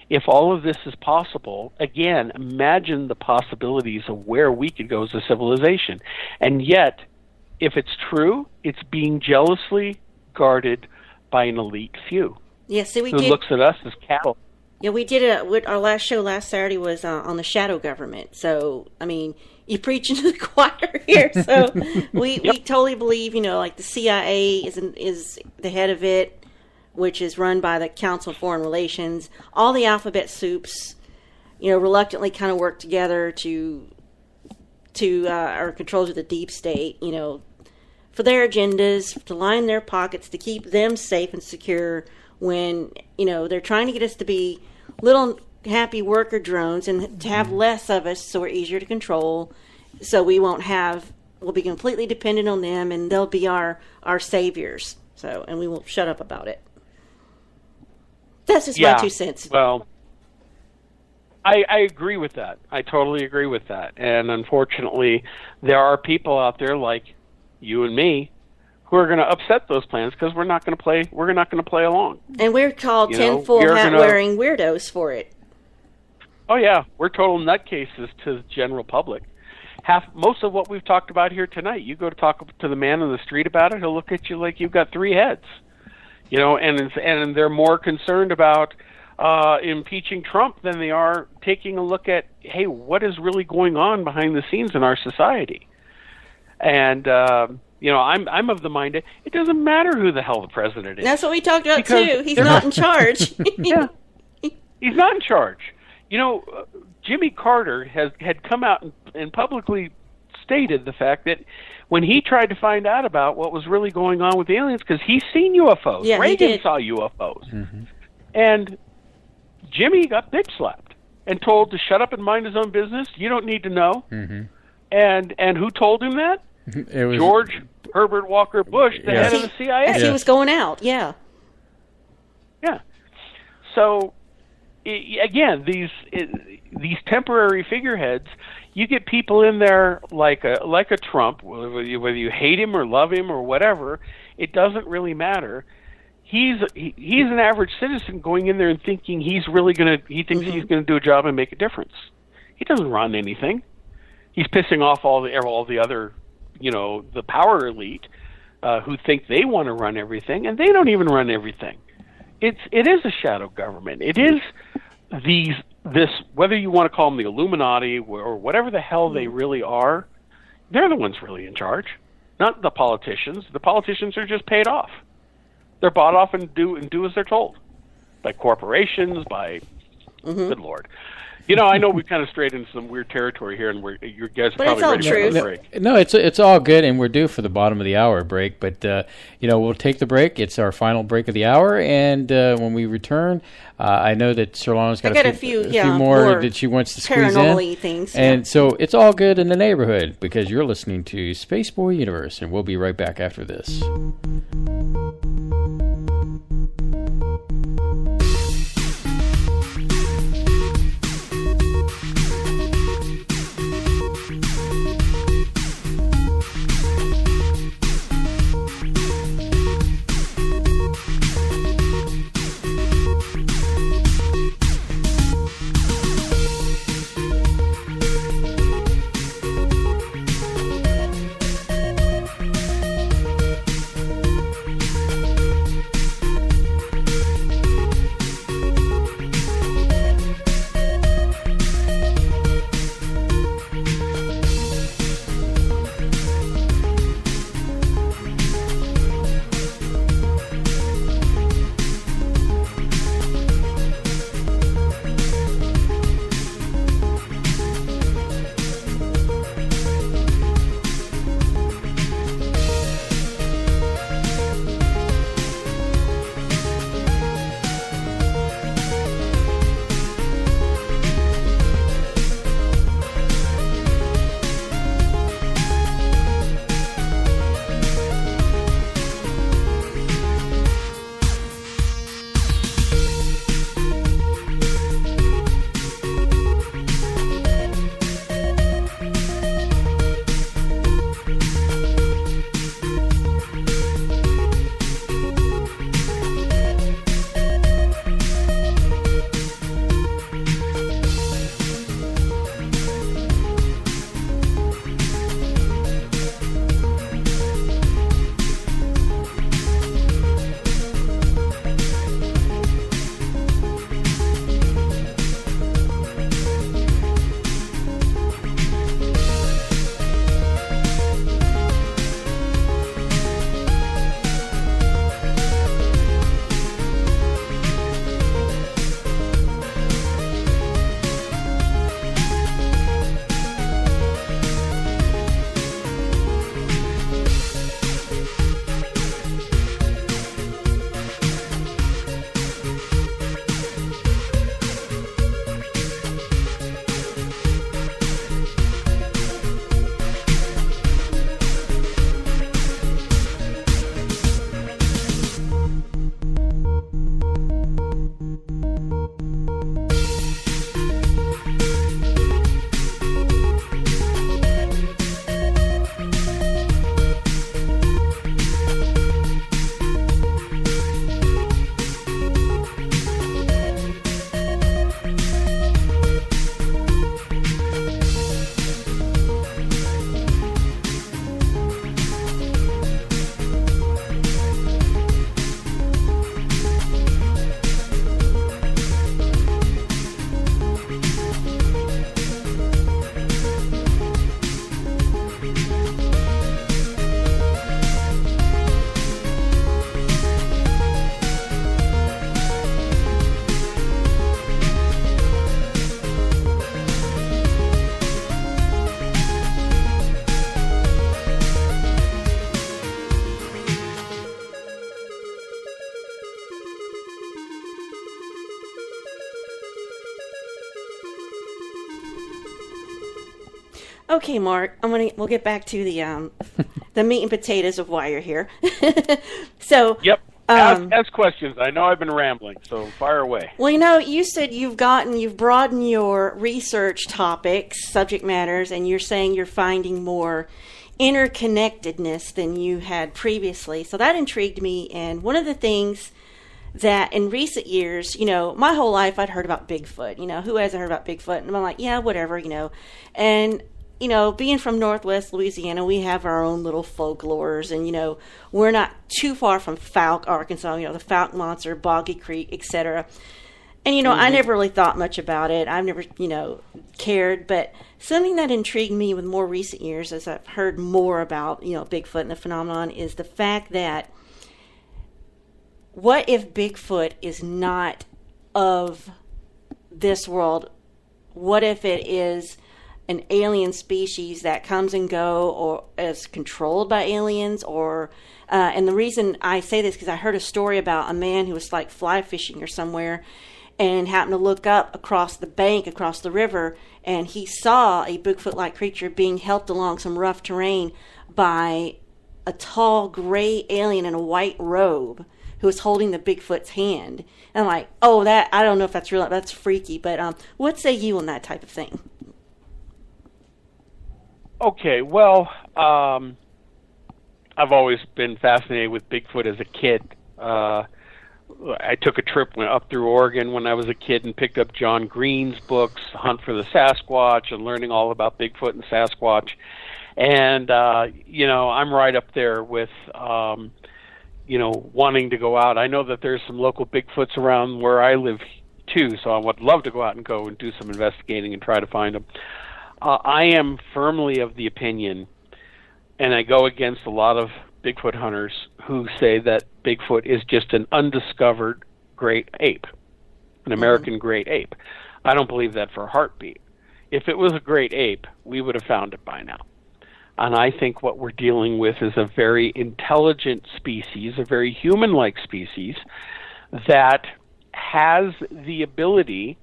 If all of this is possible, again, imagine the possibilities of where we could go as a civilization. And yet, if it's true, it's being jealously guarded by an elite few. Yeah, so who looks at us as cattle. Yeah, we did our last show last Saturday was on the shadow government. So, I mean, you're preaching to the choir here. So we totally believe, like the CIA is the head of it, which is run by the Council of Foreign Relations. All the alphabet soups, reluctantly kind of work together to our controls of the deep state, for their agendas, to line their pockets, to keep them safe and secure when, they're trying to get us to be little happy worker drones and to have less of us so we're easier to control, so we'll be completely dependent on them and they'll be our saviors. So, and we won't shut up about it. That's just my 2 cents. Well, I agree with that. I totally agree with that. And unfortunately, there are people out there like you and me who are going to upset those plans because we're not going to play. We're not going to play along. And we're called tinfoil hat wearing weirdos for it. Oh yeah, we're total nutcases to the general public. Most of what we've talked about here tonight, you go to talk to the man on the street about it, he'll look at you like you've got 3 heads. And they're more concerned about impeaching Trump than they are taking a look at, hey, what is really going on behind the scenes in our society? And I'm of the mind that it doesn't matter who the hell the president is. That's what we talked about too. He's not in charge. Yeah, he's not in charge. Jimmy Carter had come out and publicly stated the fact that when he tried to find out about what was really going on with the aliens, because he's seen UFOs. Yeah, Reagan saw UFOs. And Jimmy got bitch slapped and told to shut up and mind his own business. You don't need to know. And who told him that? It was George Herbert Walker Bush, the head of the CIA. As he was going out, yeah. Yeah. So, again, these temporary figureheads, you get people in there like a Trump, whether you hate him or love him or whatever, it doesn't really matter. He's an average citizen going in there and thinking he thinks he's gonna do a job and make a difference. He doesn't run anything. He's pissing off all the other the power elite who think they want to run everything, and they don't even run everything. It is a shadow government. It is this, whether you want to call them the Illuminati or whatever the hell they really are, they're the ones really in charge, not the politicians. The politicians are just paid off. They're bought off and do as they're told by corporations, by good Lord. I know we kind of strayed into some weird territory here, and you guys are probably ready for the break. No, it's all good, and we're due for the bottom of the hour break. But we'll take the break. It's our final break of the hour, and when we return, I know that Sir Lana's got a few more that she wants to squeeze in. Things, and so it's all good in the neighborhood because you're listening to Space Boy Universe, and we'll be right back after this. Okay, Mark, we'll get back to the meat and potatoes of why you're here. So, yep. Ask questions. I know I've been rambling, so fire away. Well, you said you've broadened your research topics, subject matters, and you're saying you're finding more interconnectedness than you had previously. So that intrigued me. And one of the things that in recent years, my whole life I'd heard about Bigfoot. Who hasn't heard about Bigfoot? And I'm like, yeah, whatever, And being from Northwest Louisiana, we have our own little folklores, and, we're not too far from Fouke, Arkansas, the Fouke Monster, Boggy Creek, etc. And, I never really thought much about it. I've never, cared. But something that intrigued me with more recent years, as I've heard more about, Bigfoot and the phenomenon, is the fact that what if Bigfoot is not of this world? What if it is an alien species that comes and go or is controlled by aliens? Or and the reason I say this, because I heard a story about a man who was like fly fishing or somewhere and happened to look up across the bank, across the river, and he saw a Bigfoot-like creature being helped along some rough terrain by a tall gray alien in a white robe who was holding the Bigfoot's hand. And I'm like, oh, that, I don't know if that's real, that's freaky, but what say you on that type of thing? Okay, well, I've always been fascinated with Bigfoot as a kid. I took a trip, went up through Oregon when I was a kid and picked up John Green's books, Hunt for the Sasquatch, and learning all about Bigfoot and Sasquatch. And, I'm right up there with, wanting to go out. I know that there's some local Bigfoots around where I live, too, so I would love to go out and go and do some investigating and try to find them. I am firmly of the opinion, and I go against a lot of Bigfoot hunters who say that Bigfoot is just an undiscovered great ape, an American great ape. I don't believe that for a heartbeat. If it was a great ape, we would have found it by now. And I think what we're dealing with is a very intelligent species, a very human-like species that has the ability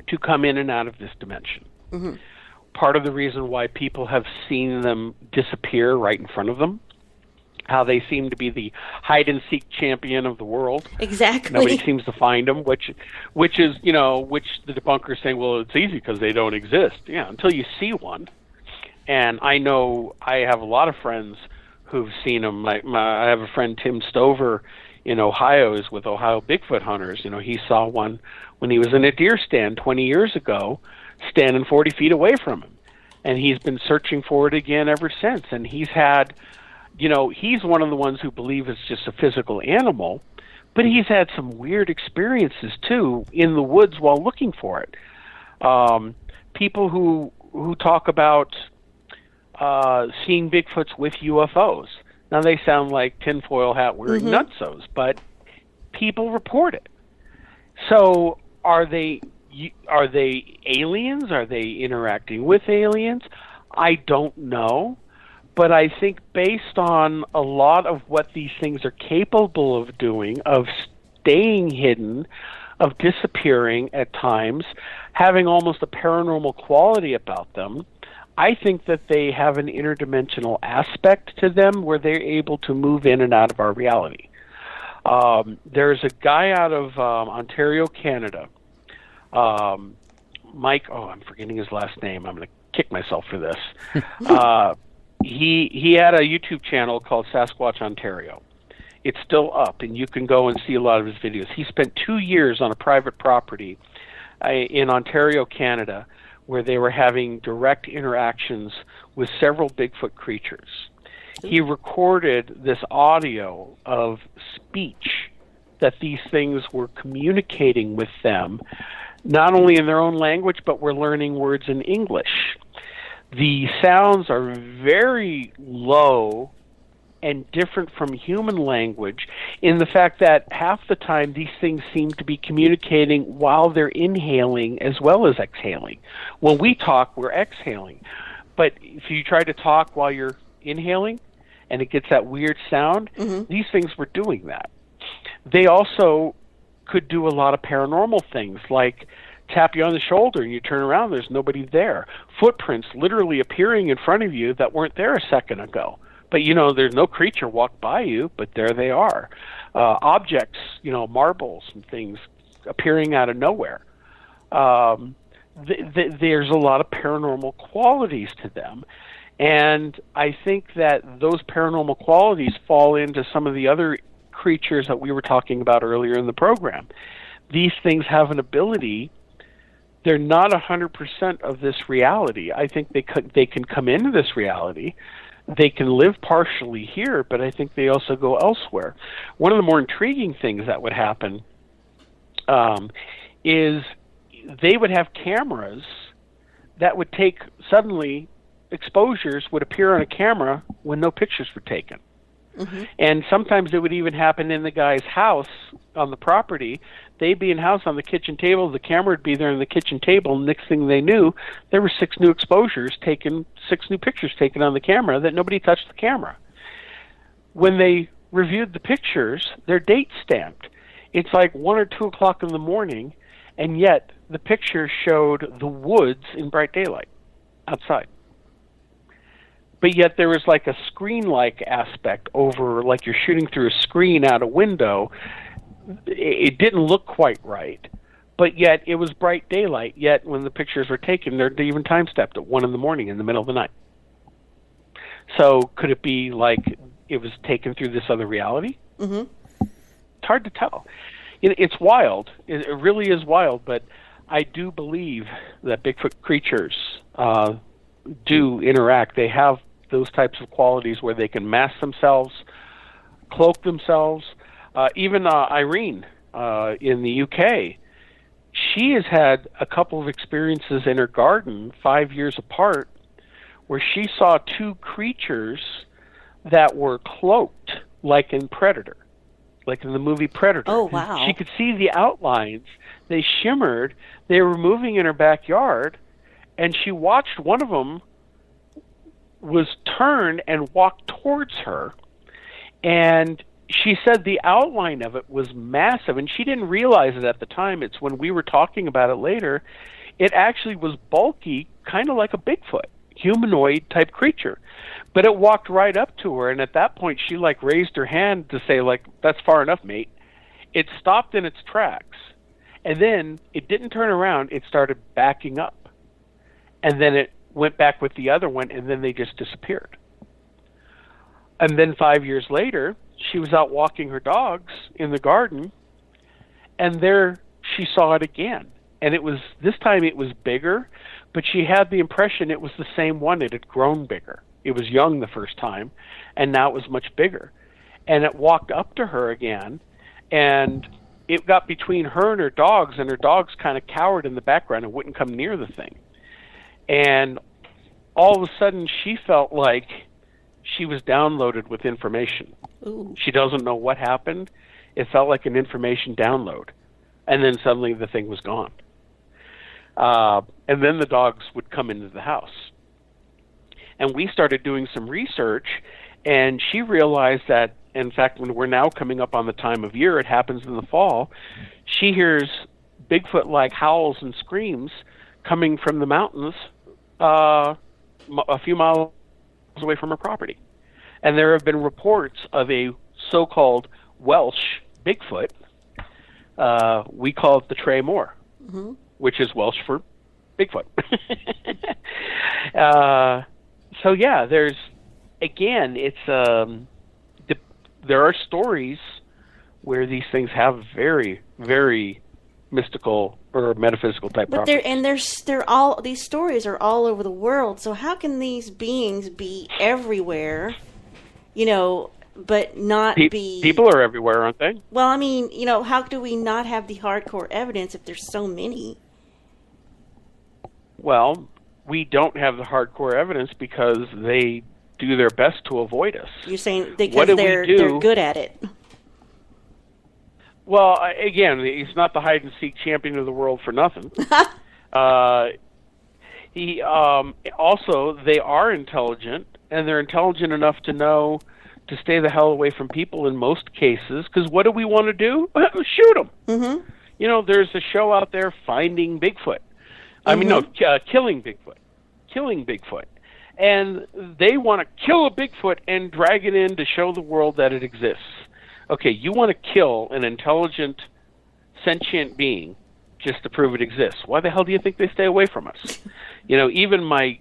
to come in and out of this dimension. Mm-hmm. Part of the reason why people have seen them disappear right in front of them, how they seem to be the hide-and-seek champion of the world. Exactly. Nobody seems to find them, which is, which the debunkers saying, well, it's easy because they don't exist. Yeah, until you see one. And I know I have a lot of friends who've seen them. I have a friend, Tim Stover, in Ohio, is with Ohio Bigfoot Hunters. He saw one when he was in a deer stand 20 years ago, standing 40 feet away from him. And he's been searching for it again ever since. And he's had, he's one of the ones who believe it's just a physical animal, but he's had some weird experiences, too, in the woods while looking for it. People who talk about seeing Bigfoots with UFOs. Now, they sound like tinfoil hat wearing nutsos, but people report it. So are they aliens? Are they interacting with aliens? I don't know. But I think based on a lot of what these things are capable of doing, of staying hidden, of disappearing at times, having almost a paranormal quality about them, I think that they have an interdimensional aspect to them where they're able to move in and out of our reality. There's a guy out of Ontario, Canada, Mike, I'm forgetting his last name. I'm going to kick myself for this. He had a YouTube channel called Sasquatch Ontario. It's still up, and you can go and see a lot of his videos. He spent 2 years on a private property in Ontario, Canada, where they were having direct interactions with several Bigfoot creatures. He recorded this audio of speech that these things were communicating with them, not only in their own language, but were learning words in English. The sounds are very low and different from human language in the fact that half the time these things seem to be communicating while they're inhaling as well as exhaling. When we talk, we're exhaling. But if you try to talk while you're inhaling and it gets that weird sound, these things were doing that. They also could do a lot of paranormal things, like tap you on the shoulder and you turn around, there's nobody there. Footprints literally appearing in front of you that weren't there a second ago. But, there's no creature walked by you, but there they are. Objects, marbles and things appearing out of nowhere. There's a lot of paranormal qualities to them. And I think that those paranormal qualities fall into some of the other creatures that we were talking about earlier in the program. These things have an ability they're not 100% of this reality. I think they can come into this reality. They can live partially here, but I think they also go elsewhere. One of the more intriguing things that would happen is they would have cameras that would take, suddenly exposures would appear on a camera when no pictures were taken. Mm-hmm. And sometimes it would even happen in the guy's house on the property. They'd be in house on the kitchen table, the camera would be there on the kitchen table, and next thing they knew, there were 6 new exposures taken, 6 new pictures taken on the camera that nobody touched the camera. When they reviewed the pictures, their date stamped. It's like 1 or 2 o'clock in the morning, and yet the picture showed the woods in bright daylight outside. But yet there was like a screen-like aspect over, like you're shooting through a screen out a window. It didn't look quite right, but yet it was bright daylight. Yet when the pictures were taken, they're even time-stepped at 1 in the morning in the middle of the night. So could it be like it was taken through this other reality? Mm-hmm. It's hard to tell. It's wild. It really is wild, but I do believe that Bigfoot creatures do interact. They have those types of qualities where they can mask themselves, cloak themselves. Even Irene in the UK, she has had a couple of experiences in her garden 5 years apart where she saw 2 creatures that were cloaked like in Predator, like in the movie Predator. Oh, wow. She could see the outlines. They shimmered. They were moving in her backyard, and she watched one of them was turned and walked towards her, and she said the outline of it was massive, and she didn't realize it at the time. It's when we were talking about it later, it actually was bulky, kind of like a Bigfoot, humanoid type creature. But it walked right up to her, and at that point she like raised her hand to say, like, that's far enough, mate. It stopped in its tracks, and then it didn't turn around. It started backing up, and then it went back with the other one, and then they just disappeared. And then 5 years later, she was out walking her dogs in the garden, and there she saw it again. And it was, this time it was bigger, but she had the impression it was the same one. It had grown bigger. It was young the first time, and now it was much bigger. And it walked up to her again, and it got between her and her dogs kind of cowered in the background and wouldn't come near the thing. And all of a sudden, she felt like she was downloaded with information. Ooh. She doesn't know what happened. It felt like an information download. And then suddenly the thing was gone. And then the dogs would come into the house. And we started doing some research, and she realized that, in fact, when we're now coming up on the time of year, it happens in the fall, she hears Bigfoot-like howls and screams coming from the mountains a few miles away from her property. And there have been reports of a so-called Welsh Bigfoot. We call it the Trey Moore, mm-hmm. which is Welsh for Bigfoot. So yeah, there's, again, it's there are stories where these things have very, very mystical or metaphysical type properties. They're all, these stories are all over the world. So how can these beings be everywhere? But not be... People are everywhere, aren't they? Well, I mean, how do we not have the hardcore evidence if there's so many? Well, we don't have the hardcore evidence because they do their best to avoid us. You're saying because they're good at it. Well, again, he's not the hide-and-seek champion of the world for nothing. He also, they are intelligent, and they're intelligent enough to know to stay the hell away from people in most cases, because what do we want to do? Shoot them. Mm-hmm. There's a show out there, Finding Bigfoot. Killing Bigfoot. Killing Bigfoot. And they want to kill a Bigfoot and drag it in to show the world that it exists. Okay, you want to kill an intelligent, sentient being just to prove it exists. Why the hell do you think they stay away from us? Even my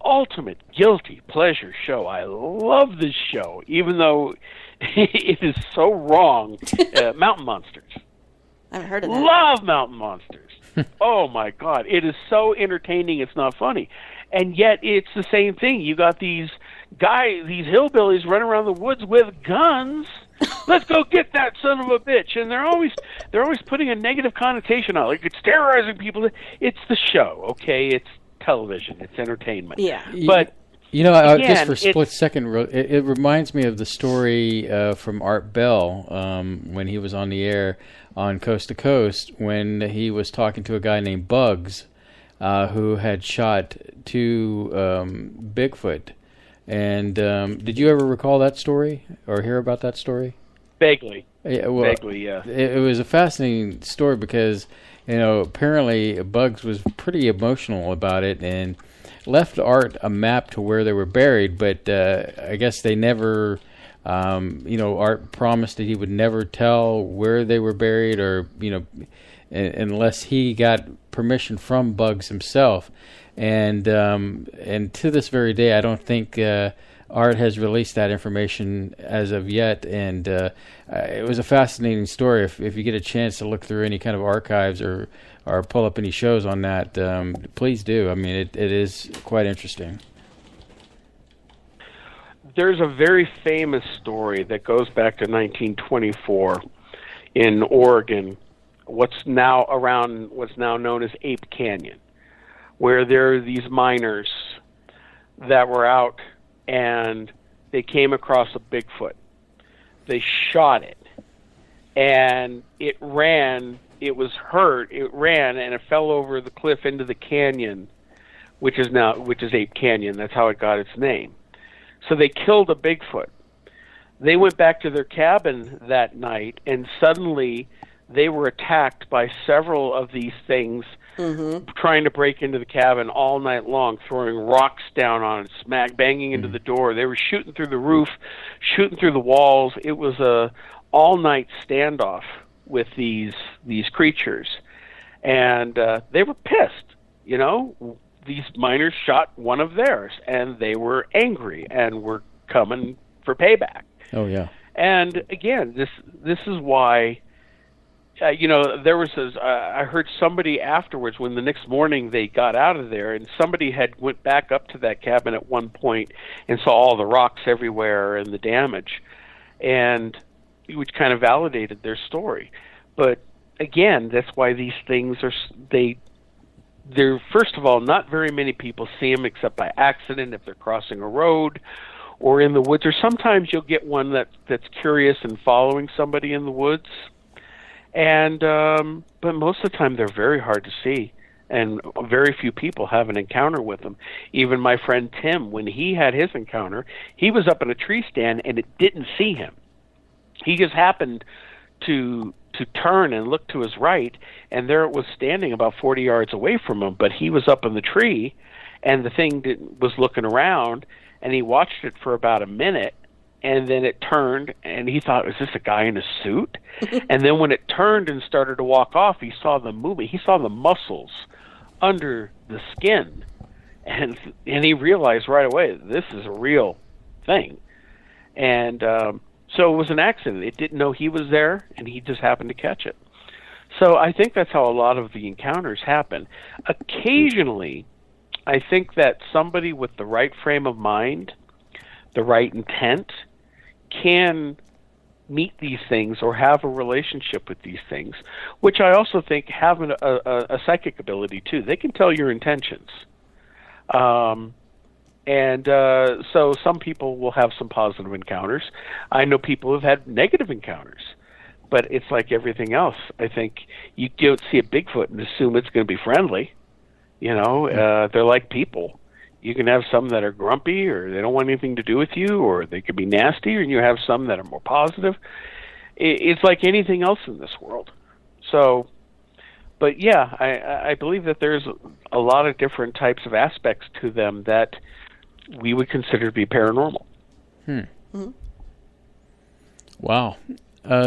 ultimate guilty pleasure show, I love this show, even though it is so wrong, Mountain Monsters. I've heard of that. Love Mountain Monsters. Oh my God, it is so entertaining. It's not funny, and yet it's the same thing. You got these guys, these hillbillies, running around the woods with guns. Let's go get that son of a bitch, and they're always putting a negative connotation on it. Like it's terrorizing people. It's the show, okay? It's television. It's entertainment. Yeah, but. Again, just for a split second, it reminds me of the story from Art Bell when he was on the air on Coast to Coast when he was talking to a guy named Bugs who had shot 2 Bigfoot. And did you ever recall that story or hear about that story? Vaguely. Vaguely, yeah. It was a fascinating story because, apparently Bugs was pretty emotional about it and left Art a map to where they were buried, but I guess they never, Art promised that he would never tell where they were buried or, unless he got permission from Bugs himself. And to this very day, I don't think Art has released that information as of yet. And it was a fascinating story. If you get a chance to look through any kind of archives or pull up any shows on that, please do. I mean, it is quite interesting. There's a very famous story that goes back to 1924 in Oregon, what's now known as Ape Canyon, where there are these miners that were out and they came across a Bigfoot. They shot it, and it ran. It was hurt. It ran, and it fell over the cliff into the canyon, which is Ape Canyon. That's how it got its name. So they killed a Bigfoot. They went back to their cabin that night, and suddenly they were attacked by several of these things trying to break into the cabin all night long, throwing rocks down on it, banging into the door. They were shooting through the roof, shooting through the walls. It was a all-night standoff with these creatures, and they were pissed. These miners shot one of theirs, and they were angry and were coming for payback. Oh yeah. And again, this is why. There was I heard somebody afterwards when the next morning they got out of there, and somebody had went back up to that cabin at one point and saw all the rocks everywhere and the damage, and which kind of validated their story. But again, that's why these things they're first of all, not very many people see them except by accident if they're crossing a road or in the woods, or sometimes you'll get one that's curious and following somebody in the woods. And but most of the time they're very hard to see, and very few people have an encounter with them. Even my friend Tim, when he had his encounter, he was up in a tree stand and it didn't see him. He just happened to turn and look to his right, and there it was standing about 40 yards away from him, but he was up in the tree, and the thing was looking around, and he watched it for about a minute, and then it turned, and he thought, is this a guy in a suit? And then when it turned and started to walk off, he saw the movement. He saw the muscles under the skin, and he realized right away, this is a real thing. And so it was an accident. It didn't know he was there, and he just happened to catch it. So I think that's how a lot of the encounters happen. Occasionally, I think that somebody with the right frame of mind, the right intent, can meet these things or have a relationship with these things, which I also think have a psychic ability too. They can tell your intentions. So some people will have some positive encounters. I know people who've had negative encounters, but it's like everything else. I think you don't see a Bigfoot and assume it's going to be friendly. They're like people. You can have some that are grumpy or they don't want anything to do with you, or they could be nasty, and you have some that are more positive. It's like anything else in this world. So, but yeah, I believe that there's a lot of different types of aspects to them that we would consider to be paranormal. Wow.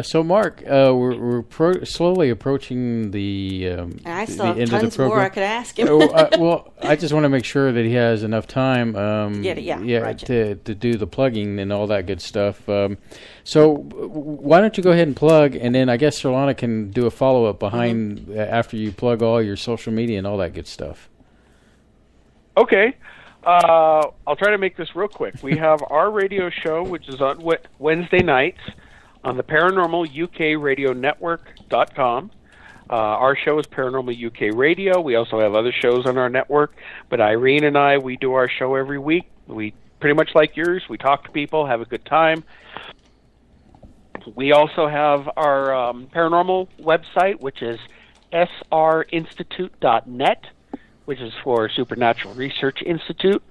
So, Mark, we're slowly approaching the I the still have end of the tons more program. I could ask him. Well, I just want to make sure that he has enough time Roger. to do the plugging and all that good stuff. So why don't you go ahead and plug, and then I guess Solana can do a follow-up behind after you plug all your social media and all that good stuff. Okay. I'll try to make this real quick. We have our radio show, which is on Wednesday nights on the Paranormal UK Radio Network.com. Our show is Paranormal UK Radio. We also have other shows on our network. But Irene and I, we do our show every week. We pretty much like yours. We talk to people, have a good time. We also have our paranormal website, which is srinstitute.net, which is for Supernatural Research Institute.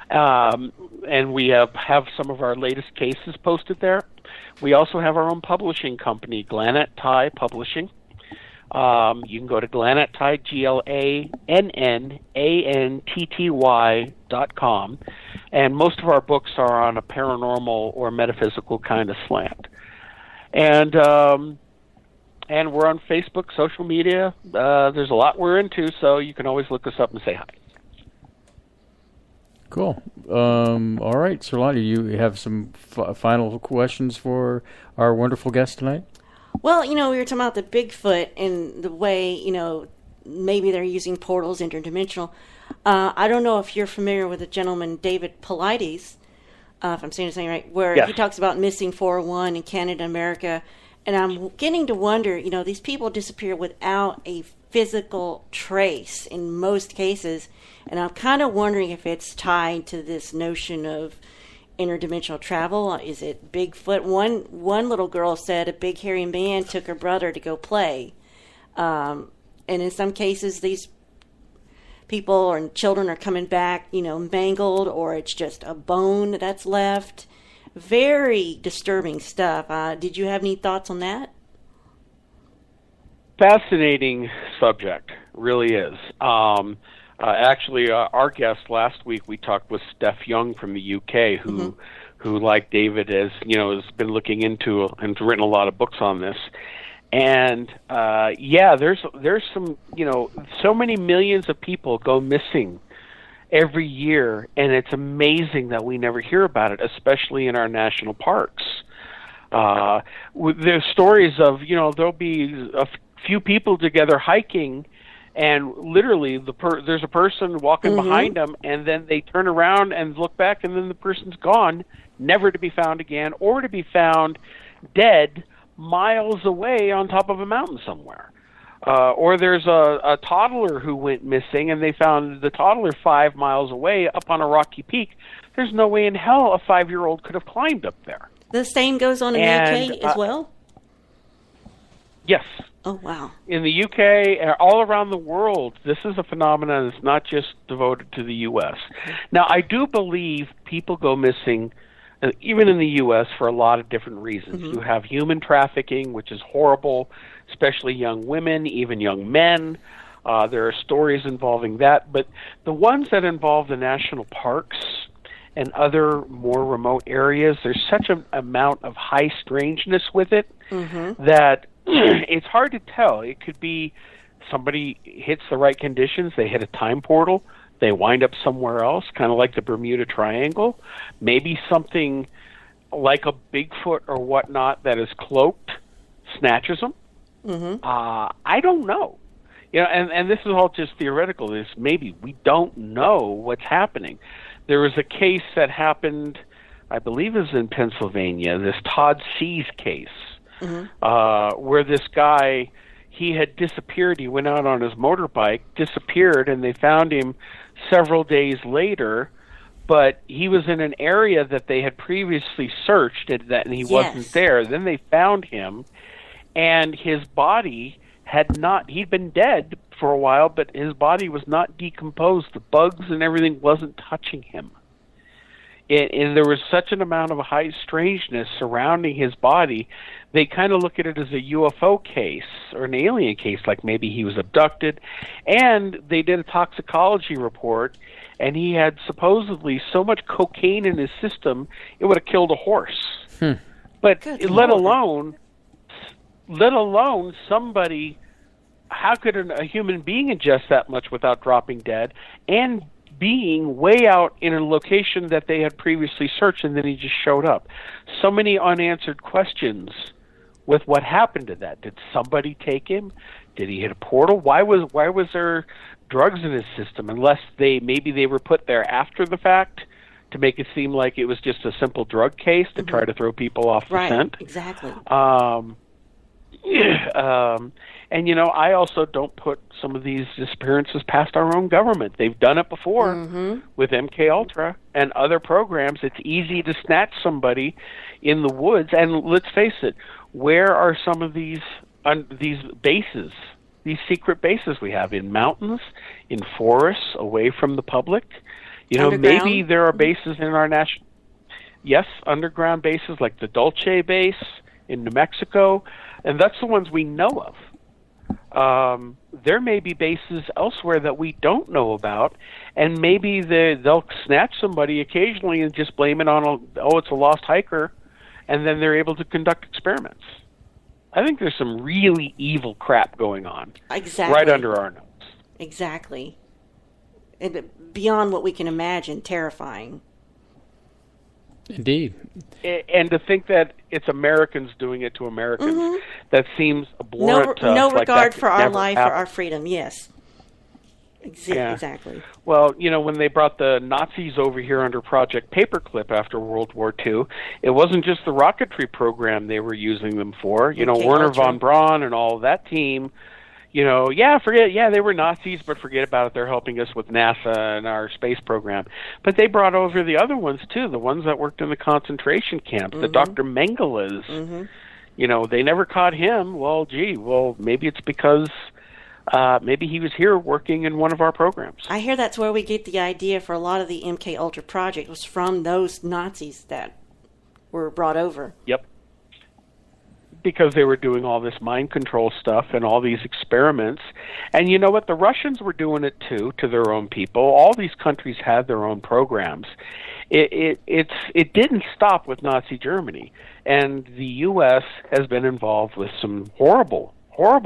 And we have some of our latest cases posted there. We also have our own publishing company, Glannant Ty Publishing. You can go to Glannant Ty, GLANNANTTY.com. And most of our books are on a paranormal or metaphysical kind of slant. And we're on Facebook, social media. There's a lot we're into, so you can always look us up and say hi. Cool. All right, Solana, you have some final questions for our wonderful guest tonight? Well, we were talking about the Bigfoot and the way, maybe they're using portals interdimensional. I don't know if you're familiar with a gentleman, David Paulides, if I'm saying his name right, where he talks about missing 401 in Canada, America. And I'm getting to wonder, these people disappear without a physical trace in most cases. And I'm kind of wondering if it's tied to this notion of interdimensional travel. Is it Bigfoot? One little girl said a big hairy man took her brother to go play. And in some cases, these people and children are coming back, mangled, or it's just a bone that's left. Very disturbing stuff. Did you have any thoughts on that? Fascinating subject, really is. Actually, our guest last week, we talked with Steph Young from the UK, who, like David, has been looking into and written a lot of books on this. And there's some, so many millions of people go missing every year, and it's amazing that we never hear about it, especially in our national parks. There's stories of, there'll be a few people together hiking, and literally there's a person walking behind them, and then they turn around and look back, and then the person's gone, never to be found again, or to be found dead miles away on top of a mountain somewhere. Or there's a toddler who went missing, and they found the toddler 5 miles away up on a rocky peak. There's no way in hell a 5-year-old could have climbed up there. The same goes on in the UK as well? Yes. Oh, wow. In the UK, all around the world, this is a phenomenon that's not just devoted to the U.S. Now, I do believe people go missing, even in the U.S., for a lot of different reasons. You have human trafficking, which is horrible, especially young women, even young men. There are stories involving that. But the ones that involve the national parks and other more remote areas, there's such an amount of high strangeness with it that it's hard to tell. It could be somebody hits the right conditions, they hit a time portal, they wind up somewhere else, kind of like the Bermuda Triangle. Maybe something like a Bigfoot or whatnot that is cloaked snatches them. I don't know. And this is all just theoretical. Maybe we don't know what's happening. There was a case that happened, I believe it was in Pennsylvania, this Todd Seas case, where this guy, he had disappeared. He went out on his motorbike, disappeared, and they found him several days later, but he was in an area that they had previously searched, and he wasn't there. Then they found him, and his body he'd been dead for a while, but his body was not decomposed. The bugs and everything wasn't touching him. And there was such an amount of high strangeness surrounding his body, they kind of look at it as a UFO case or an alien case, like maybe he was abducted. And they did a toxicology report, and he had supposedly so much cocaine in his system, it would have killed a horse. But let alone let alone somebody. How could a human being ingest that much without dropping dead and being way out in a location that they had previously searched, and then he just showed up? So many unanswered questions with what happened to that. Did somebody take him? Did he hit a portal? Why was there drugs in his system? Unless maybe they were put there after the fact to make it seem like it was just a simple drug case to try to throw people off the scent. Right, exactly. And, I also don't put some of these disappearances past our own government. They've done it before with MK Ultra and other programs. It's easy to snatch somebody in the woods. And let's face it, where are some of these bases, these secret bases we have? In mountains, in forests, away from the public? Maybe there are bases in our national... Yes, underground bases like the Dulce base in New Mexico, and that's the ones we know of. There may be bases elsewhere that we don't know about, and maybe they'll snatch somebody occasionally and just blame it on, it's a lost hiker, and then they're able to conduct experiments. I think there's some really evil crap going on. Exactly. Right under our nose. Exactly. And beyond what we can imagine, terrifying. Indeed. And to think that it's Americans doing it to Americans, that seems abhorrent to us. No like regard that for our never life happened. or our freedom, yes. Exactly. Well, when they brought the Nazis over here under Project Paperclip after World War II, it wasn't just the rocketry program they were using them for. Werner von Braun and all of that team, they were Nazis, but forget about it. They're helping us with NASA and our space program. But they brought over the other ones, too, the ones that worked in the concentration camps, the Dr. Mengeles. They never caught him. Well, maybe it's because... maybe he was here working in one of our programs. I hear that's where we get the idea for a lot of the MK Ultra project was from those Nazis that were brought over. Yep. Because they were doing all this mind control stuff and all these experiments. And you know what? The Russians were doing it too, to their own people. All these countries had their own programs. It didn't stop with Nazi Germany. And the U.S. has been involved with some horrible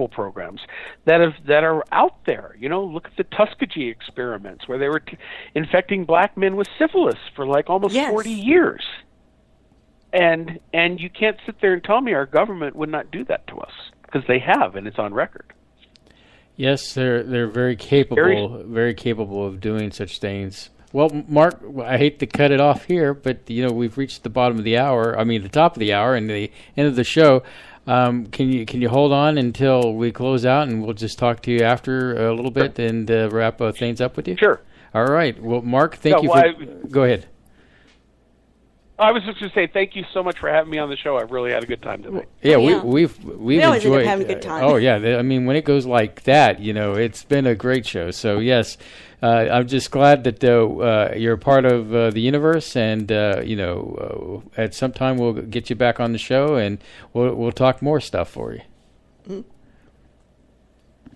programs that are out there. Look at the Tuskegee experiments where they were infecting black men with syphilis for like almost 40 years. And you can't sit there and tell me our government would not do that to us, because they have, and it's on record. Yes, they're very capable of doing such things. Well, Mark, I hate to cut it off here, but we've reached the bottom of the hour. I mean, the top of the hour and the end of the show. Can you hold on until we close out, and we'll just talk to you after a little bit and wrap things up with you? Sure. All right. Well, Mark, thank you. Go ahead. I was just going to say thank you so much for having me on the show. I've really had a good time today. Yeah, we've always enjoyed end up having a good time. Oh yeah, I mean when it goes like that, it's been a great show. So yes, I'm just glad that you're a part of the universe, and at some time we'll get you back on the show, and we'll talk more stuff for you.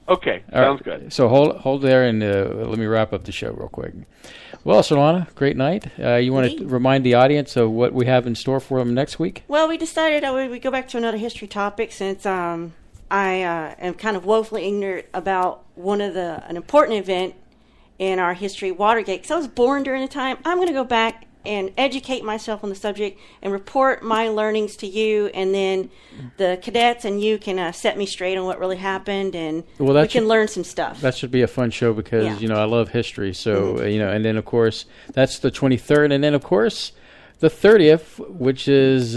Okay, sounds good. So hold there, and let me wrap up the show real quick. Well, Solana, great night. You want to remind the audience of what we have in store for them next week? Well, we decided we go back to another history topic since I am kind of woefully ignorant about an important event in our history, Watergate. Because I was born during the time. I'm going to go back and educate myself on the subject and report my learnings to you, and then the cadets and you can set me straight on what really happened, and we can learn some stuff. That should be a fun show because, I love history. So, and then, of course, that's the 23rd. And then, of course, the 30th, which is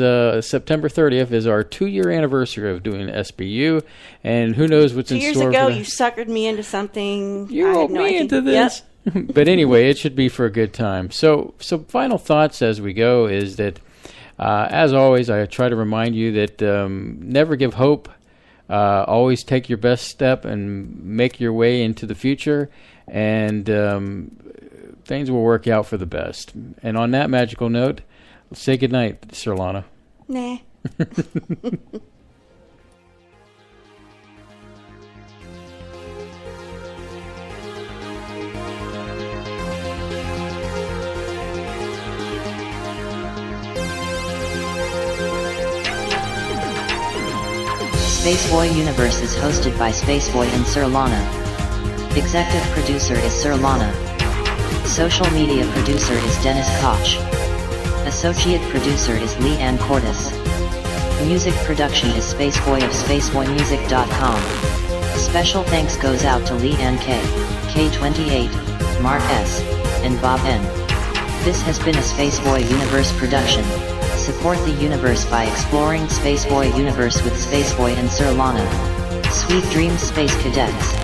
September 30th, is our 2-year anniversary of doing SBU. And who knows what's in store. 2 years ago, you suckered me into something. You roped me into this. Yep. But anyway, it should be for a good time. So final thoughts as we go is that, as always, I try to remind you that never give hope. Always take your best step and make your way into the future, and things will work out for the best. And on that magical note, say goodnight, Sir Lana. Nah. Spaceboy Universe is hosted by Spaceboy and Sir Lana. Executive producer is Sir Lana. Social media producer is Dennis Koch. Associate producer is Lee Ann Cordes. Music production is Spaceboy of SpaceboyMusic.com. Special thanks goes out to Lee Ann K, K28, Mark S, and Bob N. This has been a Spaceboy Universe production. Support the universe by exploring Spaceboy Universe with Spaceboy and Sir Lana. Sweet dreams, Space Cadets.